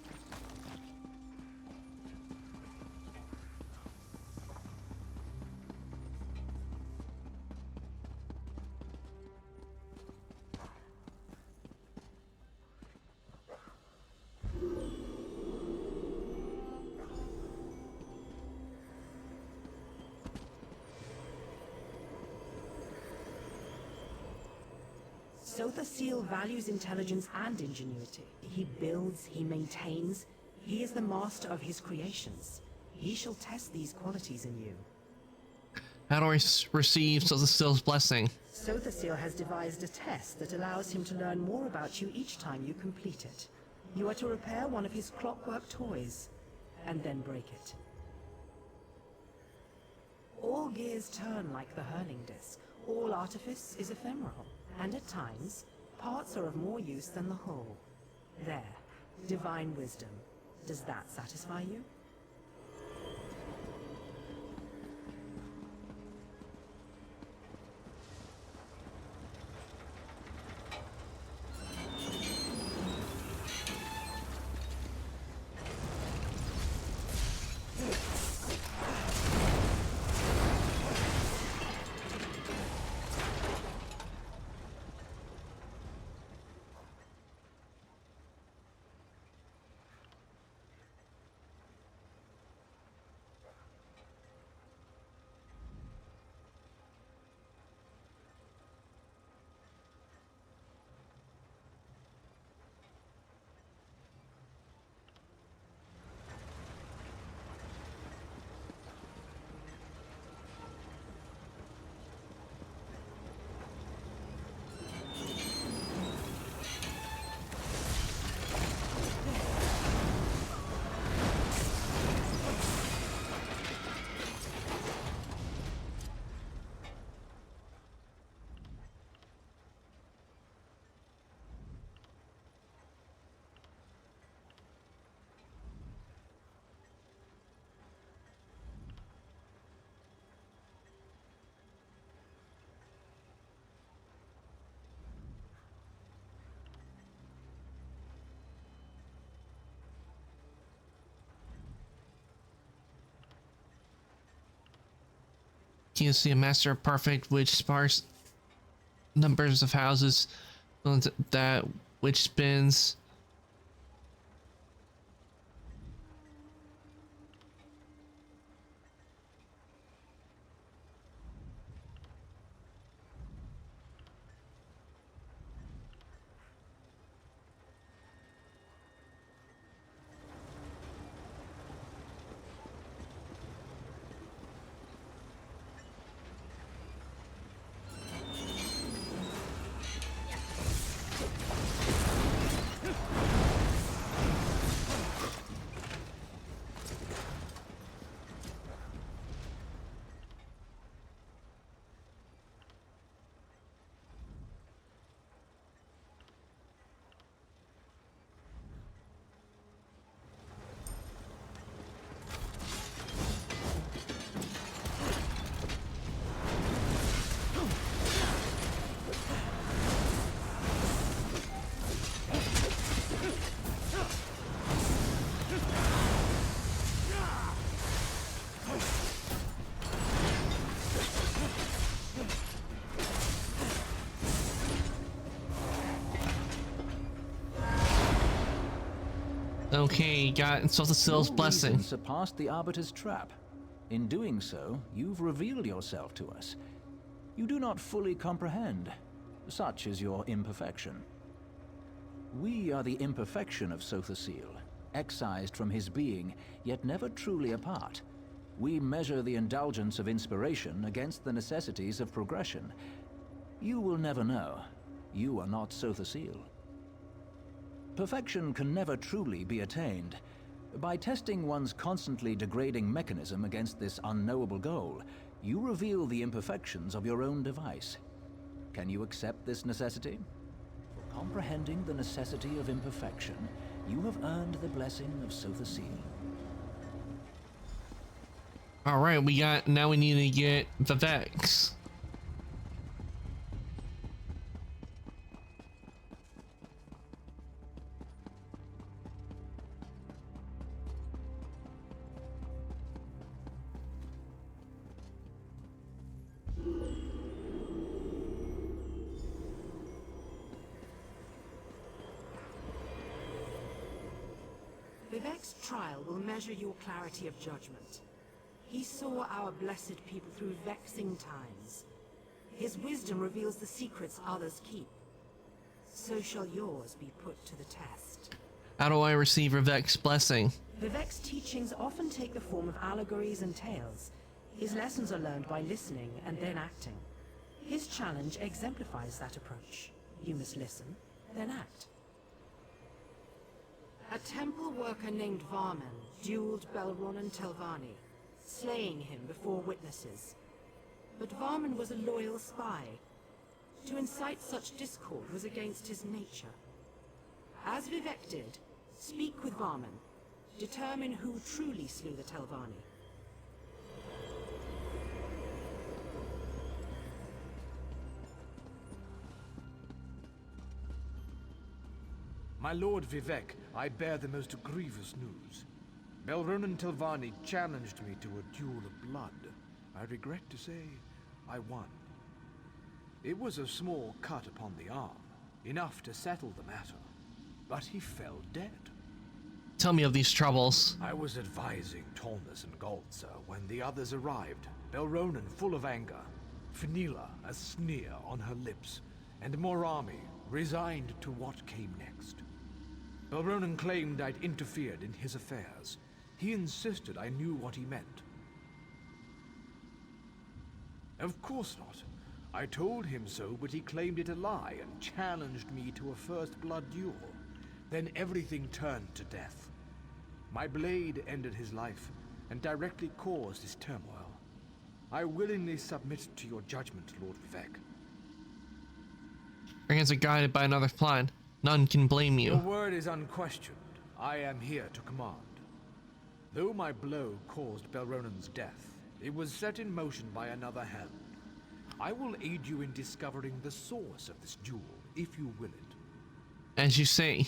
Sothasil values intelligence and ingenuity. He builds, he maintains. He is the master of his creations. He shall test these qualities in you. How do I receive Sothasil's blessing? Sothasil has devised a test that allows him to learn more about you each time you complete it. You are to repair one of his clockwork toys, and then break it. All gears turn like the hurling disc. All artifice is ephemeral, and at times, parts are of more use than the whole. There, divine wisdom. Does that satisfy you? He is the master of perfect, which sparse numbers of houses, that which spins. Okay, got Sothasil's blessing. Surpassed the Arbiter's trap. In doing so, you've revealed yourself to us. You do not fully comprehend. Such is your imperfection. We are the imperfection of Sothasil, excised from his being, yet never truly apart. We measure the indulgence of inspiration against the necessities of progression. You will never know. You are not Sothasil. Perfection can never truly be attained. By testing one's constantly degrading mechanism against this unknowable goal, you reveal the imperfections of your own device. Can you accept this necessity? For comprehending the necessity of imperfection, you have earned the blessing of Sothasil. Alright, now we need to get the Vex. Vivek's trial will measure your clarity of judgment. He saw our blessed people through vexing times. His wisdom reveals the secrets others keep. So shall yours be put to the test. How do I receive Vivek's blessing? Vivek's teachings often take the form of allegories and tales. His lessons are learned by listening and then acting. His challenge exemplifies that approach. You must listen, then act. A temple worker named Varman dueled Belronan Telvanni, slaying him before witnesses. But Varman was a loyal spy. To incite such discord was against his nature. As Vivek did, speak with Varman. Determine who truly slew the Telvanni. My lord Vivek, I bear the most grievous news. Belronan Telvanni challenged me to a duel of blood. I regret to say, I won. It was a small cut upon the arm, enough to settle the matter. But he fell dead. Tell me of these troubles. I was advising Tolnas and Galtza when the others arrived, Belronan full of anger, Fenila a sneer on her lips, and Morami resigned to what came next. Belronan claimed I'd interfered in his affairs. He insisted I knew what he meant. Of course not. I told him so, but he claimed it a lie and challenged me to a first blood duel. Then everything turned to death. My blade ended his life and directly caused his turmoil. I willingly submit to your judgment, Lord Vivek. Your hands are guided by another plan. None can blame you. Your word is unquestioned. I am here to command. Though my blow caused Belronan's death, it was set in motion by another hand. I will aid you in discovering the source of this duel, if you will it. As you say.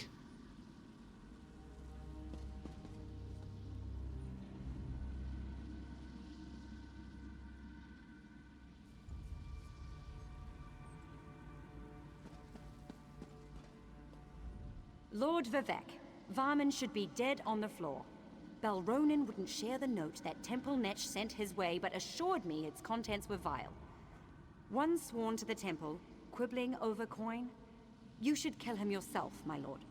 Lord Vivek, Varman should be dead on the floor. Belronen wouldn't share the note that Temple Netch sent his way, but assured me its contents were vile. One sworn to the temple, quibbling over coin. You should kill him yourself, my lord.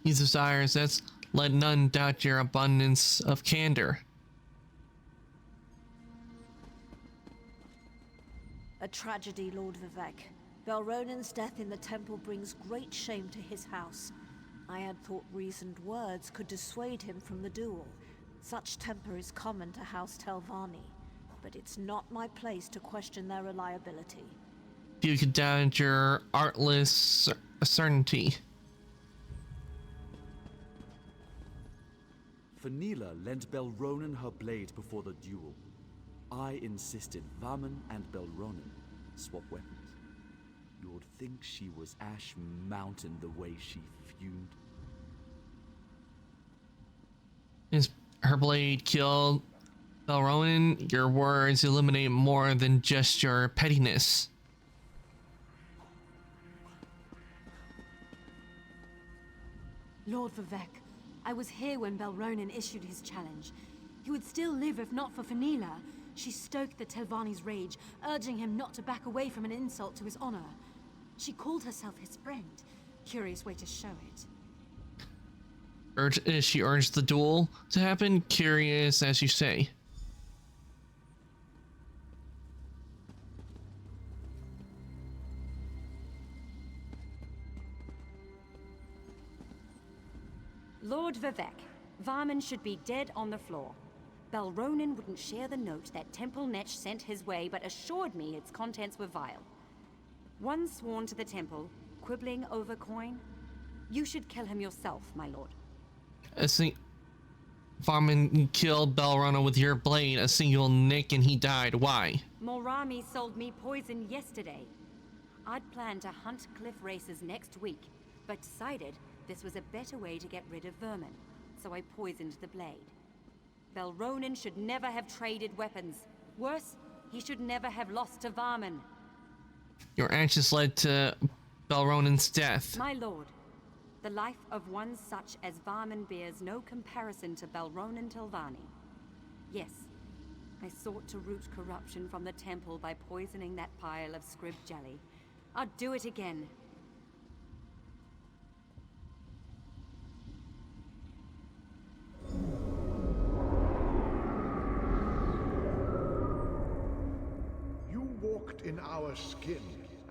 He desires this. Let none doubt your abundance of candor. A tragedy, Lord Vivek. Belronen's death in the temple brings great shame to his house. I had thought reasoned words could dissuade him from the duel. Such temper is common to House Telvanni, but it's not my place to question their reliability. You could doubt your artless certainty. Fenila lent Belronen her blade before the duel. I insisted Varman and Belronen swap weapons. You'd think she was Ash Mountain the way she fumed. Is her blade killed Belronen? Your words illuminate more than just your pettiness. Lord Vivek, I was here when Belronen issued his challenge. He would still live if not for Fenila. She stoked the Telvanni's rage, urging him not to back away from an insult to his honor. She called herself his friend. Curious way to show it. She urged the duel to happen? Curious, as you say. Lord Vivek, Varman should be dead on the floor. Belronen wouldn't share the note that Temple Netch sent his way, but assured me its contents were vile. One sworn to the temple, quibbling over coin. You should kill him yourself, my lord. Varman killed Belronen with your blade, a single nick, and he died. Why? Morami sold me poison yesterday. I'd planned to hunt cliff races next week, but decided this was a better way to get rid of vermin, so I poisoned the blade. Belronen should never have traded weapons. Worse, he should never have lost to Varman. Your actions led to Belronen's death. My lord, the life of one such as Varman bears no comparison to Belronen Telvanni. Yes, I sought to root corruption from the temple by poisoning that pile of scrib jelly. I'd do it again. You walked in our skin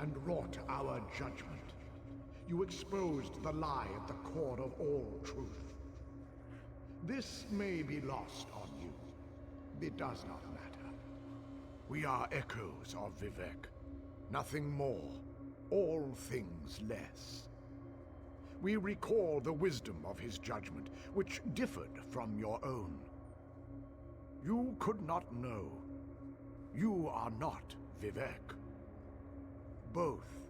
and wrought our judgment. You exposed the lie at the core of all truth. This may be lost on you. It does not matter. We are echoes of Vivek. Nothing more. All things less. We recall the wisdom of his judgment, which differed from your own. You could not know. You are not Vivek. Both.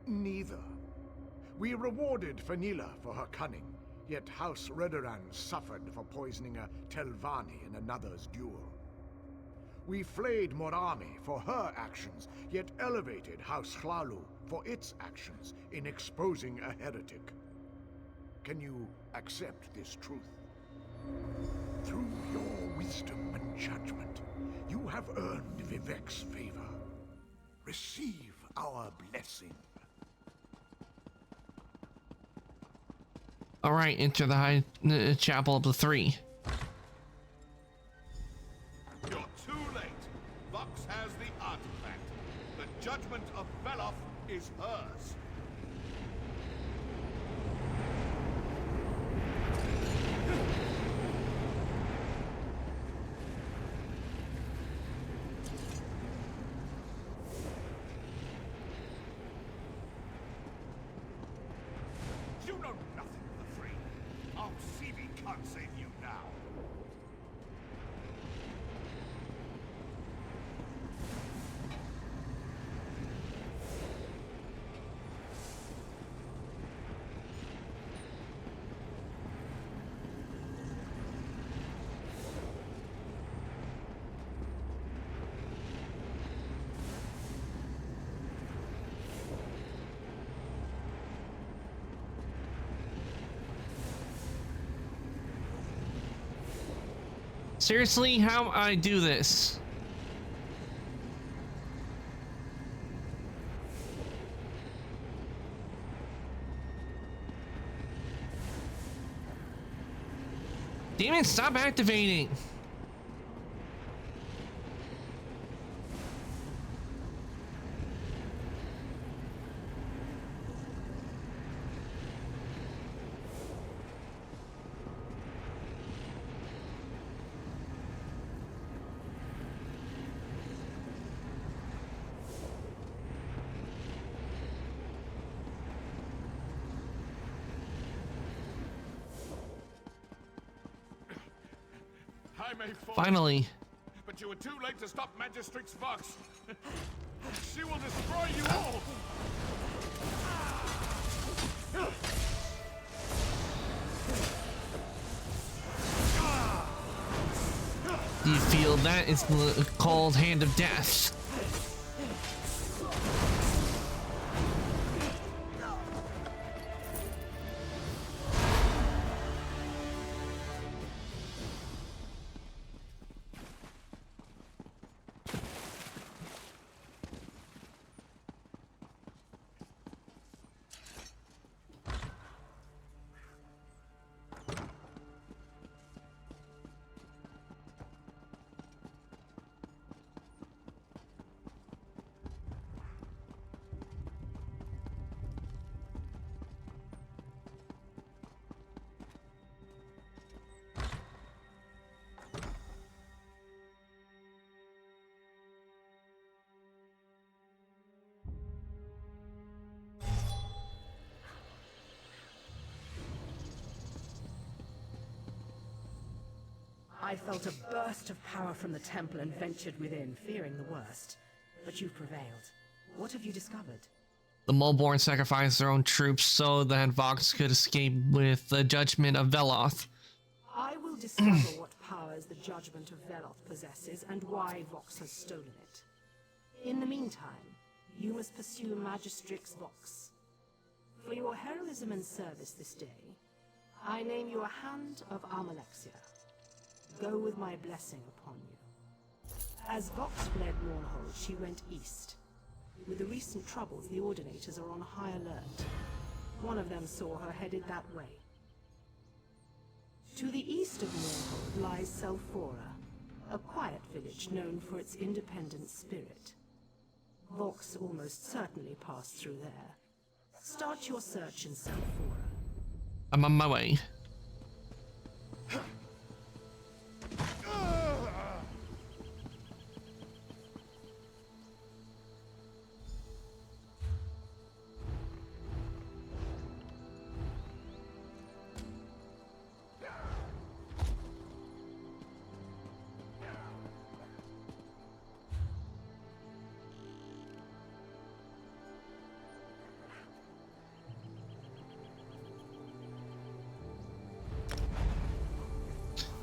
Neither. We rewarded Fenila for her cunning, yet House Redoran suffered for poisoning a Telvanni in another's duel. We flayed Morami for her actions, yet elevated House Hlalu for its actions in exposing a heretic. Can you accept this truth? Through your wisdom and judgment, you have earned Vivek's favor. Receive our blessing. All right, enter the High Chapel of the Three. You're too late. Vox has the artifact. The judgment of Beloff is hers. You know nothing of the Three. Our CV can't save you now. Seriously, how I do this? Damn it, stop activating. I may fall, Finally. but you were too late to stop Magistrix Vox. She will destroy you all. Do you feel that is the called hand of death? I felt a burst of power from the temple and ventured within, fearing the worst. But you've prevailed. What have you discovered? The Mulborn sacrificed their own troops so that Vox could escape with the judgment of Veloth. I will discover what powers the judgment of Veloth possesses and why Vox has stolen it. In the meantime, you must pursue Magistrix Vox. For your heroism and service this day, I name you a Hand of Amalexia. Go with my blessing upon you. As Vox fled Mournhold, she went east. With the recent troubles, the Ordinators are on high alert. One of them saw her headed that way. To the east of Mournhold lies Selphora, a quiet village known for its independent spirit. Vox almost certainly passed through there. Start your search in Selphora. I'm on my way.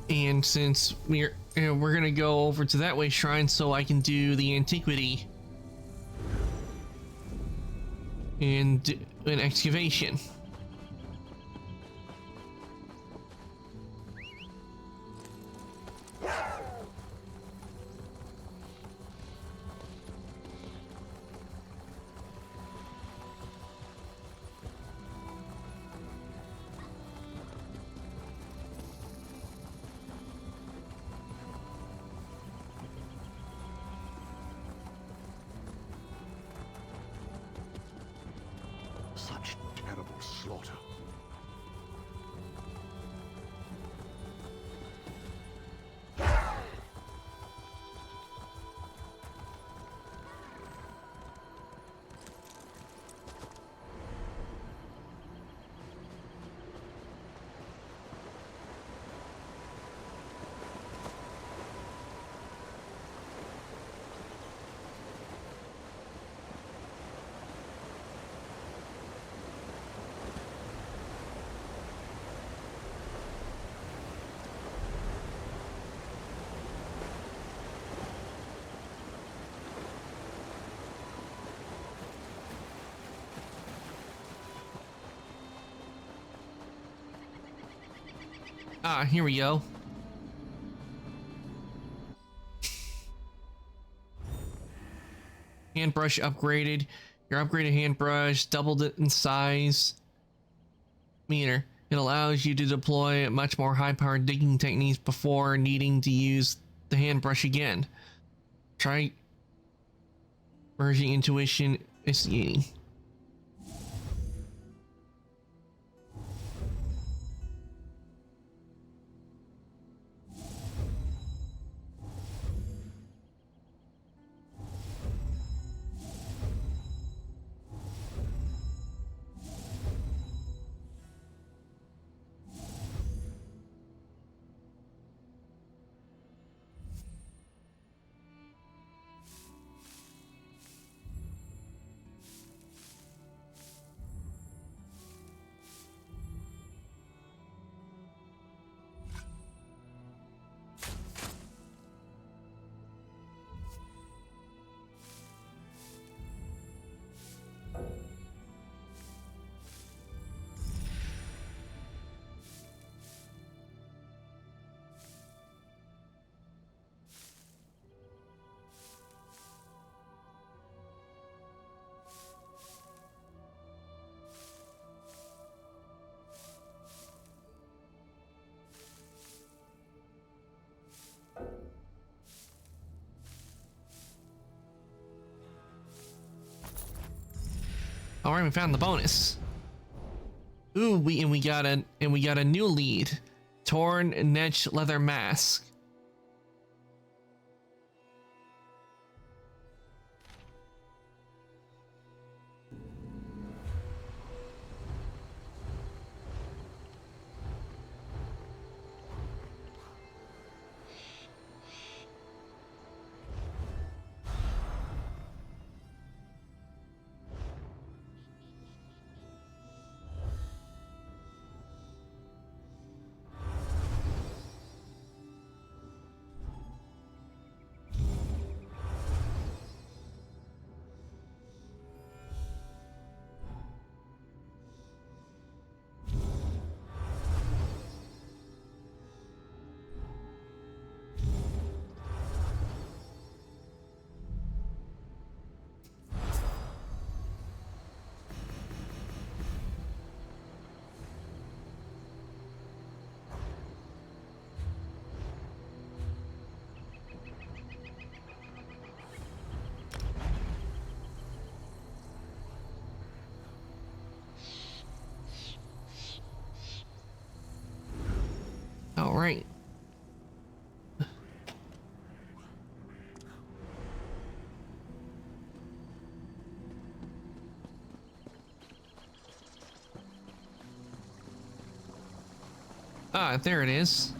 And since we're gonna go over to that way shrine so I can do the antiquity and an excavation. Such terrible slaughter. Ah, here we go. Hand brush upgraded. Your upgraded hand brush doubled it in size. Meter. It allows you to deploy much more high-powered digging techniques before needing to use the hand brush again. Try merging intuition initiating. All right, we found the bonus. Ooh, we got a new lead. Torn Netch leather mask. All right. Ah, there it is.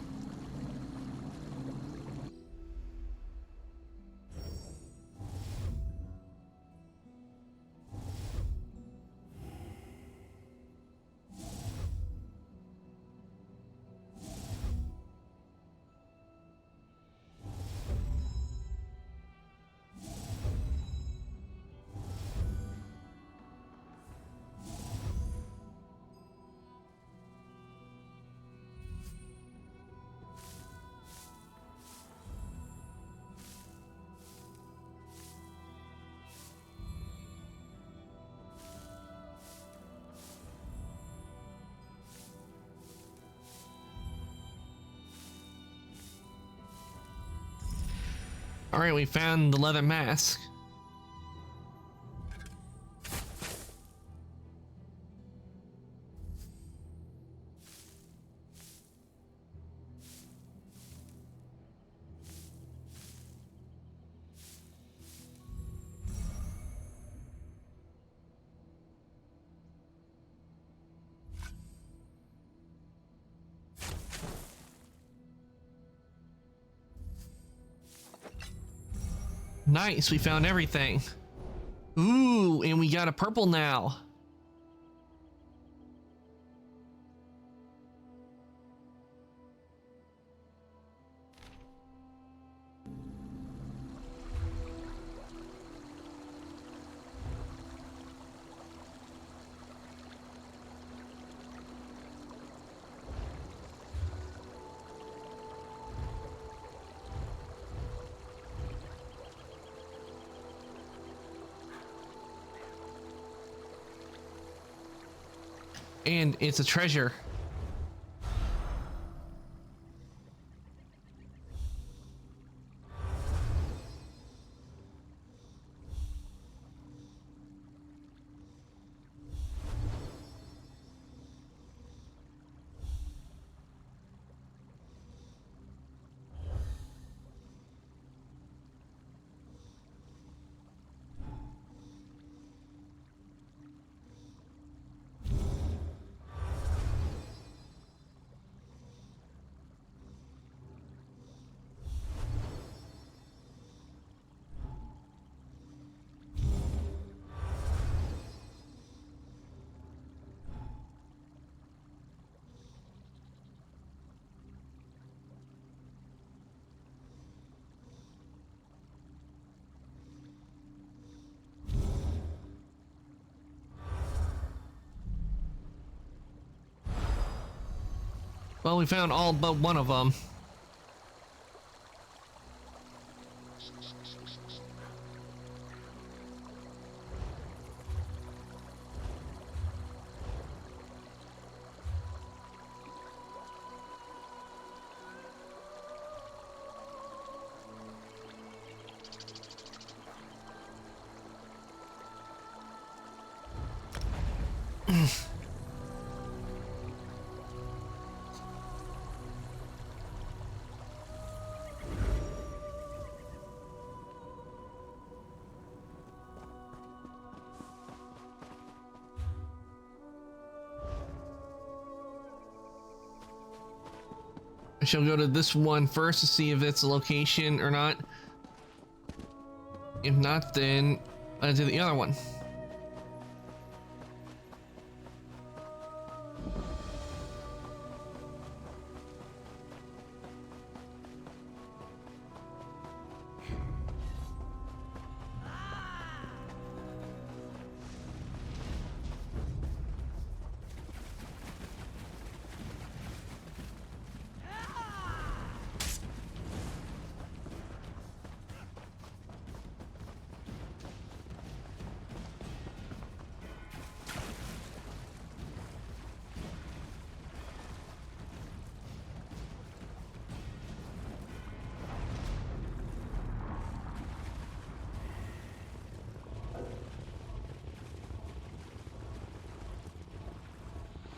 All right, we found the leather mask. Nice, we found everything. Ooh, and we got a purple now. And it's a treasure. Well, we found all but one of them. I shall go to this one first to see if it's a location or not. If not, then I'll do the other one.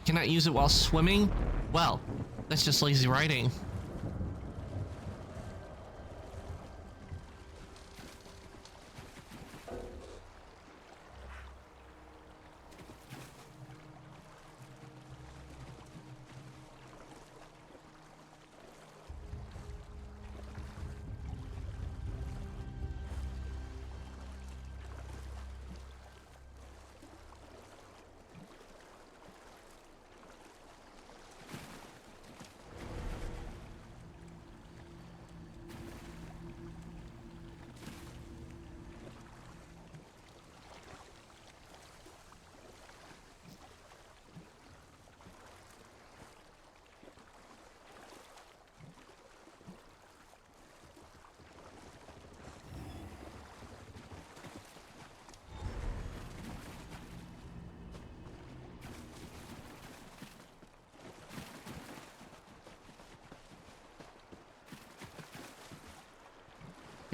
Cannot use it while swimming? Well, that's just lazy writing.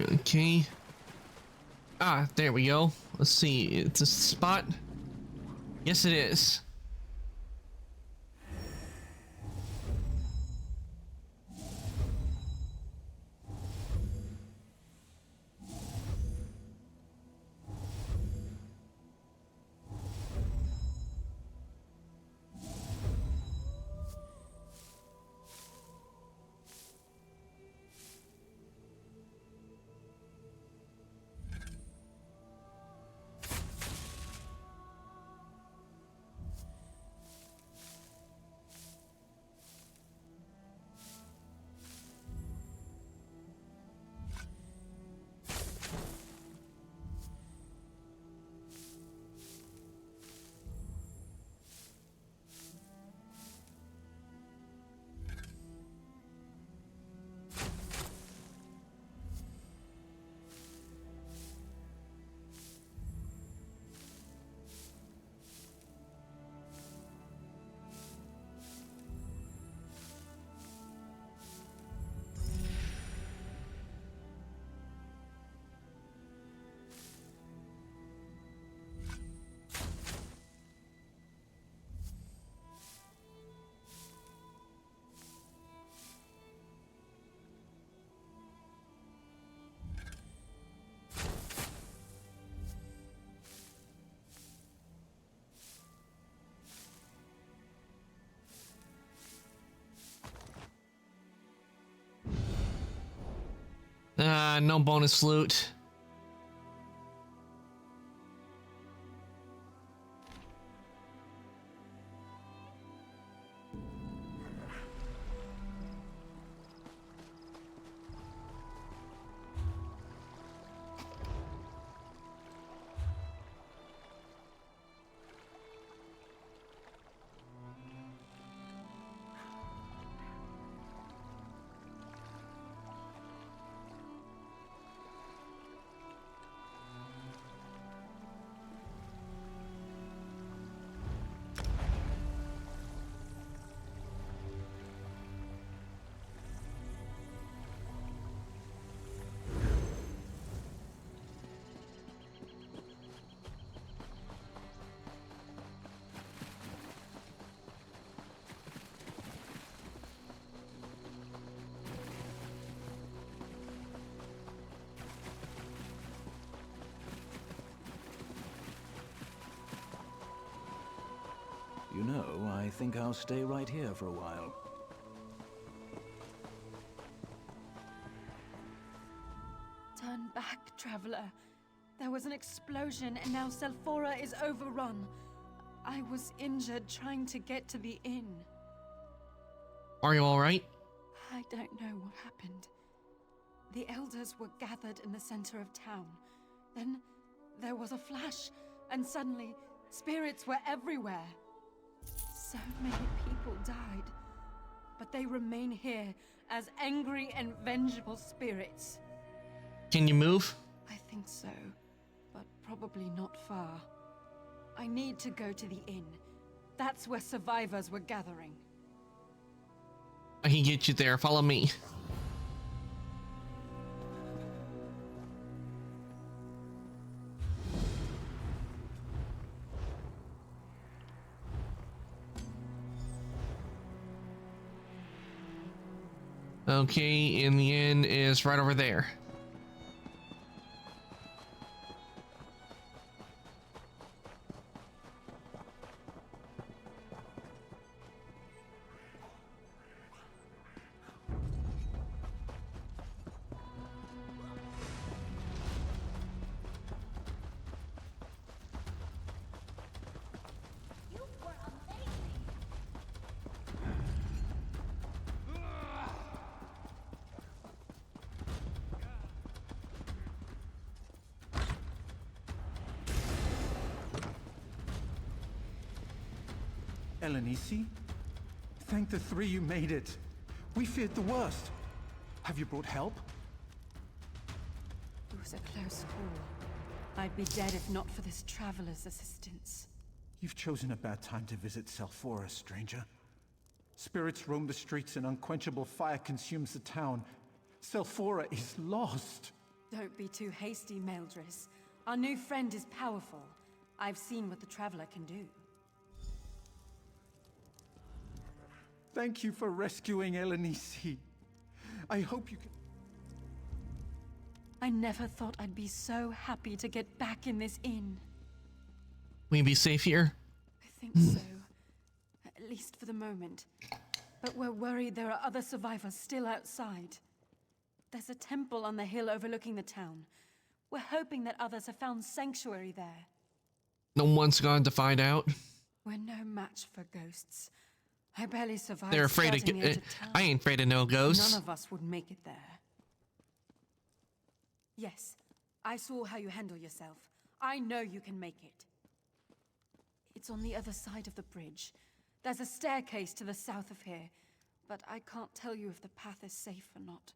Okay. Ah, there we go. Let's see. It's a spot. Yes, it is. No bonus loot. You know, I think I'll stay right here for a while. Turn back, traveler. There was an explosion and now Selphora is overrun. I was injured trying to get to the inn. Are you alright? I don't know what happened. The elders were gathered in the center of town. Then there was a flash, and suddenly spirits were everywhere. So many people died, but they remain here as angry and vengeful spirits. Can you move? I think so, but probably not far. I need to go to the inn. That's where survivors were gathering. I can get you there. Follow me. Okay, and the inn is right over there. Elenisi? Thank the three you made it. We feared the worst. Have you brought help? It was a close call. I'd be dead if not for this traveler's assistance. You've chosen a bad time to visit Selphora, stranger. Spirits roam the streets and unquenchable fire consumes the town. Selphora is lost. Don't be too hasty, Meldris. Our new friend is powerful. I've seen what the traveler can do. Thank you for rescuing Elenisi. I hope you can... I never thought I'd be so happy to get back in this inn. Will you be safe here? I think so. At least for the moment. But we're worried there are other survivors still outside. There's a temple on the hill overlooking the town. We're hoping that others have found sanctuary there. No one's going to find out. We're no match for ghosts. I barely survived. They're afraid of. I ain't afraid of no ghosts. None of us would make it there. Yes, I saw how you handle yourself. I know you can make it. It's on the other side of the bridge. There's a staircase to the south of here, but I can't tell you if the path is safe or not.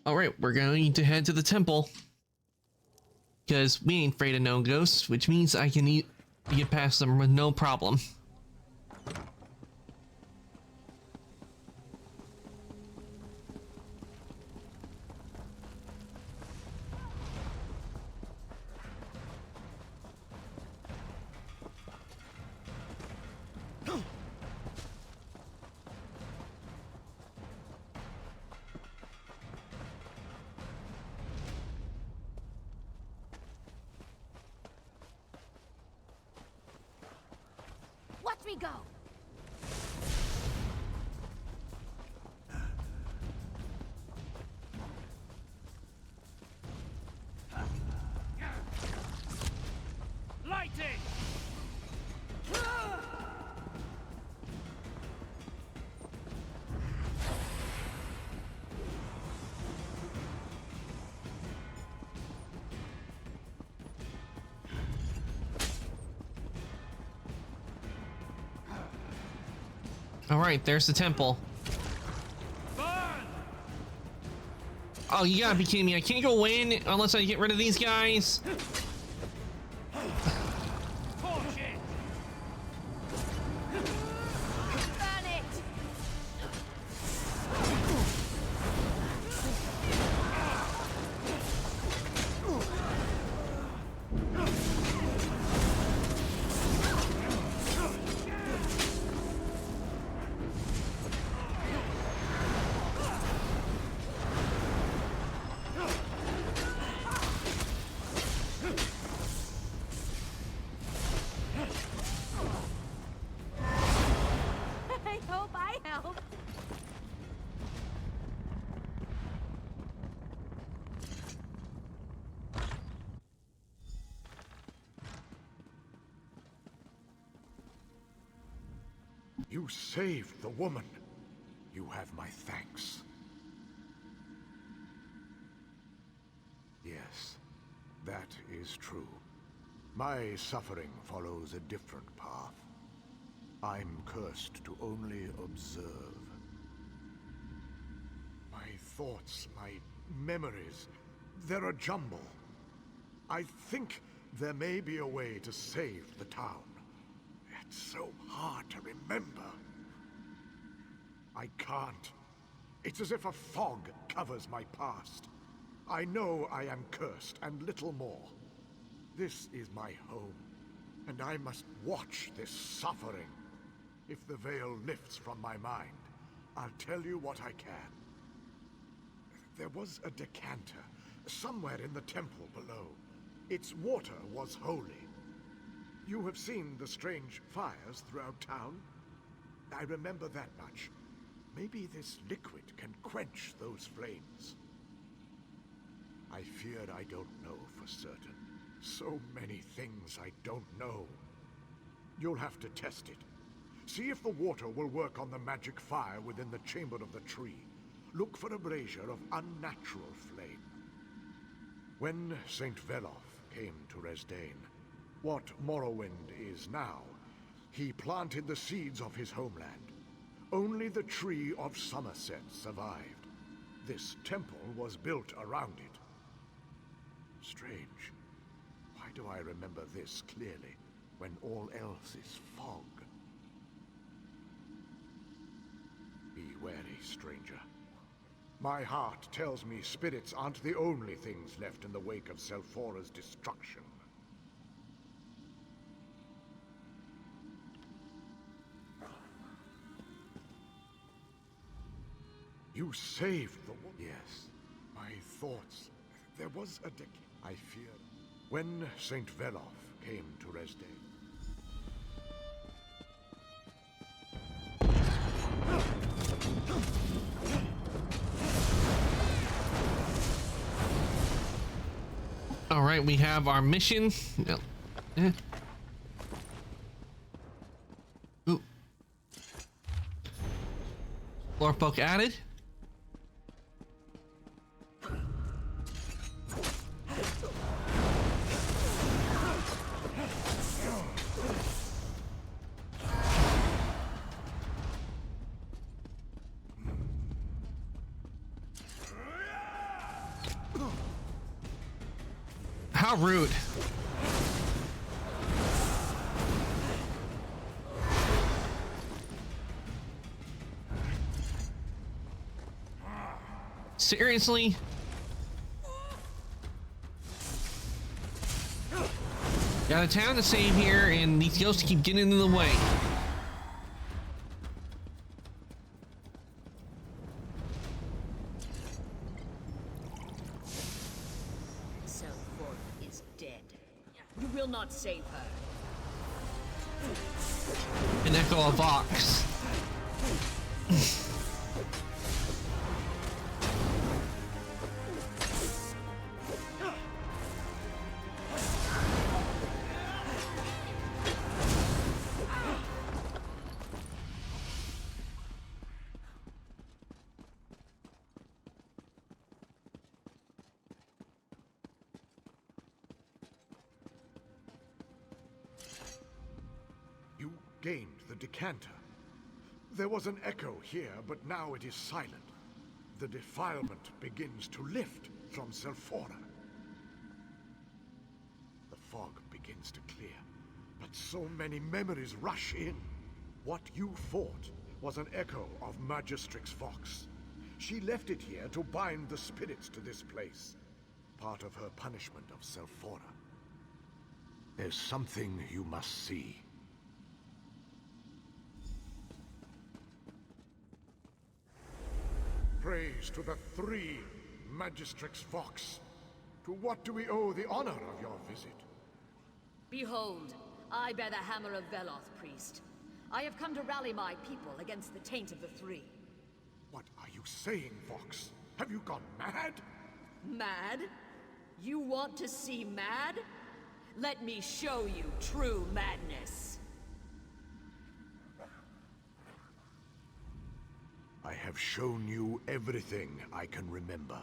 Alright, we're going to head to the temple. Because we ain't afraid of no ghosts, which means I can get past them with no problem. me go. Lighting! All right, there's the temple. Oh, you gotta be kidding me. I can't go in unless I get rid of these guys. I hope I helped. You saved the woman. You have my thanks. Yes, that is true. My suffering follows a different path. I'm cursed to only observe. My thoughts, my memories, they're a jumble. I think there may be a way to save the town. It's so hard to remember. I can't. It's as if a fog covers my past. I know I am cursed and little more. This is my home, and I must watch this suffering. If the veil lifts from my mind, I'll tell you what I can. There was a decanter somewhere in the temple below. Its water was holy. You have seen the strange fires throughout town? I remember that much. Maybe this liquid can quench those flames. I fear I don't know for certain. So many things I don't know. You'll have to test it. See if the water will work on the magic fire within the chamber of the tree. Look for a brazier of unnatural flame. When Saint Veloth came to Resdain, what Morrowind is now, he planted the seeds of his homeland. Only the Tree of Somerset survived. This temple was built around it. Strange. Why do I remember this clearly, when all else is fog? Be wary, stranger. My heart tells me spirits aren't the only things left in the wake of Selphora's destruction. You saved the woman. Yes. My thoughts. There was a decade. I fear. When Saint Veloth came to Resdain. All right, we have our mission. No. Ooh. Lore book added. How rude. Seriously? Got a town to save here, and these ghosts keep getting in the way. Selphora is dead. You will not save her. And echo of Vox. You gained the decanter. There was an echo here, but now it is silent. The defilement begins to lift from Zelfora. The fog begins to clear, but so many memories rush in. What you fought was an echo of Magistrix Vox. She left it here to bind the spirits to this place. Part of her punishment of Zelfora. There's something you must see. Praise to the three, Magistrix Vox. To what do we owe the honor of your visit? Behold, I bear the hammer of Veloth, priest. I have come to rally my people against the taint of the three. What are you saying, Vox? Have you gone mad? Mad? You want to see mad? Let me show you true madness. I have shown you everything I can remember.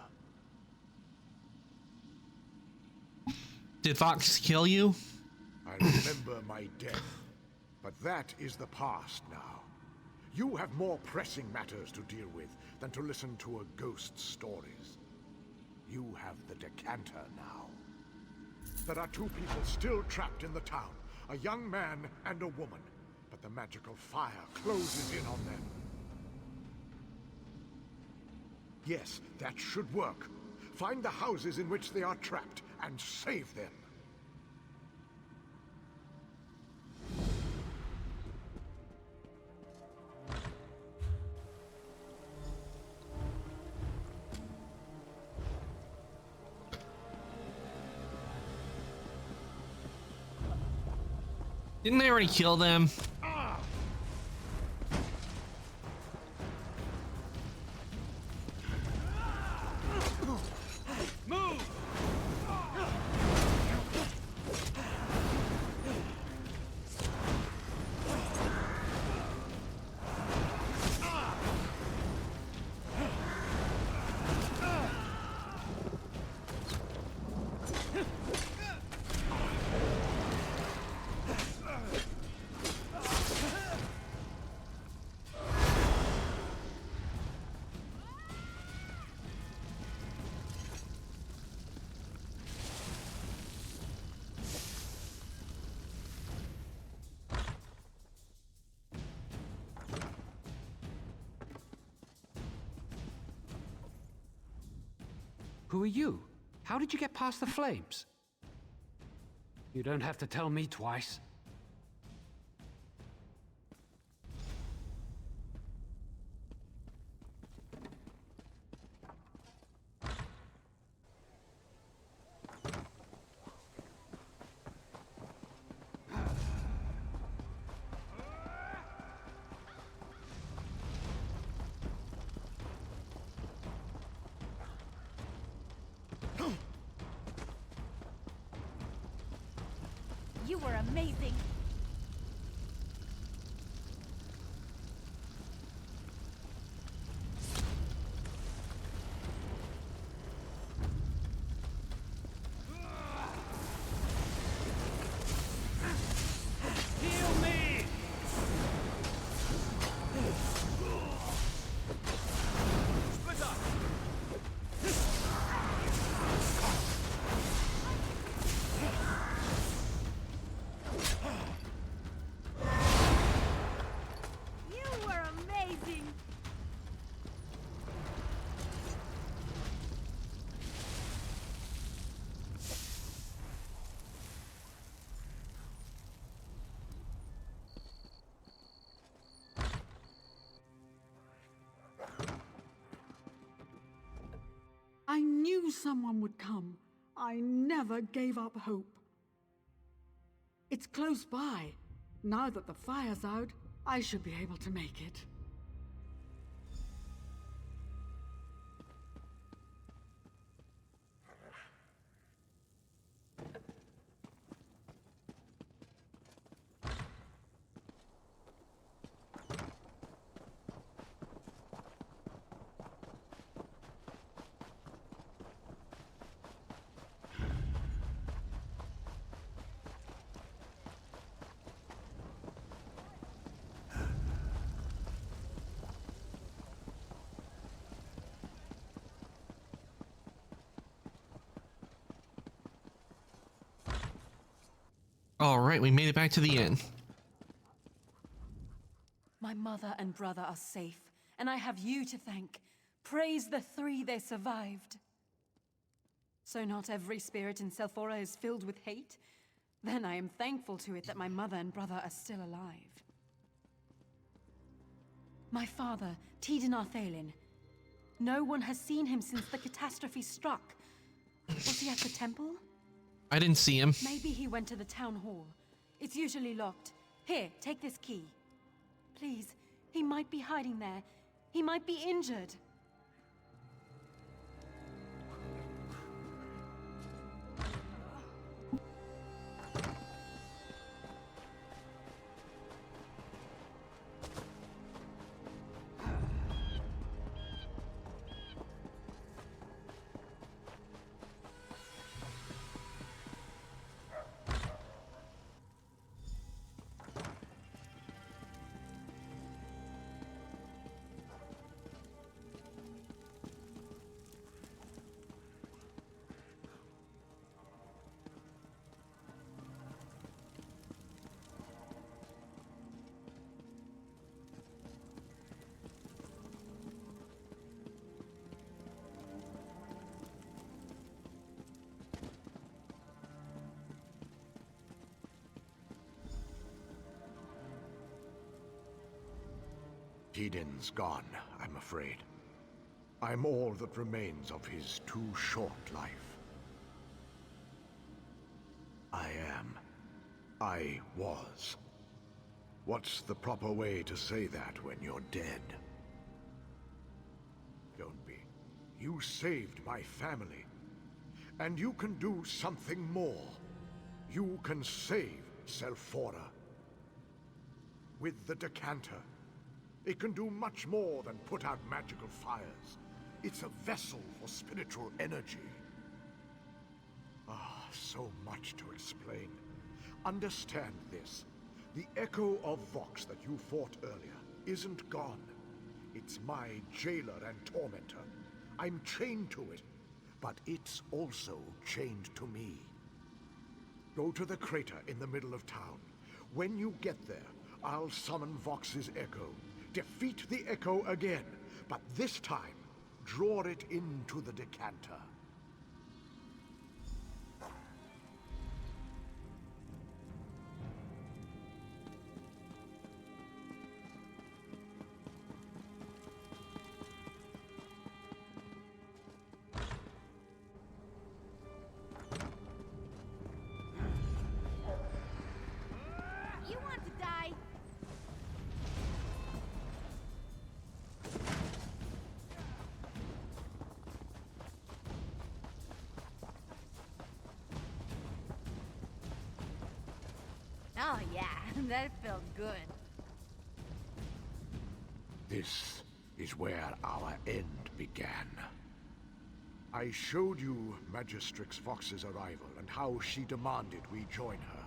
Did Vox kill you? I remember my death, but that is the past now. You have more pressing matters to deal with than to listen to a ghost's stories. You have the decanter now. There are two people still trapped in the town, a young man and a woman, but the magical fire closes in on them. Yes, that should work. Find the houses in which they are trapped and save them. Didn't they already kill them? Who are you? How did you get past the flames? You don't have to tell me twice. You were amazing. Heal me! Split up! You were amazing. I knew someone would come. I never gave up hope. It's close by. Now that the fire's out, I should be able to make it. All right, we made it back to the inn. My mother and brother are safe, and I have you to thank. Praise the three they survived. So not every spirit in Selphora is filled with hate? Then I am thankful to it that my mother and brother are still alive. My father, Tiden Arthalin. No one has seen him since the catastrophe struck. Was he at the temple? I didn't see him. Maybe he went to the town hall. It's usually locked. Here, take this key. Please, he might be hiding there. He might be injured. Tiden's gone, I'm afraid. I'm all that remains of his too short life. I was. What's the proper way to say that when you're dead? Don't be. You saved my family. And you can do something more. You can save Selphora. With the decanter, it can do much more than put out magical fires. It's a vessel for spiritual energy. Ah, so much to explain. Understand this. The echo of Vox that you fought earlier isn't gone. It's my jailer and tormentor. I'm chained to it, but it's also chained to me. Go to the crater in the middle of town. When you get there, I'll summon Vox's echo. Defeat the echo again, but this time, draw it into the decanter. You want to die? Oh yeah, that felt good. This is where our end began. I showed you Magistrix Vox's arrival and how she demanded we join her.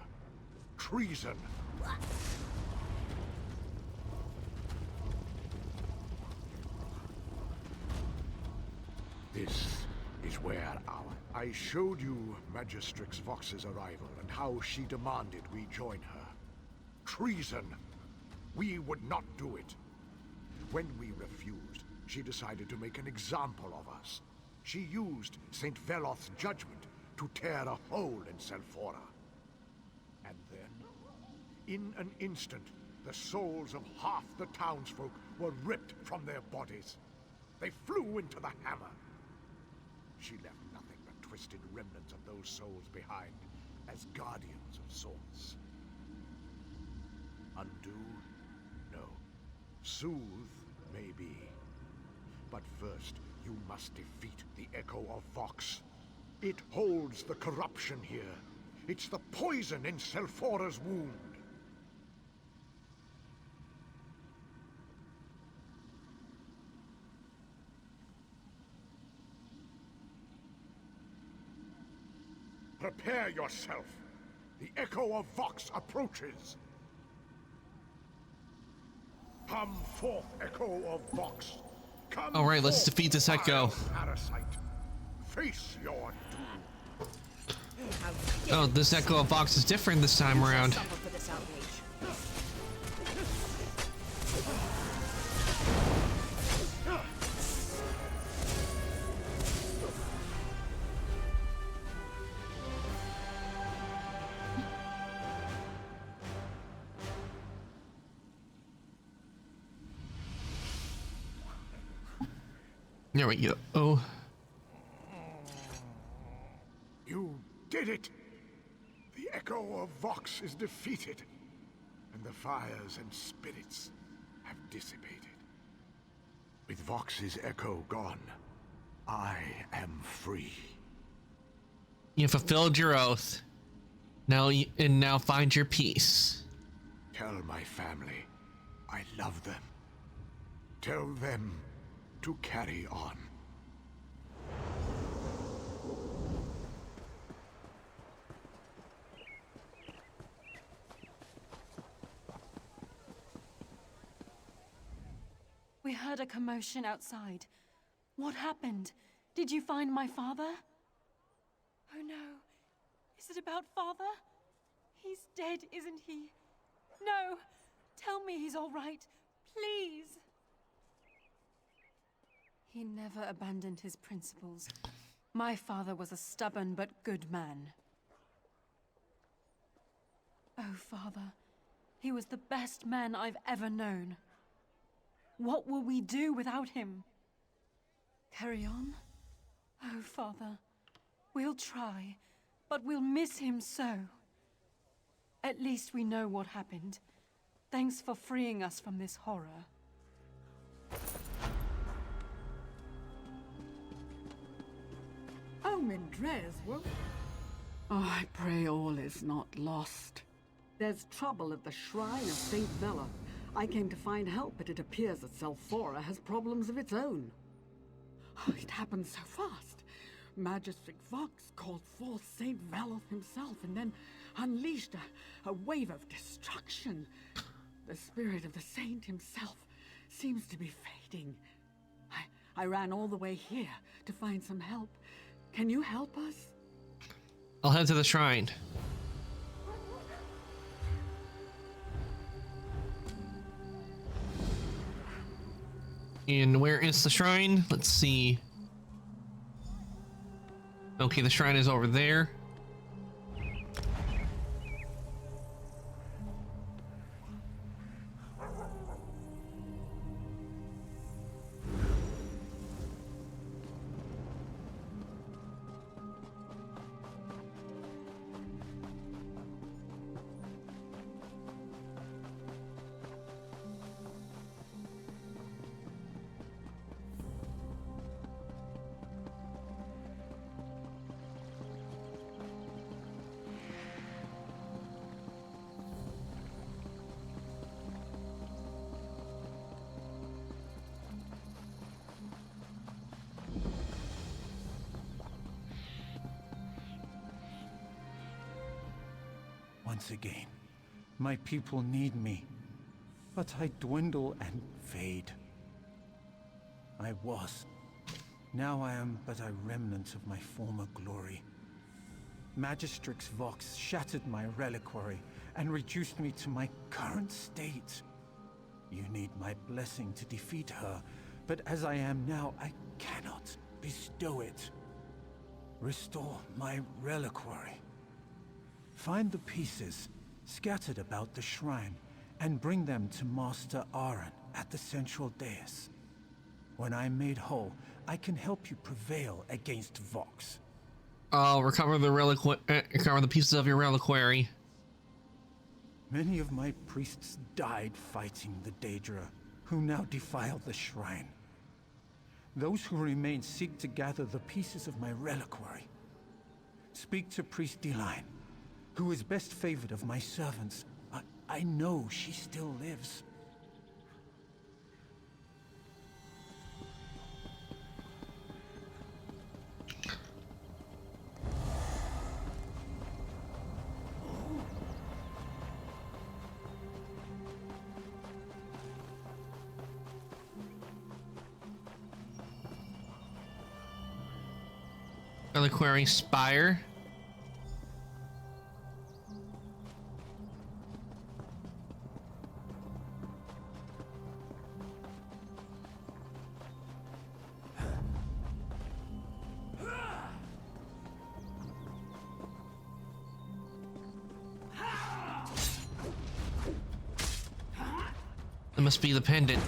Treason! This is where I showed you Magistrix Vox's arrival and how she demanded we join her. Treason! We would not do it. When we refused, she decided to make an example of us. She used St. Veloth's judgment to tear a hole in Selphora. And then, in an instant, the souls of half the townsfolk were ripped from their bodies. They flew into the hammer. She left nothing but twisted remnants of those souls behind, as guardians of sorts. Undo? Soothe, maybe. But first, you must defeat the Echo of Vox. It holds the corruption here. It's the poison in Selphora's wound. Prepare yourself. The Echo of Vox approaches. Come forth, Echo of Vox. Come All right, let's forth, defeat this Echo. Parasite. Face your doom. Oh, this Echo of Vox is different this time around. Suffer for this outrage. There we go. Oh. You did it! The Echo of Vox is defeated, and the fires and spirits have dissipated. With Vox's echo gone, I am free. You fulfilled your oath. Now now find your peace. Tell my family I love them. Tell them to carry on. We heard a commotion outside. What happened? Did you find my father? Oh no. Is it about father? He's dead, isn't he? No! Tell me he's all right. Please! He never abandoned his principles. My father was a stubborn but good man. Oh, Father. He was the best man I've ever known. What will we do without him? Carry on? Oh, Father. We'll try, but we'll miss him so. At least we know what happened. Thanks for freeing us from this horror. Oh, Mindrez, well... Oh, I pray all is not lost. There's trouble at the shrine of Saint Vela. I came to find help, but it appears that Selphora has problems of its own. Oh, it happened so fast. Magistrate Vox called forth Saint Vela himself and then unleashed a wave of destruction. The spirit of the saint himself seems to be fading. I ran all the way here to find some help. Can you help us? I'll head to the shrine. And where is the shrine? Let's see. Okay, the shrine is over there. Once again, my people need me, but I dwindle and fade. I was. Now I am but a remnant of my former glory. Magistrix Vox shattered my reliquary and reduced me to my current state. You need my blessing to defeat her, but as I am now, I cannot bestow it. Restore my reliquary. Find the pieces scattered about the shrine and bring them to Master Aaron at the central dais. When I'm made whole, I can help you prevail against Vox. I'll recover the pieces of your reliquary. Many of my priests died fighting the Daedra. who now defiled the shrine. Those who remain seek to gather the pieces of my reliquary. Speak to Priest Deline, who is best favored of my servants. I know she still lives. Reliquary Spire. It must be the pendant.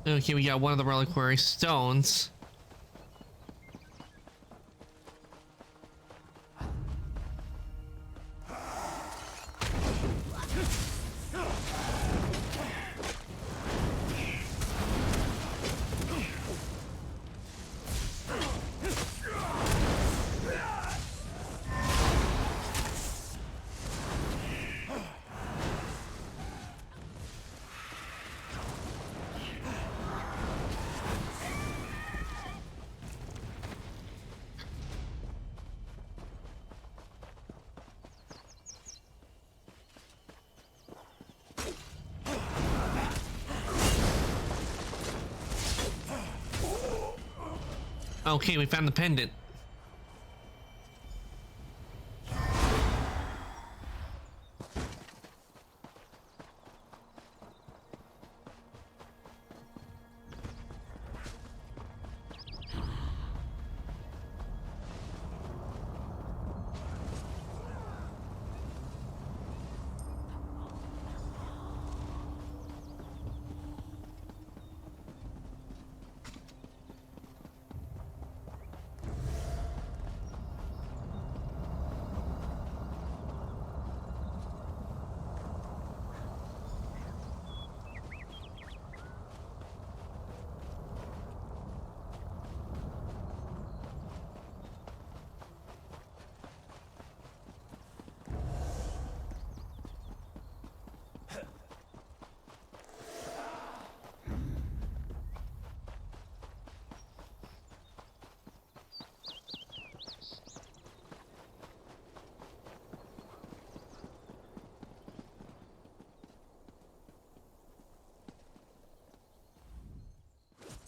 Okay, we got one of the reliquary stones. Okay, we found the pendant.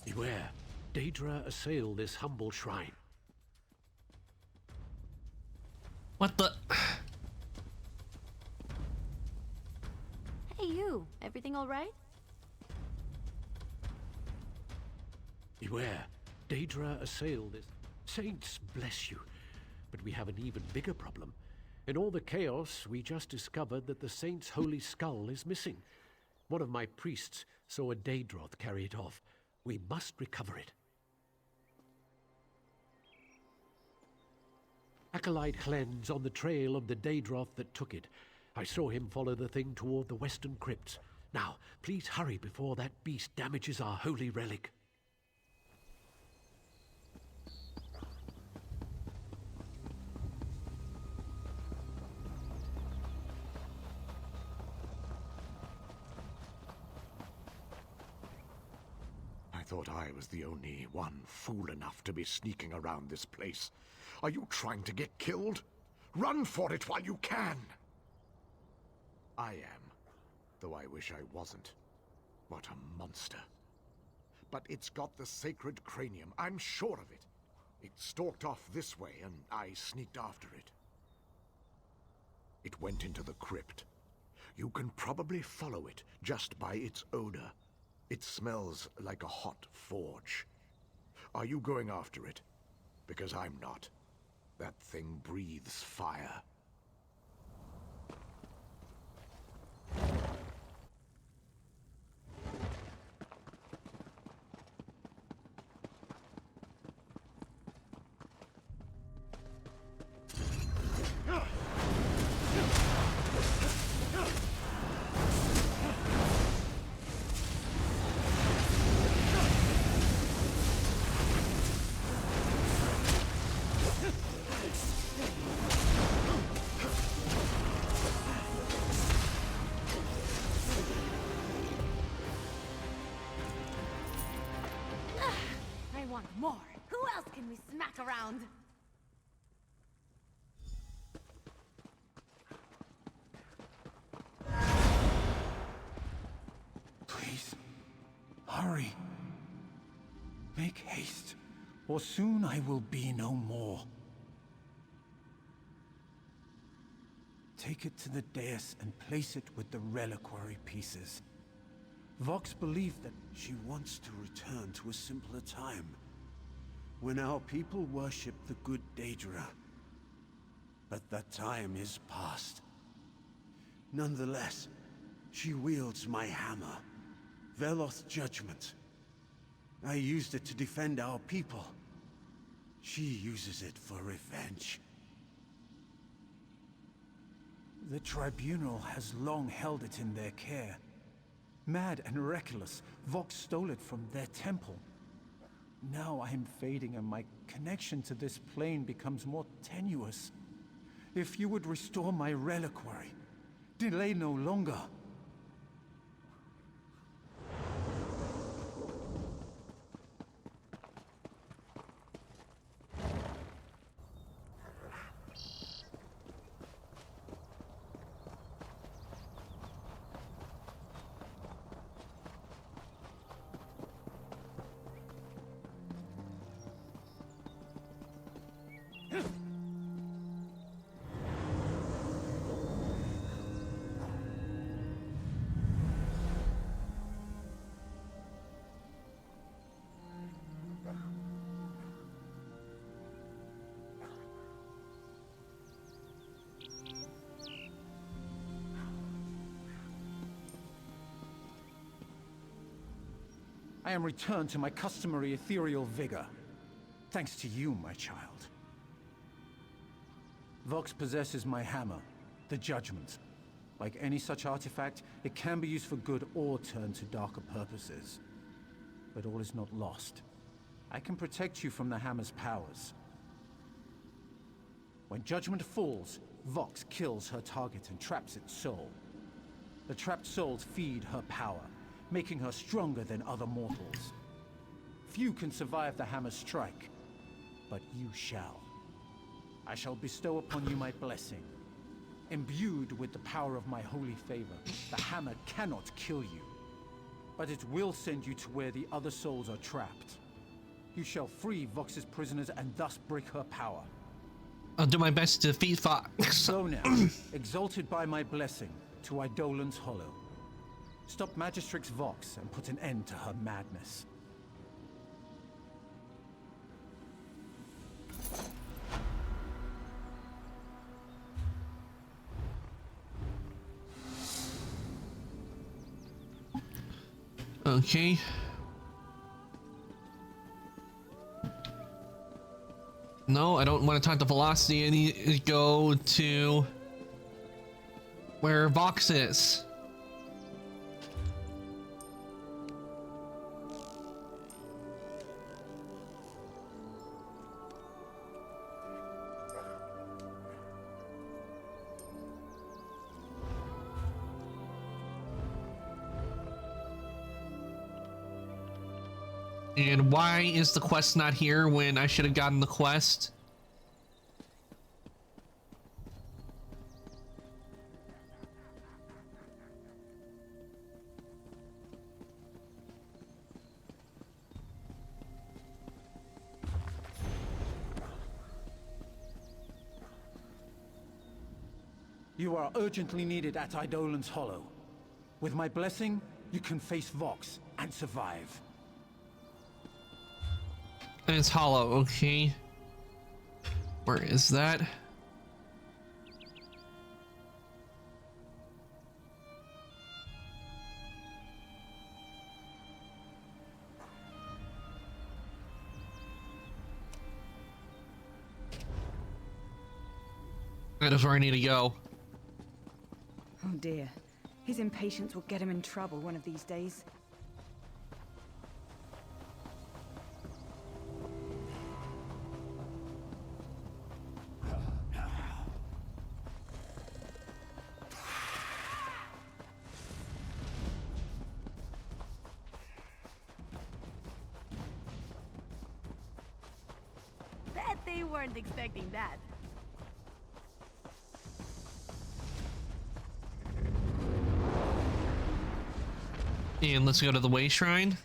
Beware, Daedra assail this humble shrine. What the? Hey, you. Everything all right? Beware, Daedra assail this. Saints bless you. But we have an even bigger problem. In all the chaos, we just discovered that the Saint's holy skull is missing. One of my priests saw a Daedroth carry it off. We must recover it. Acolyte Hlen's on the trail of the Daedroth that took it. I saw him follow the thing toward the western crypts. Now, please hurry before that beast damages our holy relic. I thought I was the only one fool enough to be sneaking around this place. Are you trying to get killed? Run for it while you can! I am. Though I wish I wasn't. What a monster. But it's got the sacred cranium, I'm sure of it. It stalked off this way, and I sneaked after it. It went into the crypt. You can probably follow it just by its odor. It smells like a hot forge. Are you going after it? Because I'm not. That thing breathes fire. I want more. Who else can we smack around? Please, hurry. Make haste, or soon I will be no more. Take it to the dais and place it with the reliquary pieces. Vox believed that she wants to return to a simpler time, when our people worship the good Daedra. But that time is past. Nonetheless, she wields my hammer, Veloth's judgment. I used it to defend our people. She uses it for revenge. The Tribunal has long held it in their care. Mad and reckless, Vox stole it from their temple. Now I am fading and my connection to this plane becomes more tenuous. If you would restore my reliquary, delay no longer. I am returned to my customary ethereal vigor. Thanks to you, my child. Vox possesses my hammer, the Judgment. Like any such artifact, it can be used for good or turned to darker purposes. But all is not lost. I can protect you from the hammer's powers. When Judgment falls, Vox kills her target and traps its soul. The trapped souls feed her power, making her stronger than other mortals. Few can survive the hammer's strike, but you shall. I shall bestow upon you my blessing. Imbued with the power of my holy favor, the hammer cannot kill you, but it will send you to where the other souls are trapped. You shall free Vox's prisoners and thus break her power. I'll do my best to defeat Vox. Go now, exalted by my blessing, to Eidolon's Hollow. Stop Magistrix Vox and put an end to her madness. Okay. No, I don't want to talk to Velocity. I need to go to where Vox is. And why is the quest not here when I should have gotten the quest? You are urgently needed at Eidolon's Hollow. With my blessing, you can face Vox and survive. And it's hollow, okay. Where is that? That is where I need to go. Oh dear. His impatience will get him in trouble one of these days. Bet they weren't expecting that. And let's go to the Way Shrine.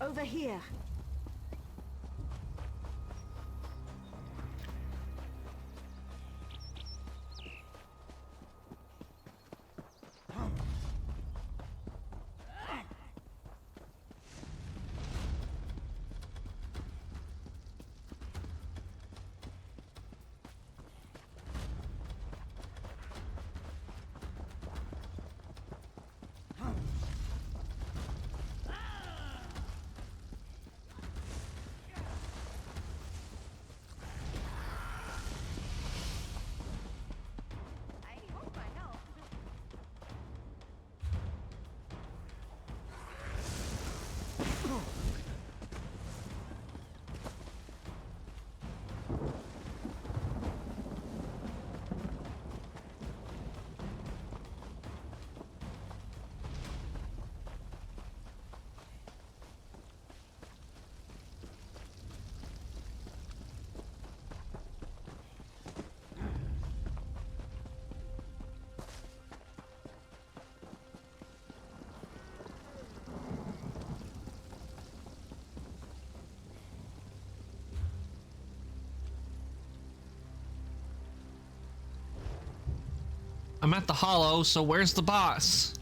Over here. I'm at the Hollow, so where's the boss?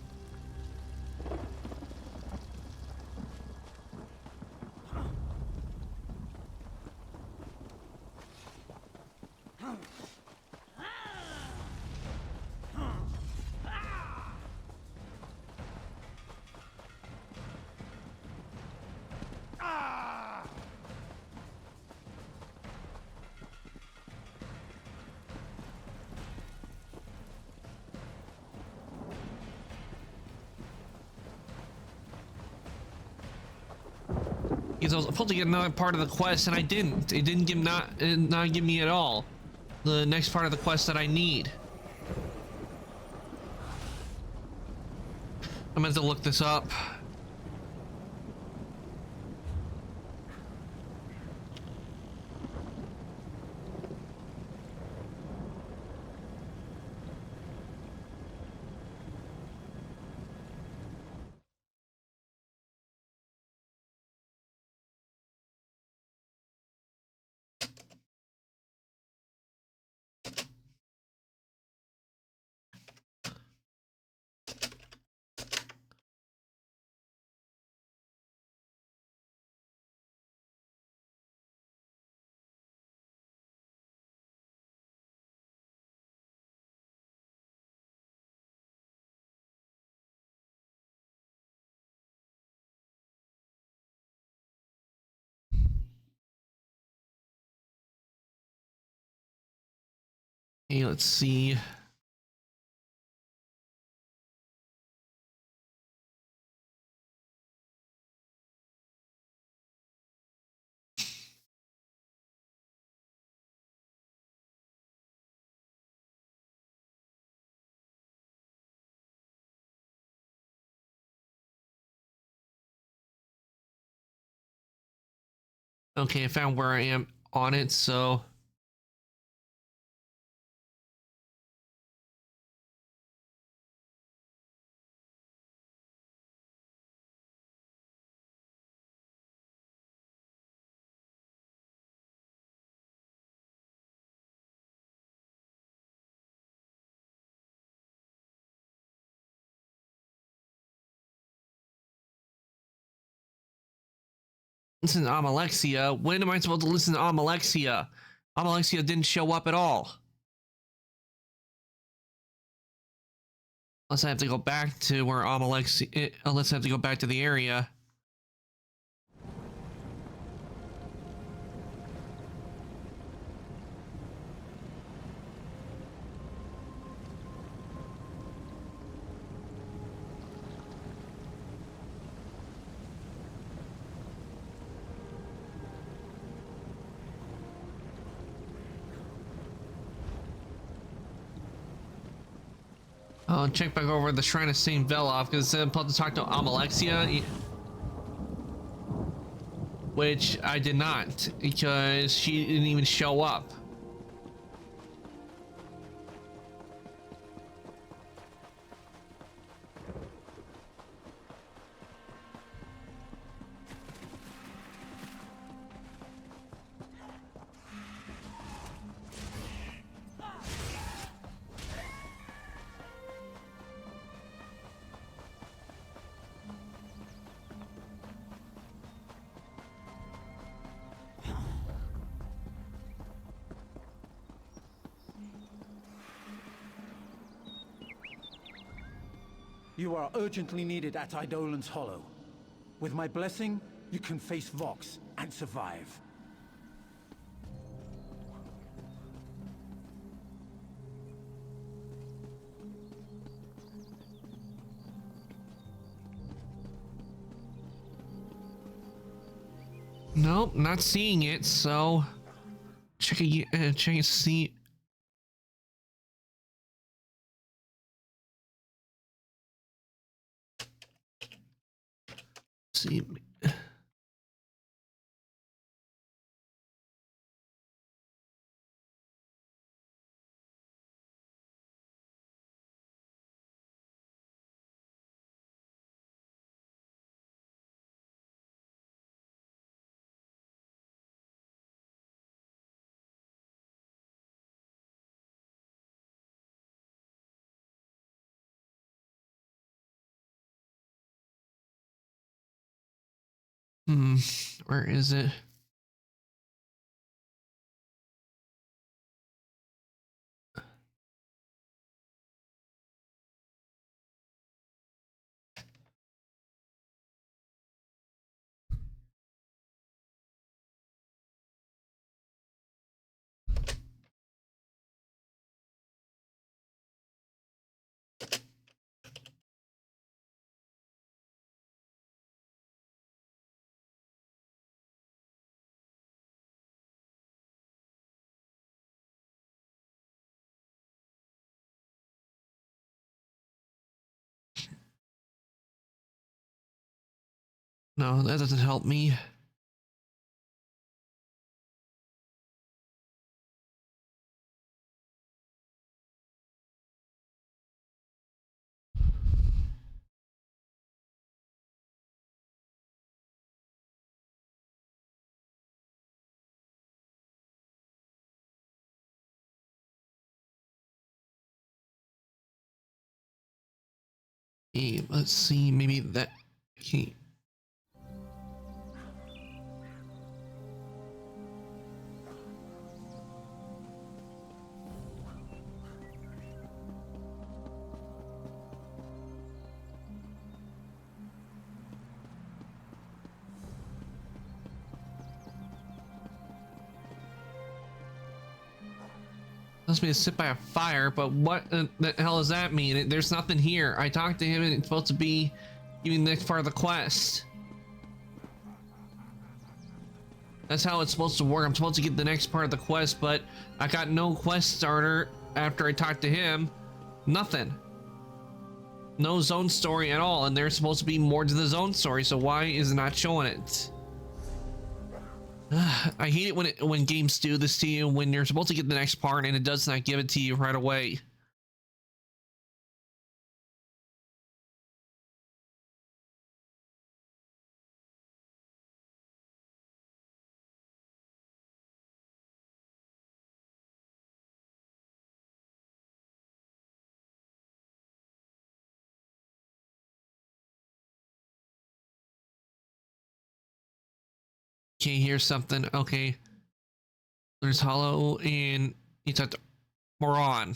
Because I was supposed to get another part of the quest and I didn't. It didn't give not give me at all the next part of the quest that I need. I'm gonna have to look this up. Hey, let's see. Okay, I found where I am on it, so... Listen to Amalexia. When am I supposed to listen to Amalexia? Amalexia didn't show up at all. Unless I have to go back to where Amalexia... Unless I have to go back to the area. I'll check back over the Shrine of St. Veloth because I'm supposed to talk to Amalexia, which I did not because she didn't even show up. You are urgently needed at Eidolon's Hollow. With my blessing, you can face Vox and survive. Nope, not seeing it, so... check and see... See... where is it? No, that doesn't help me. Hey, let's see, maybe that... Okay. Wants me to sit by a fire, but what the hell does that mean? There's nothing here. I talked to him and it's supposed to be giving the next part of the quest. That's how it's supposed to work. I'm supposed to get the next part of the quest, but I got no quest starter after I talked to him. Nothing. No zone story at all, and there's supposed to be more to the zone story, so why is it not showing it? I hate it when games do this to you when you're supposed to get the next part and it does not give it to you right away. Okay, here's something. Okay. There's Hollow and it's at Moron.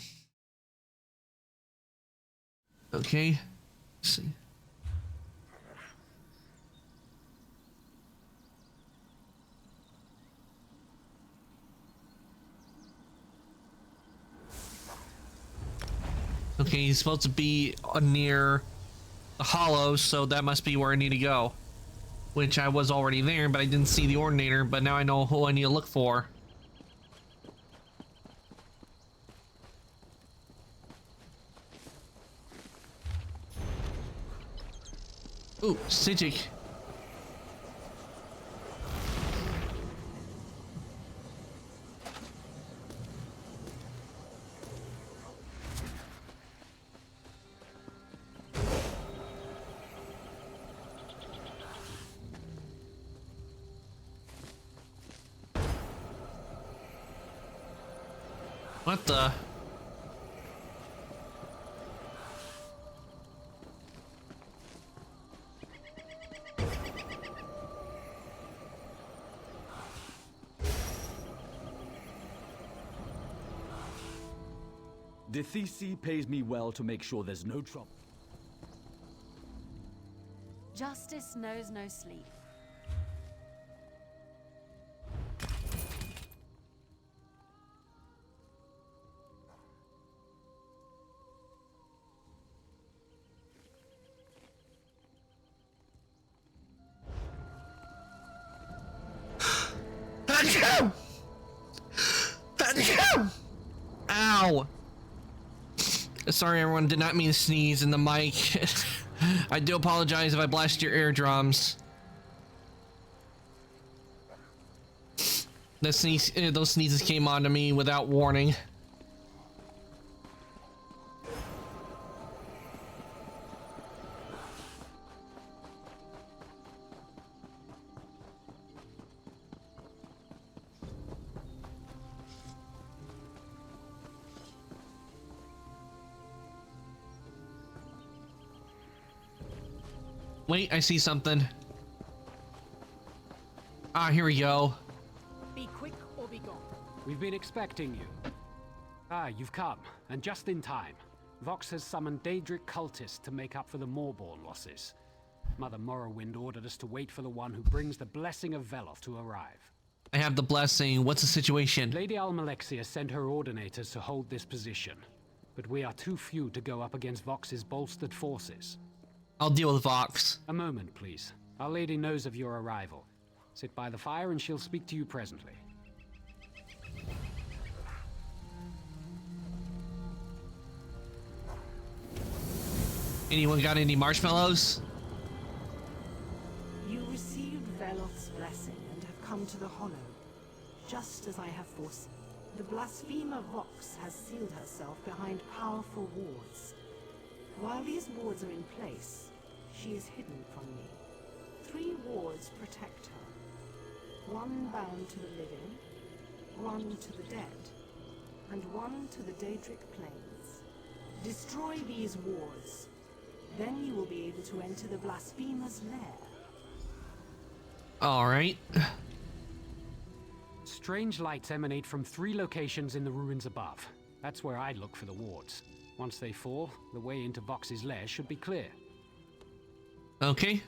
Okay. Let's see. Okay, he's supposed to be near the Hollow, so that must be where I need to go. Which I was already there, but I didn't see the Ordinator, but now I know who I need to look for. Ooh, Psijic. What the? Dithisi pays me well to make sure there's no trouble. Justice knows no sleep. Ow! Sorry everyone, did not mean to sneeze in the mic. I do apologize if I blast your eardrums. Those sneezes came onto me without warning. Wait, I see something. Ah, here we go. Be quick or be gone. We've been expecting you. Ah, you've come, and just in time. Vox has summoned Daedric cultists to make up for the Morborn losses. Mother Morrowind ordered us to wait for the one who brings the blessing of Veloth to arrive. I have the blessing. What's the situation? Lady Almalexia sent her ordinators to hold this position, but we are too few to go up against Vox's bolstered forces. I'll deal with Vox. A moment, please. Our lady knows of your arrival. Sit by the fire and she'll speak to you presently. Anyone got any marshmallows? You received Veloth's blessing and have come to the Hollow, just as I have foreseen. The blasphemer Vox has sealed herself behind powerful wards. While these wards are in place, she is hidden from me. 3 wards protect her. 1 bound to the living, 1 to the dead, and 1 to the Daedric plains. Destroy these wards. Then you will be able to enter the blasphemer's lair. Alright. Strange lights emanate from 3 locations in the ruins above. That's where I'd look for the wards. Once they fall, the way into Vox's lair should be clear. Okay.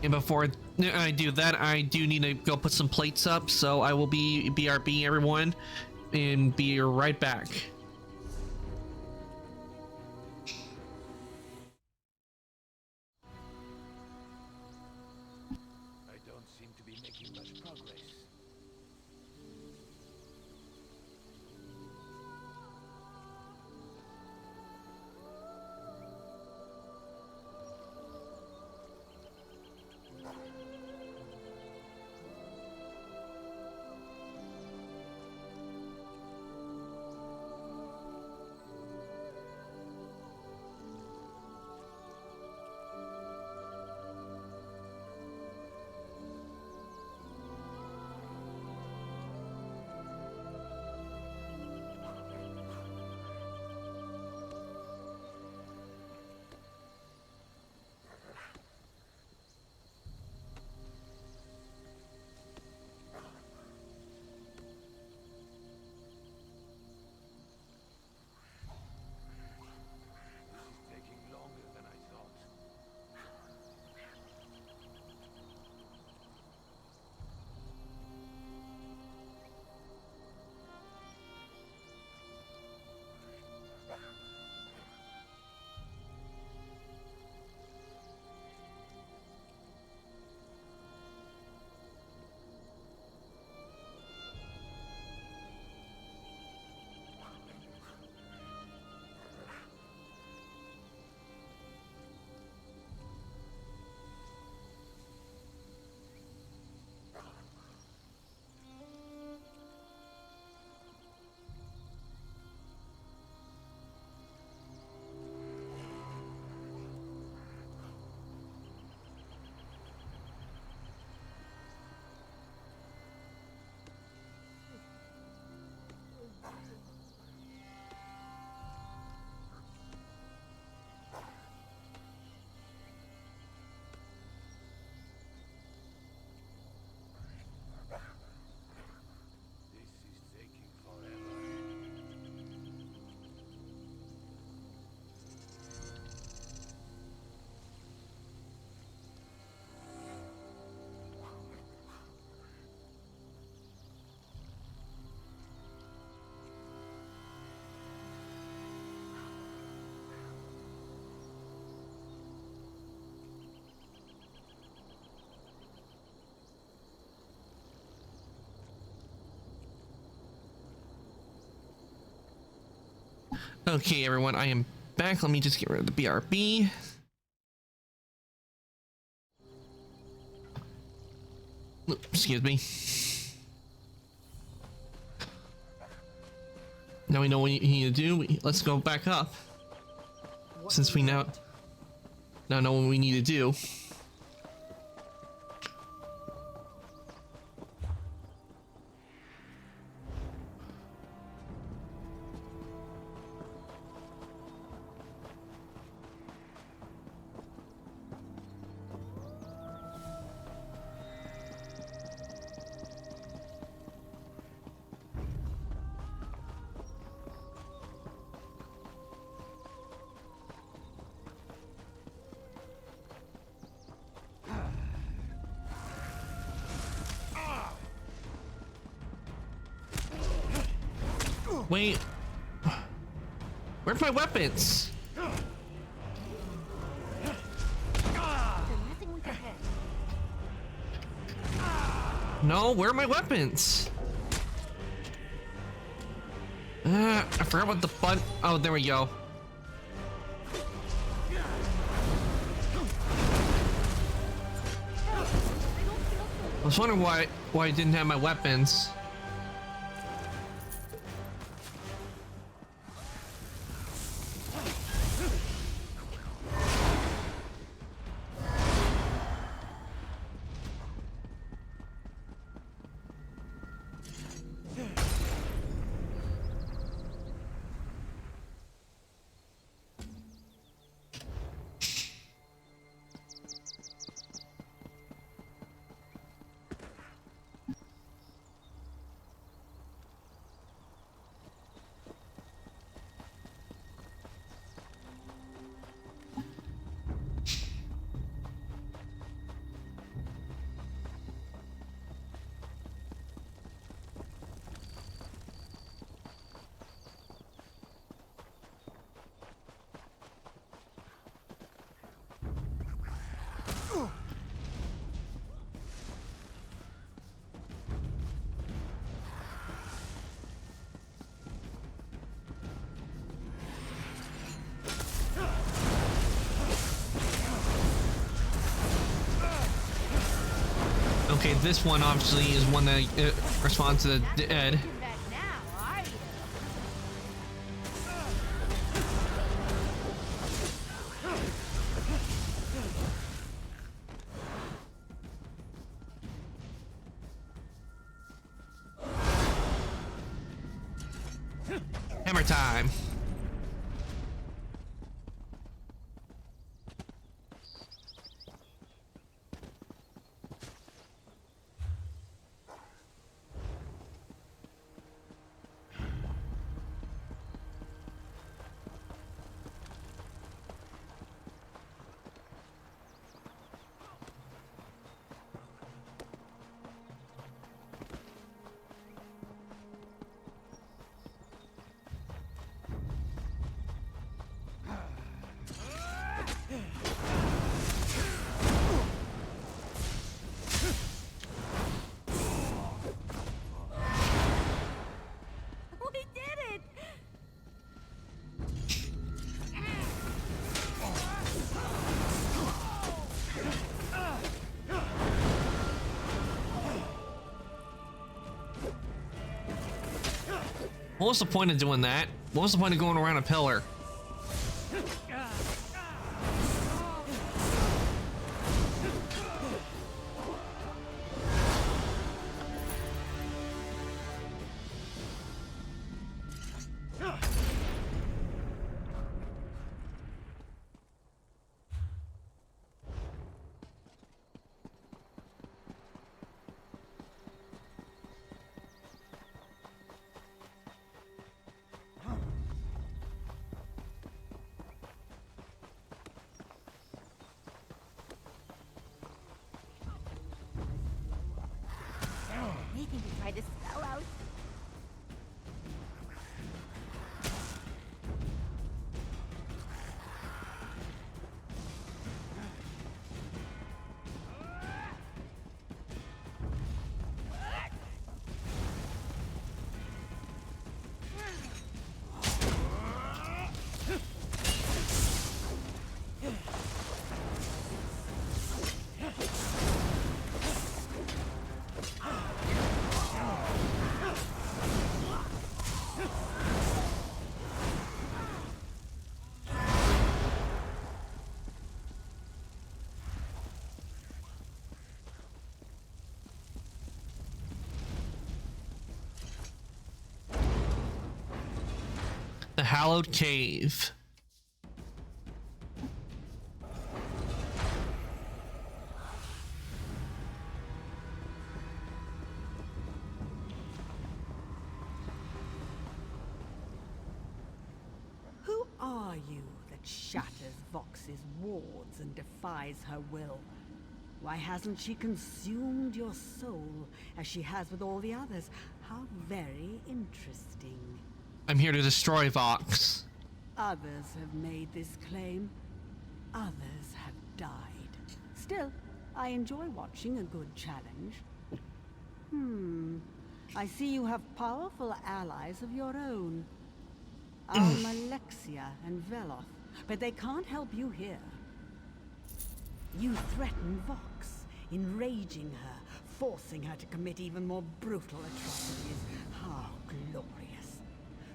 And before I do that, I do need to go put some plates up, so I will be BRB everyone and be right back. Okay, everyone, I am back. Let me just get rid of the BRB. Oops, excuse me. Now we know what you need to do. Let's go back up. Since we now know what we need to do. Wait. Where's my weapons? No, where are my weapons? I forgot what the button. Oh, there we go. I was wondering why I didn't have my weapons. Okay, this one obviously is one that responds to the dead. Hammer time. What was the point of doing that? What was the point of going around a pillar? The Hallowed Cave. Who are you that shatters Vox's wards and defies her will? Why hasn't she consumed your soul, as she has with all the others? How very interesting. I'm here to destroy Vox. Others have made this claim. Others have died. Still, I enjoy watching a good challenge. I see you have powerful allies of your own. Almalexia and Veloth, but they can't help you here. You threaten Vox, enraging her, forcing her to commit even more brutal atrocities. How glorious.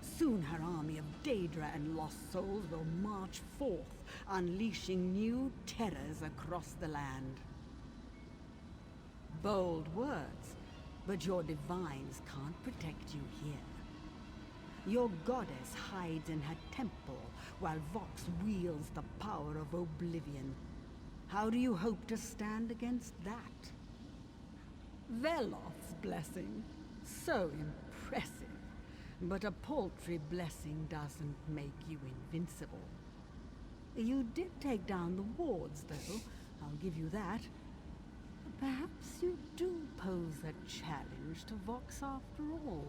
Soon her army of Daedra and Lost Souls will march forth, unleashing new terrors across the land. Bold words, but your divines can't protect you here. Your goddess hides in her temple, while Vox wields the power of oblivion. How do you hope to stand against that? Veloth's blessing. So impressive. But a paltry blessing doesn't make you invincible. You did take down the wards, though. I'll give you that. Perhaps you do pose a challenge to Vox after all.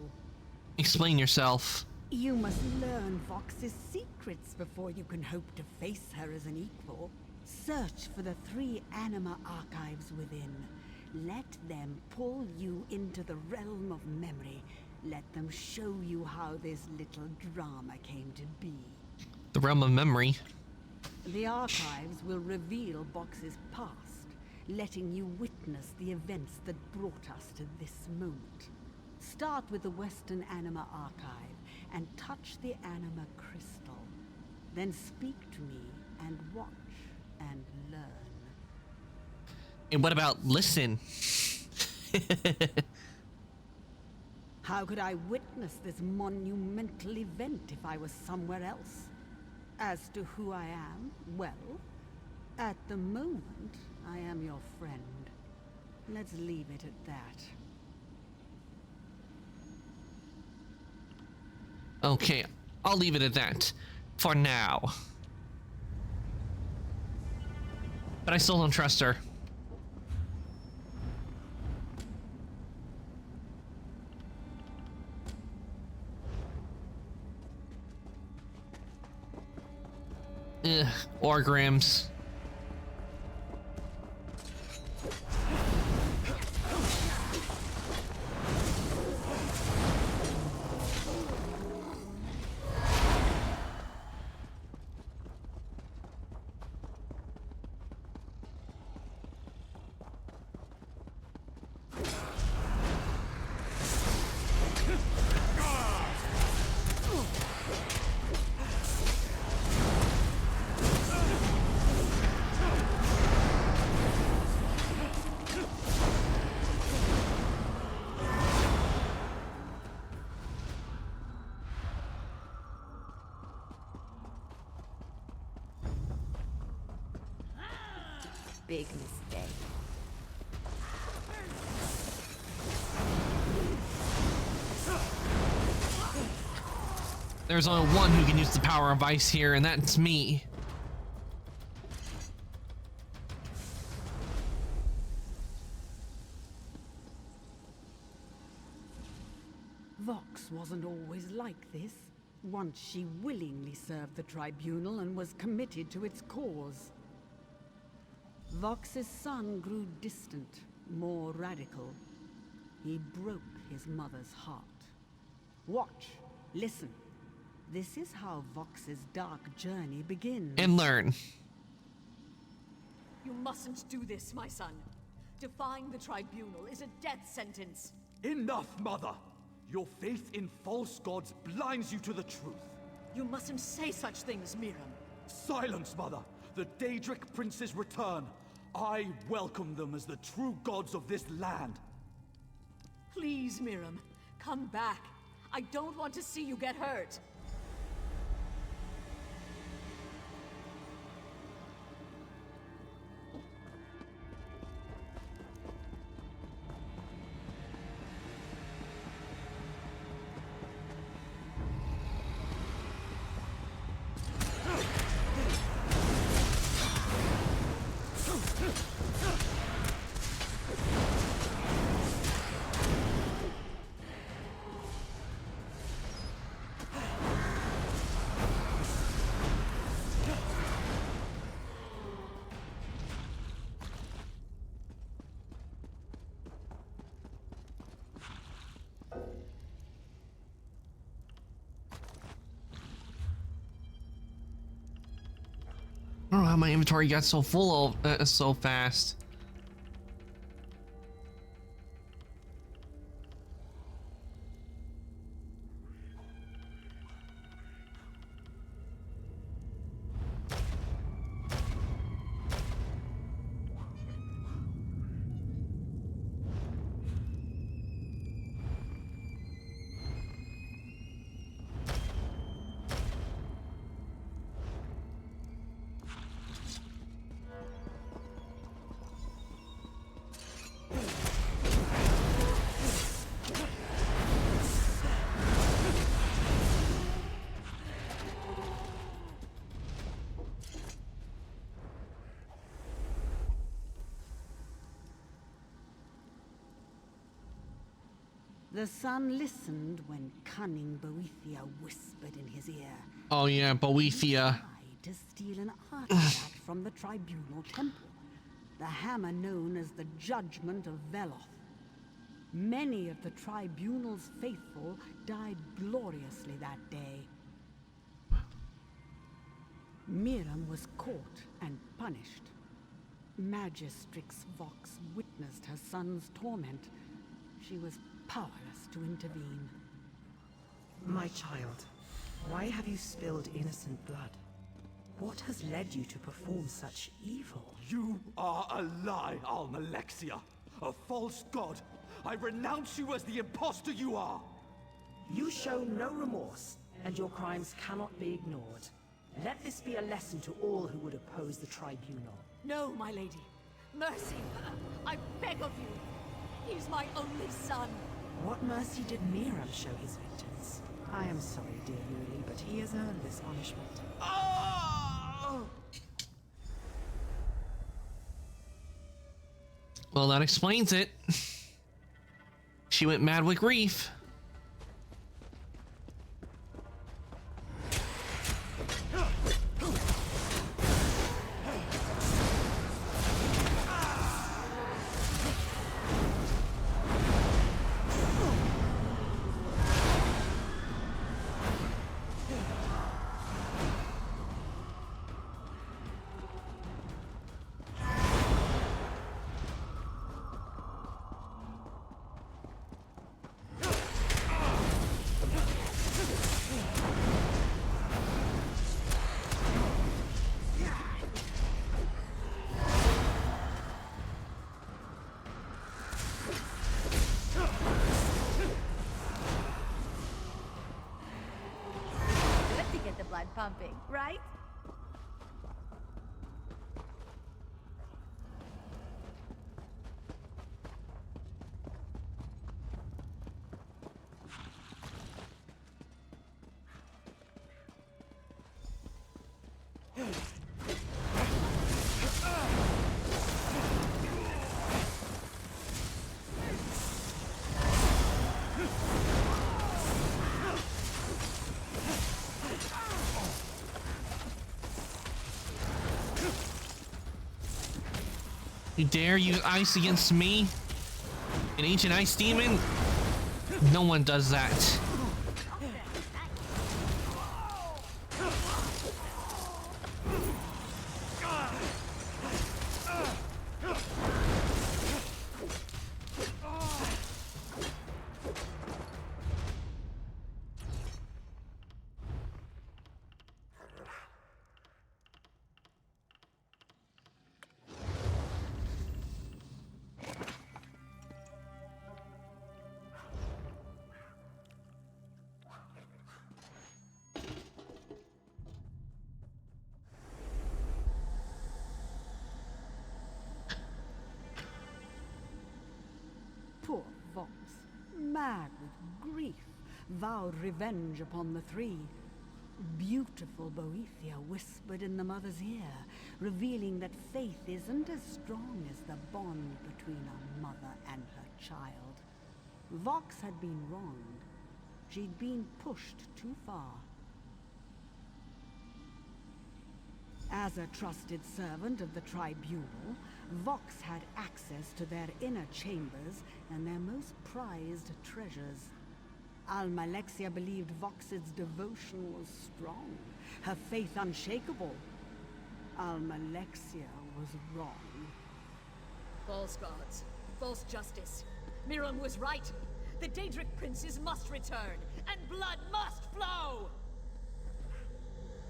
Explain yourself. You must learn Vox's secrets before you can hope to face her as an equal. Search for the 3 anima archives within. Let them pull you into the realm of memory. Let them show you how this little drama came to be. The realm of memory. The archives will reveal Vox's past, letting you witness the events that brought us to this moment. Start with the Western Anima Archive and touch the Anima Crystal. Then speak to me and watch and learn. And what about listen? How could I witness this monumental event if I was somewhere else? As to who I am, well, at the moment, I am your friend. Let's leave it at that. Okay, I'll leave it at that. For now. But I still don't trust her. Ugh, orgrams. Big mistake. There's only one who can use the power of ice here, and that's me. Vox wasn't always like this. Once she willingly served the Tribunal and was committed to its cause. Vox's son grew distant, more radical. He broke his mother's heart. Watch, listen. This is how Vox's dark journey begins. And learn. You mustn't do this, my son. Defying the Tribunal is a death sentence. Enough, Mother! Your faith in false gods blinds you to the truth. You mustn't say such things, Miram. Silence, Mother! The Daedric princes return. I welcome them as the true gods of this land. Please, Miram, come back. I don't want to see you get hurt. I don't know how my inventory got so full so fast. The sun listened when cunning Boethia whispered in his ear. Oh yeah, Boethia. Tried to steal an artifact from the Tribunal Temple, the hammer known as the Judgment of Veloth. Many of the Tribunal's faithful died gloriously that day. Miriam was caught and punished. Magistrix Vox witnessed her son's torment. She was powerless to intervene. My child, why have you spilled innocent blood? What has led you to perform such evil? You are a lie, Almalexia! A false god! I renounce you as the impostor you are! You show no remorse, and your crimes cannot be ignored. Let this be a lesson to all who would oppose the Tribunal. No, my lady. Mercy! I beg of you! He's my only son! What mercy did Miriam show his victims? I am sorry, dear Yuli, but he has earned this punishment. Well, that explains it. She went mad with grief. Pumping, right? You dare use ice against me? An ancient ice demon? No one does that. Poor Vox, mad with grief, vowed revenge upon the three. Beautiful Boethia whispered in the mother's ear, revealing that faith isn't as strong as the bond between a mother and her child. Vox had been wronged. She'd been pushed too far. As a trusted servant of the Tribunal, Vox had access to their inner chambers and their most prized treasures. Almalexia believed Vox's devotion was strong, her faith unshakable. Almalexia was wrong. False gods, false justice. Miram was right. The Daedric princes must return, and blood must flow!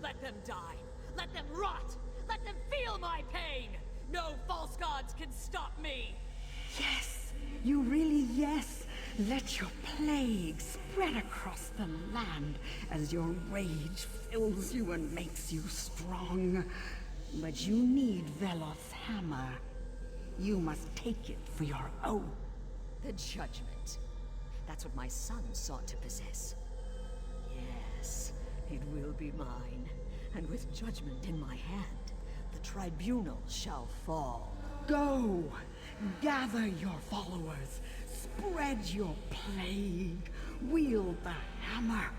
Let them die. Let them rot. Let them feel my pain. No false gods can stop me. Yes, you really yes. Let your plague spread across the land as your rage fills you and makes you strong. But you need Veloth's hammer. You must take it for your own. The judgment. That's what my son sought to possess. Yes, it will be mine. And with judgment in my hand, the Tribunal shall fall. Go! Gather your followers. Spread your plague. Wield the hammer.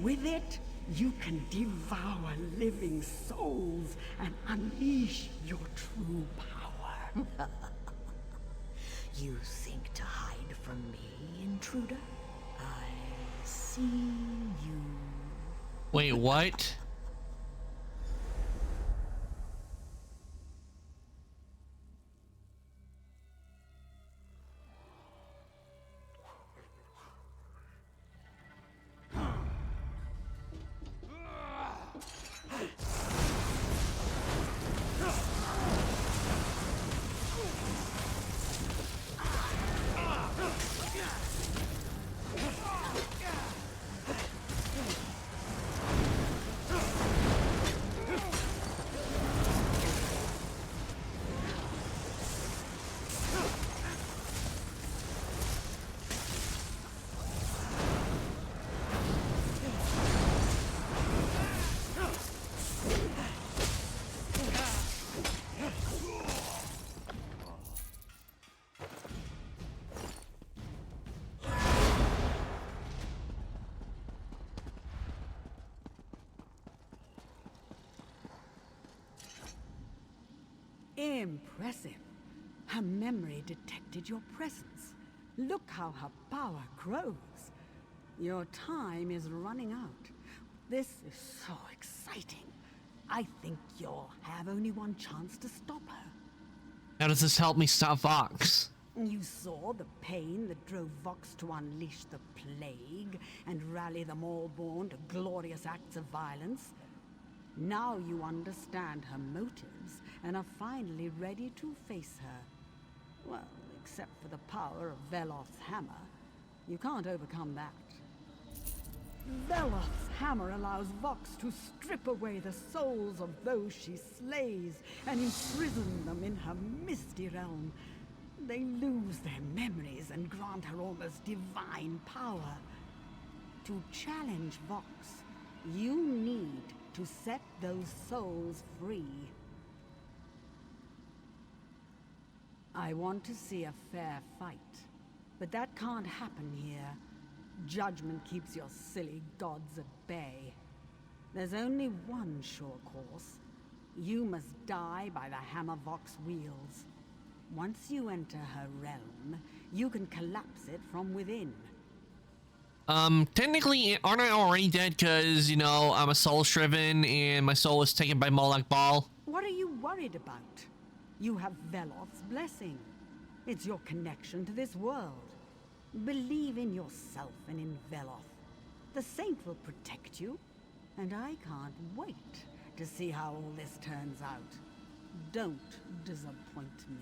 With it, you can devour living souls and unleash your true power. You think to hide from me, intruder? I see you. Wait, what? Impressive. Her memory detected your presence. Look how her power grows. Your time is running out. This is so exciting. I think you'll have only one chance to stop her. How does this help me stop Vox? You saw the pain that drove Vox to unleash the plague and rally them all born to glorious acts of violence. Now you understand her motives and are finally ready to face her. Well, except for the power of Veloth's hammer. You can't overcome that. Veloth's hammer allows Vox to strip away the souls of those she slays and imprison them in her misty realm. They lose their memories and grant her almost divine power. To challenge Vox, you need to set those souls free. I want to see a fair fight, but that can't happen here. Judgment keeps your silly gods at bay. There's only one sure course. You must die by the hammer Vox wields. Once you enter her realm, you can collapse it from within. Technically, aren't I already dead because, you know, I'm a soul-shriven and my soul was taken by Moloch Ball? What are you worried about? You have Veloth's blessing. It's your connection to this world. Believe in yourself and in Veloth. The Saint will protect you, and I can't wait to see how all this turns out. Don't disappoint me.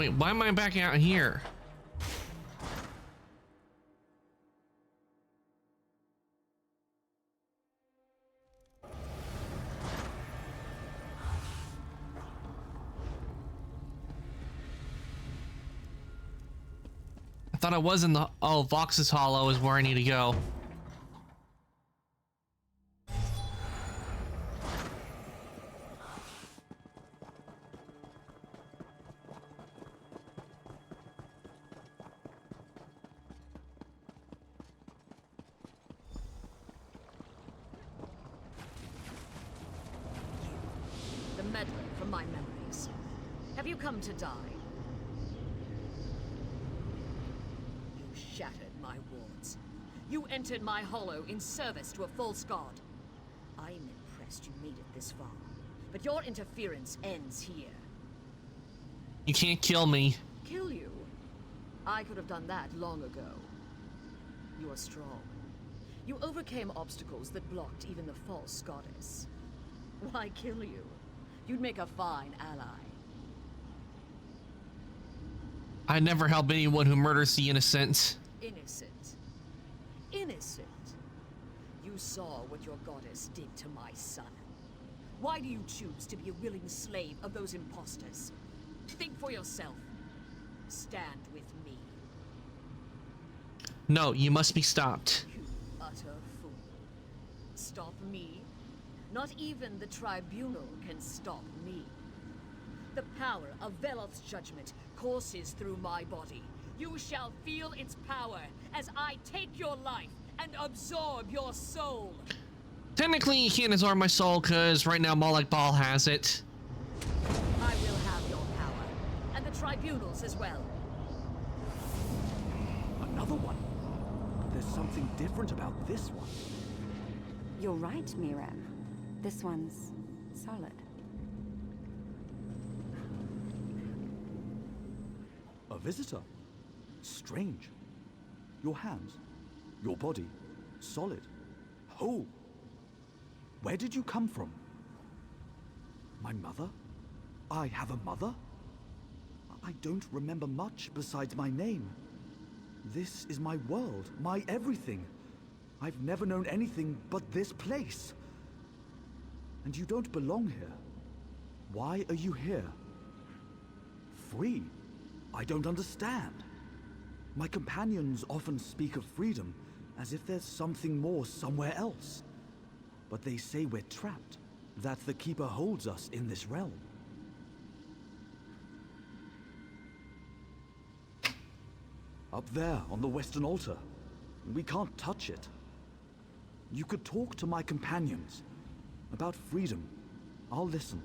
Wait, why am I back out here? I thought I was in the... Oh, Vox's Hollow is where I need to go. The meddler from my memories. Have you come to die? You shattered my wards. You entered my hollow in service to a false god. I'm impressed you made it this far. But your interference ends here. You can't kill me. Kill you? I could have done that long ago. You are strong. You overcame obstacles that blocked even the false goddess. Why kill you? You'd make a fine ally. I never help anyone who murders the innocent. Innocent. Innocent. You saw what your goddess did to my son. Why do you choose to be a willing slave of those imposters? Think for yourself. Stand with me. No, you must be stopped. You utter fool. Stop me? Not even the tribunal can stop me. The power of Veloth's judgment courses through my body. You shall feel its power as I take your life and absorb your soul. Technically, you can't absorb my soul because right now Malak Bal has it. I will have your power, and the tribunals as well. Another one? There's something different about this one. You're right, Miram. This one's solid. A visitor? Strange. Your hands, your body, solid, whole. Where did you come from? My mother? I have a mother? I don't remember much besides my name. This is my world, my everything. I've never known anything but this place. And you don't belong here. Why are you here? Free? I don't understand. My companions often speak of freedom as if there's something more somewhere else. But they say we're trapped, that the Keeper holds us in this realm. Up there on the Western Altar. We can't touch it. You could talk to my companions about freedom. I'll listen.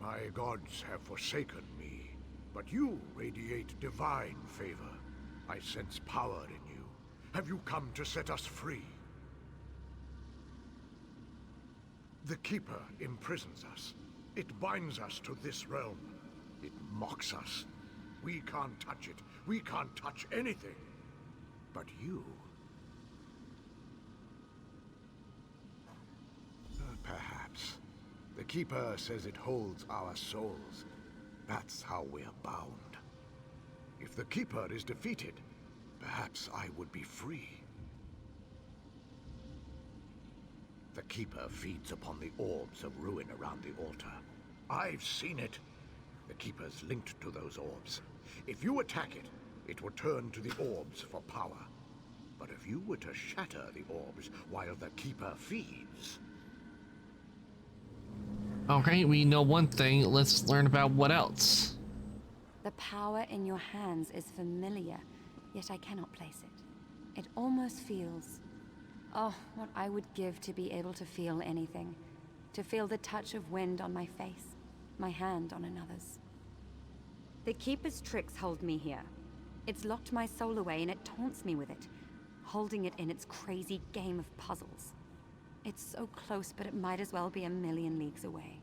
My gods have forsaken me, but you radiate divine favor. I sense power in you. Have you come to set us free? The Keeper imprisons us. It binds us to this realm. It mocks us. We can't touch it. We can't touch anything. But you... perhaps. The Keeper says it holds our souls. That's how we're bound. If the Keeper is defeated, perhaps I would be free. The Keeper feeds upon the orbs of ruin around the altar. I've seen it. The Keeper's linked to those orbs. If you attack it, it will turn to the orbs for power. But if you were to shatter the orbs while the Keeper feeds... Okay, we know one thing. Let's learn about what else. The power in your hands is familiar, yet I cannot place it. It almost feels... Oh, what I would give to be able to feel anything. To feel the touch of wind on my face, my hand on another's. The Keeper's tricks hold me here. It's locked my soul away and it taunts me with it, holding it in its crazy game of puzzles. It's so close, but it might as well be a million leagues away.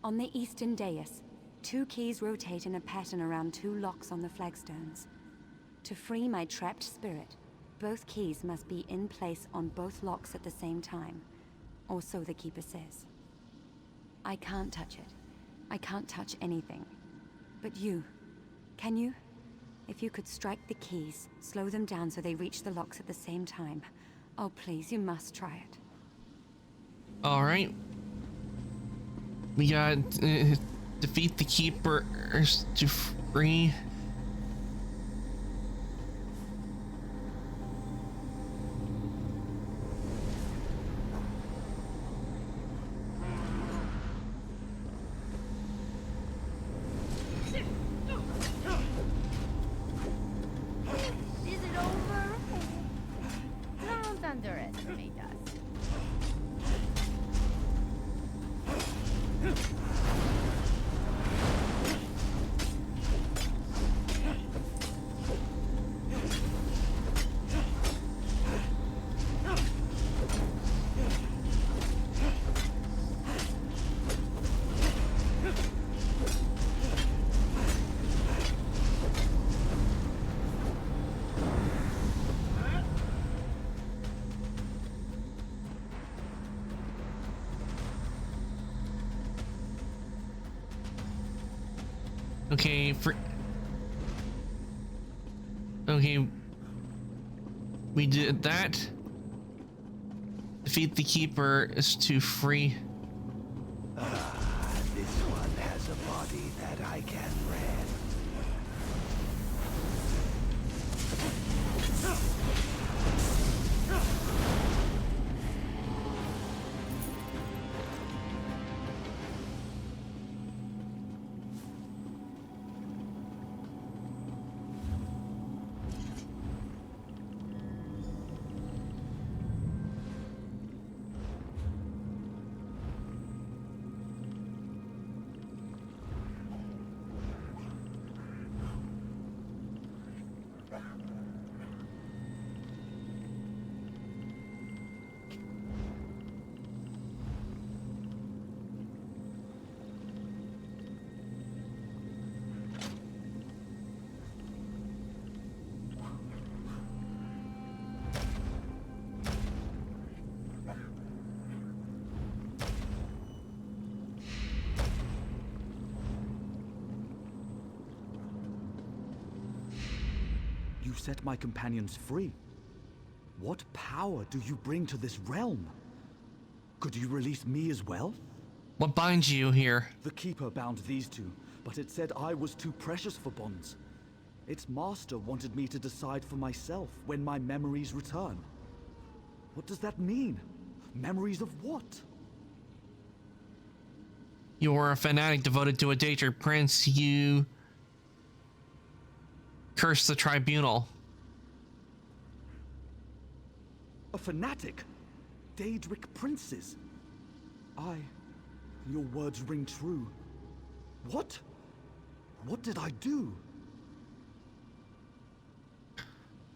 On the eastern dais, 2 keys rotate in a pattern around 2 locks on the flagstones. To free my trapped spirit, Both keys must be in place on both locks at the same time, or so the Keeper says. I can't touch it. I can't touch anything. But you, can you? If you could strike the keys, slow them down so they reach the locks at the same time. Oh, please, you must try it. All right. We got defeat the Keepers to free. Is it over? Don't underestimate us. Okay, okay, we did that. Defeat the Keeper is to free. This one has a body that I can rend. You set my companions free. What power do you bring to this realm? Could you release me as well? What binds you here? The Keeper bound these two, but it said I was too precious for bonds. Its master wanted me to decide for myself when my memories return. What does that mean? Memories of what? You were a fanatic devoted to a Daedric prince. You cursed the tribunal. A fanatic? Daedric princes? Your words ring true. What? What did I do?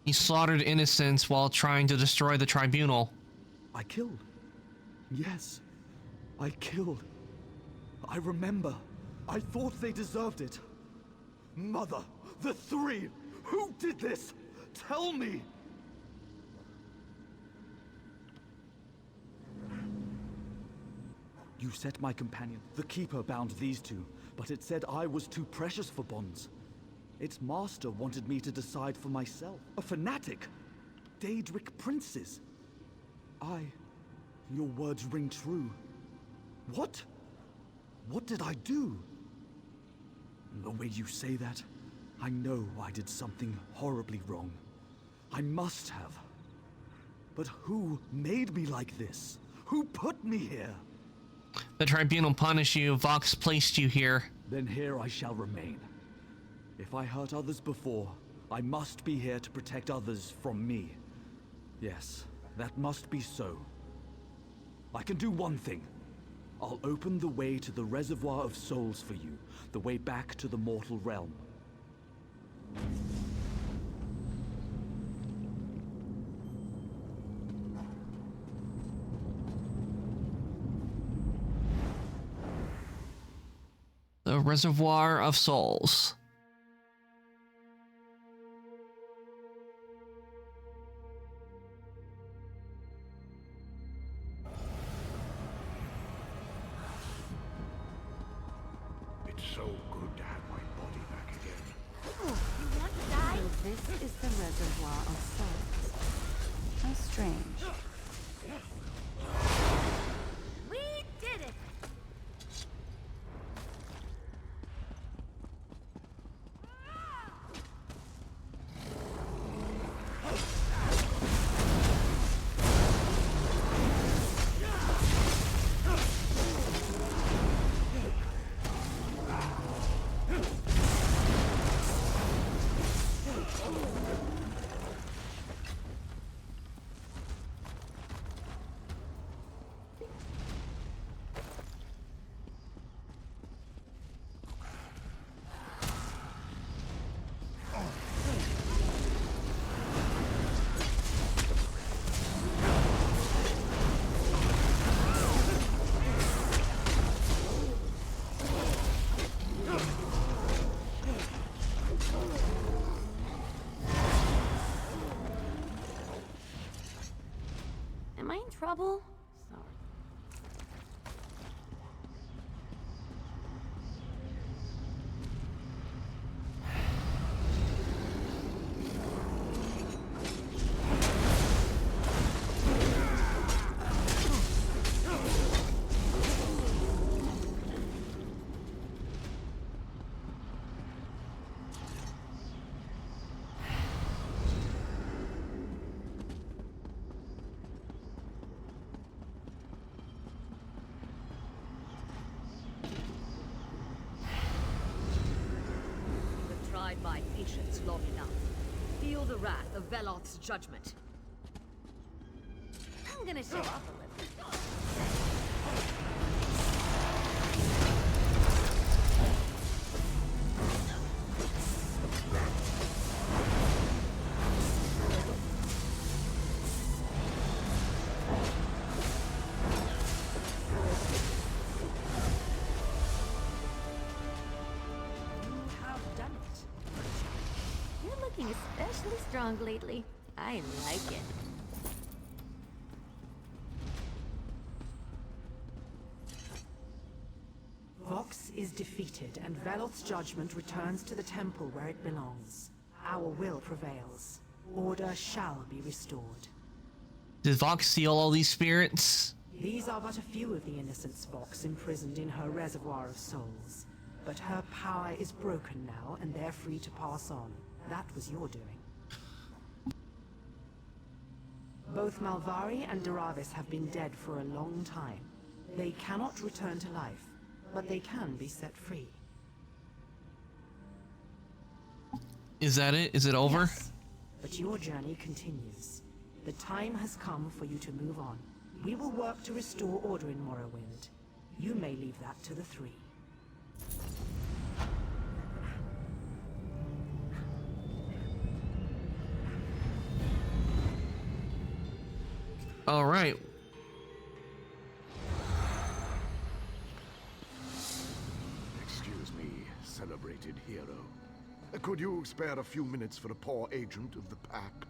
You slaughtered innocents while trying to destroy the tribunal. I killed. Yes, I killed. I remember. I thought they deserved it. Mother, the three! Who did this? Tell me! You set my companion. The Keeper bound these two, but it said I was too precious for bonds. Its master wanted me to decide for myself. A fanatic! Daedric princes! Your words ring true. What? What did I do? The way you say that, I know I did something horribly wrong. I must have. But who made me like this? Who put me here? The tribunal punished you. Vox placed you here. Then here I shall remain. If I hurt others before, I must be here to protect others from me. Yes, that must be so. I can do one thing. I'll open the way to the Reservoir of Souls for you, the way back to the mortal realm. The Reservoir of Souls. It's so good to have my body back again. You want to die? So this is the reservoir of souls. How strange. We did it! Am I in trouble? Sorry. You've tried my patience long enough. Feel the wrath of Veloth's judgment. I'm gonna show off a little. You're looking especially strong lately. I like it. Vox is defeated, and Veloth's judgment returns to the temple where it belongs. Our will prevails. Order shall be restored. Did Vox steal all these spirits? These are but a few of the innocents Vox imprisoned in her reservoir of souls. But her power is broken now, and they're free to pass on. That was your doing. Both Malvari and Daravis have been dead for a long time. They cannot return to life, but they can be set free. Is that it? Is it over? Yes, but your journey continues. The time has come for you to move on. We will work to restore order in Morrowind. You may leave that to the three. All right. Excuse me, celebrated hero. Could you spare a few minutes for a poor agent of the Pact?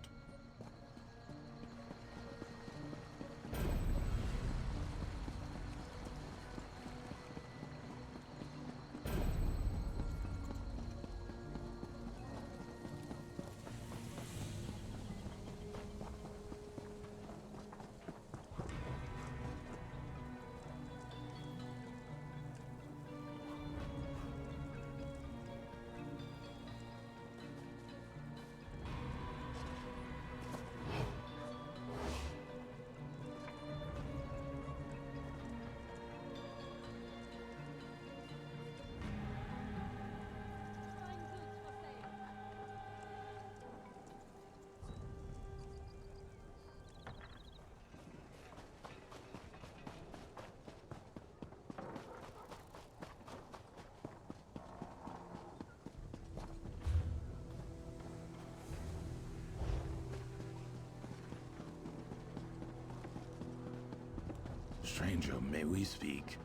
Stranger, may we speak?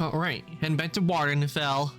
Alright, heading back to Wardenfell.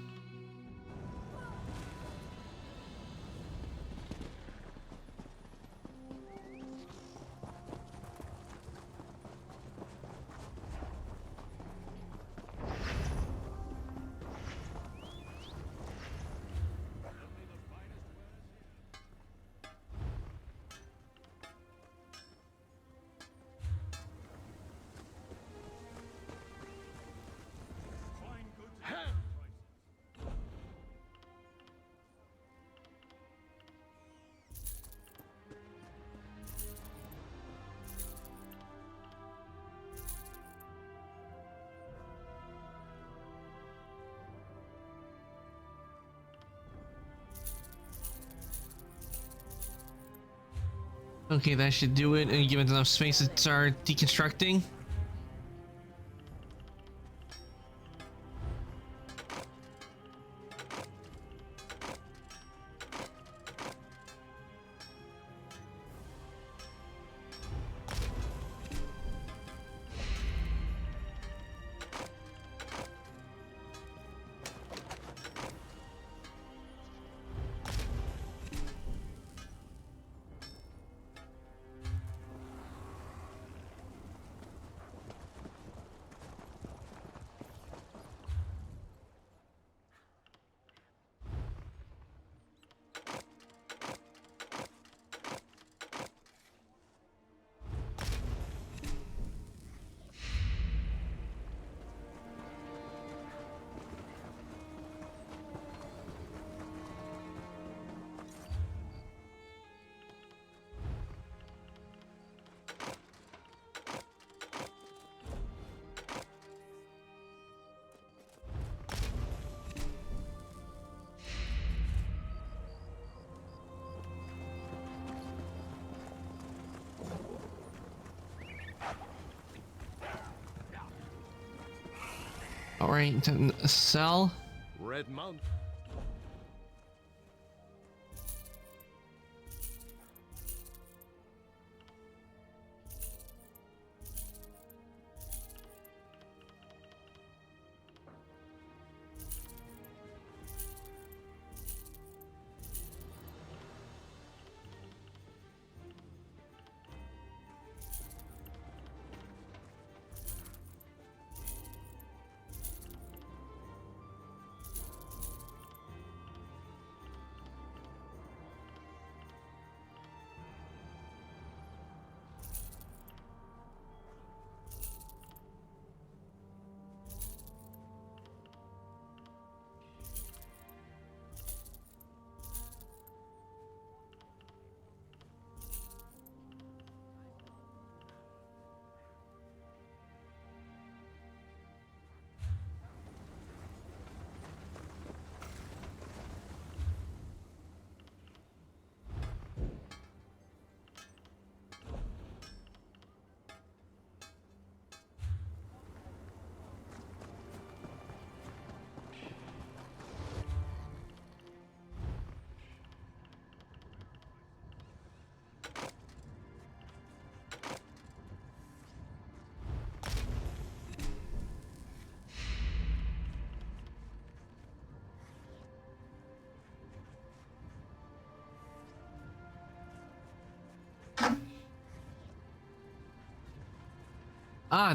Okay, that should do it, and give it enough space to start deconstructing. Alright, sell. Red Mount.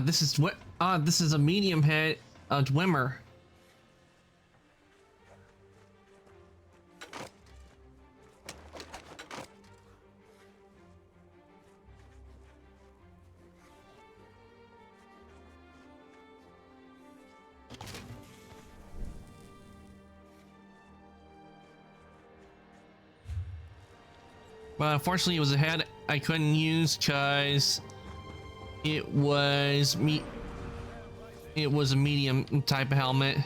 This is what. This is a medium head, Dwemer. But unfortunately, it was a head I couldn't use because it was a medium type of helmet.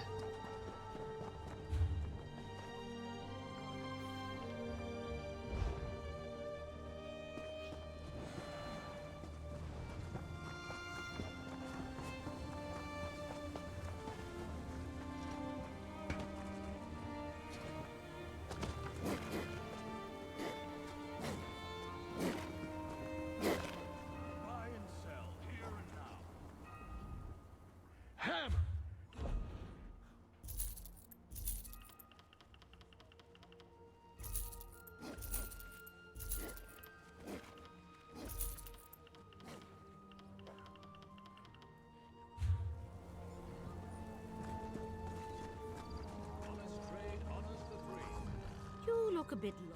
a bit long.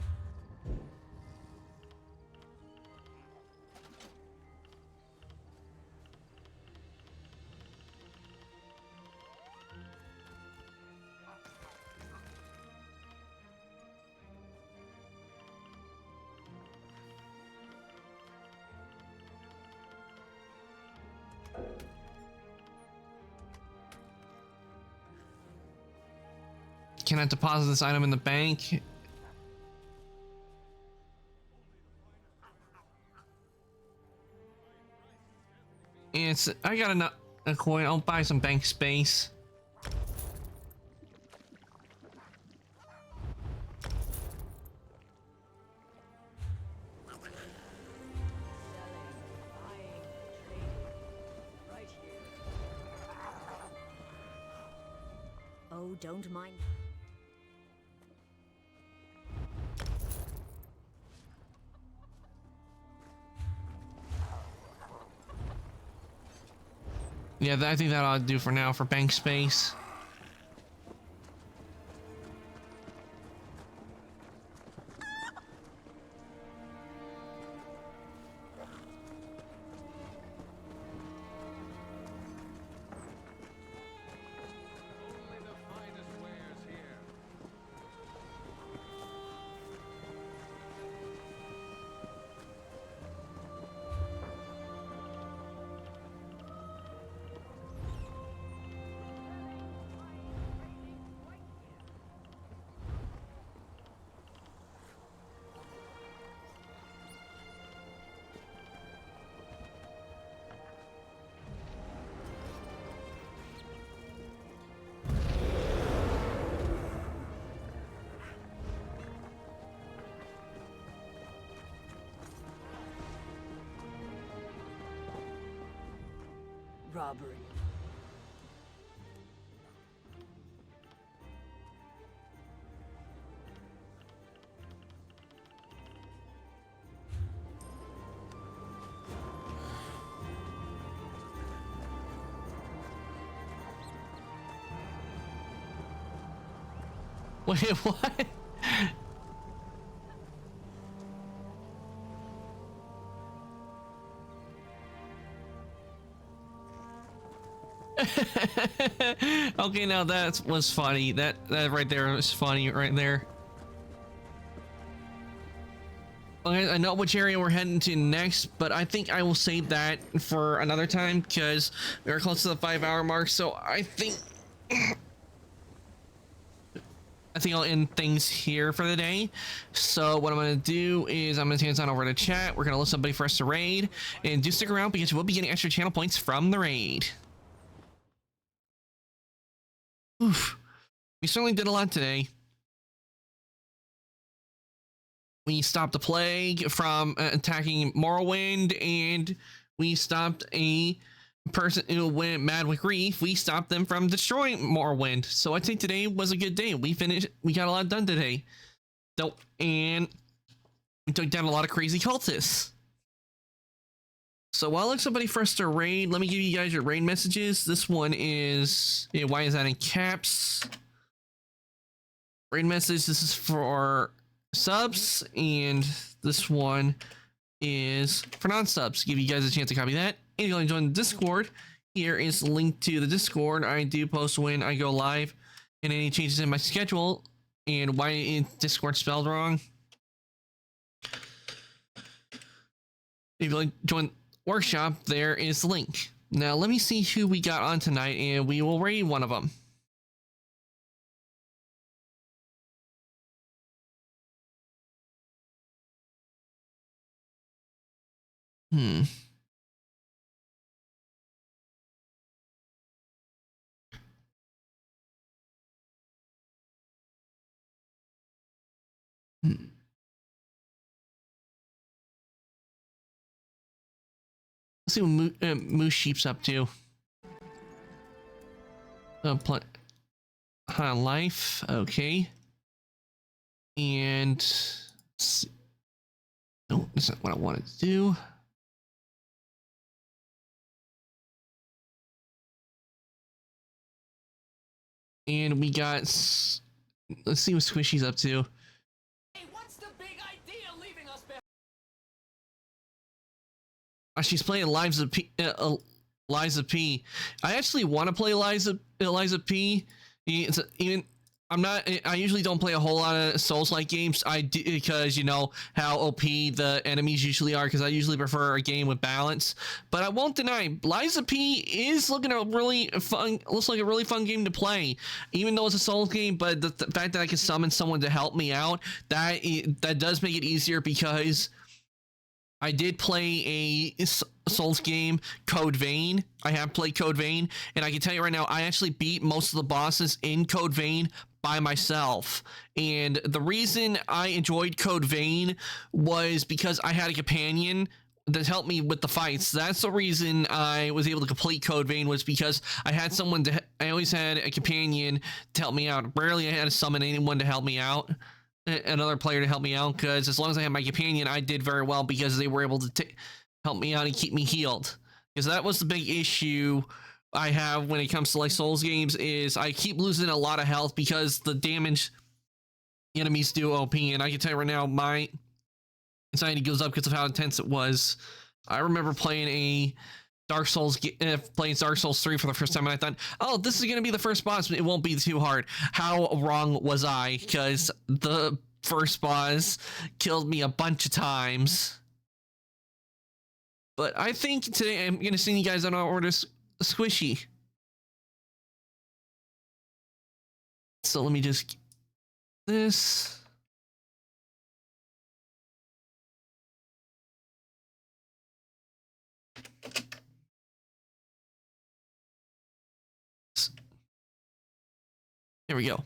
Can I deposit this item in the bank? It's I got a coin. I'll buy some bank space. Oh, don't mind. Yeah, I think that ought to do for now for bank space. Robbery. Wait, what? Okay, now that was funny. That right there was funny right there. Okay, I know which area we're heading to next, but I think I will save that for another time because we're close to the 5-hour mark. So I think I'll end things here for the day. So what I'm going to do is I'm going to take this on over to chat. We're going to list somebody for us to raid, and do stick around because you will be getting extra channel points from the raid. Oof. We certainly did a lot today. We stopped the plague from attacking Morrowind, and we stopped a person who went mad with grief. We stopped them from destroying Morrowind. So I think today was a good day. We got a lot done today. So, and we took down a lot of crazy cultists. So while I look somebody for us to raid, let me give you guys your raid messages. This one is, yeah, why is that in caps? Raid message, this is for subs, and this one is for non-subs. Give you guys a chance to copy that. And if you want to join the Discord, here is the link to the Discord. I do post when I go live and any changes in my schedule. And why is Discord spelled wrong? If you want to join Workshop, there is the link. Now let me see who we got on tonight, and we will raid one of them. Let's see what Moose Sheep's up to. High on life, okay. And no, that's not what I wanted to do. And we got, let's see what Squishy's up to. She's playing Liza P. Liza P. I actually want to play Liza P. I usually don't play a whole lot of Souls-like games. Because you know how OP the enemies usually are. Because I usually prefer a game with balance. But I won't deny, Liza P is looking a really fun. Looks like a really fun game to play, even though it's a Souls game. But the fact that I can summon someone to help me out, that does make it easier because I did play a Souls game, Code Vein. I have played Code Vein, and I can tell you right now, I actually beat most of the bosses in Code Vein by myself. And the reason I enjoyed Code Vein was because I had a companion that helped me with the fights. That's the reason I was able to complete Code Vein, was because I had someone to. I always had a companion to help me out. Rarely I had to summon anyone to help me out. Another player to help me out, because as long as I had my companion, I did very well because they were able to help me out and keep me healed. Because that was the big issue I have when it comes to like Souls games, is I keep losing a lot of health because the damage enemies do OP. And I can tell you right now, my anxiety goes up because of how intense it was. I remember playing a Dark Souls, playing Dark Souls 3 for the first time, and I thought, oh, this is going to be the first boss, but it won't be too hard. How wrong was I? Because the first boss killed me a bunch of times. But I think today I'm going to send you guys on our order Squishy. So let me just get this. There we go.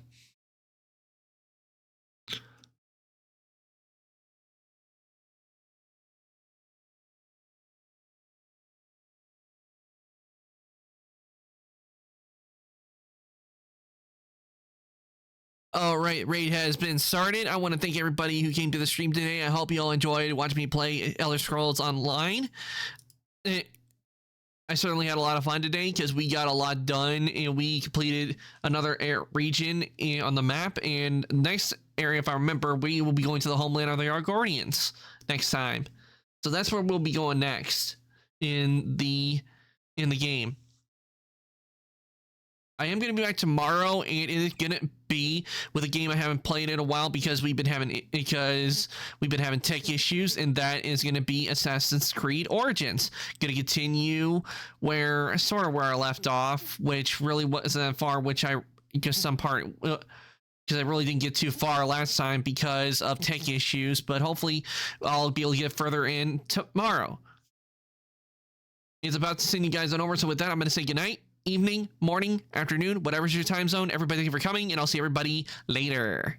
All right, raid has been started. I want to thank everybody who came to the stream today. I hope you all enjoyed watching me play Elder Scrolls Online. I certainly had a lot of fun today because we got a lot done and we completed another region on the map. And next area, if I remember, we will be going to the homeland of the Argonians next time. So that's where we'll be going next in the game. I am going to be back tomorrow, and it is going to be with a game I haven't played in a while because we've been having tech issues, and that is going to be Assassin's Creed Origins. Going to continue where I left off, which really wasn't that far, because I really didn't get too far last time because of tech issues, but hopefully I'll be able to get further in tomorrow. It's about to send you guys on over, so with that, I'm going to say goodnight. Evening, morning, afternoon, whatever's your time zone. Everybody, thank you for coming, and I'll see everybody later.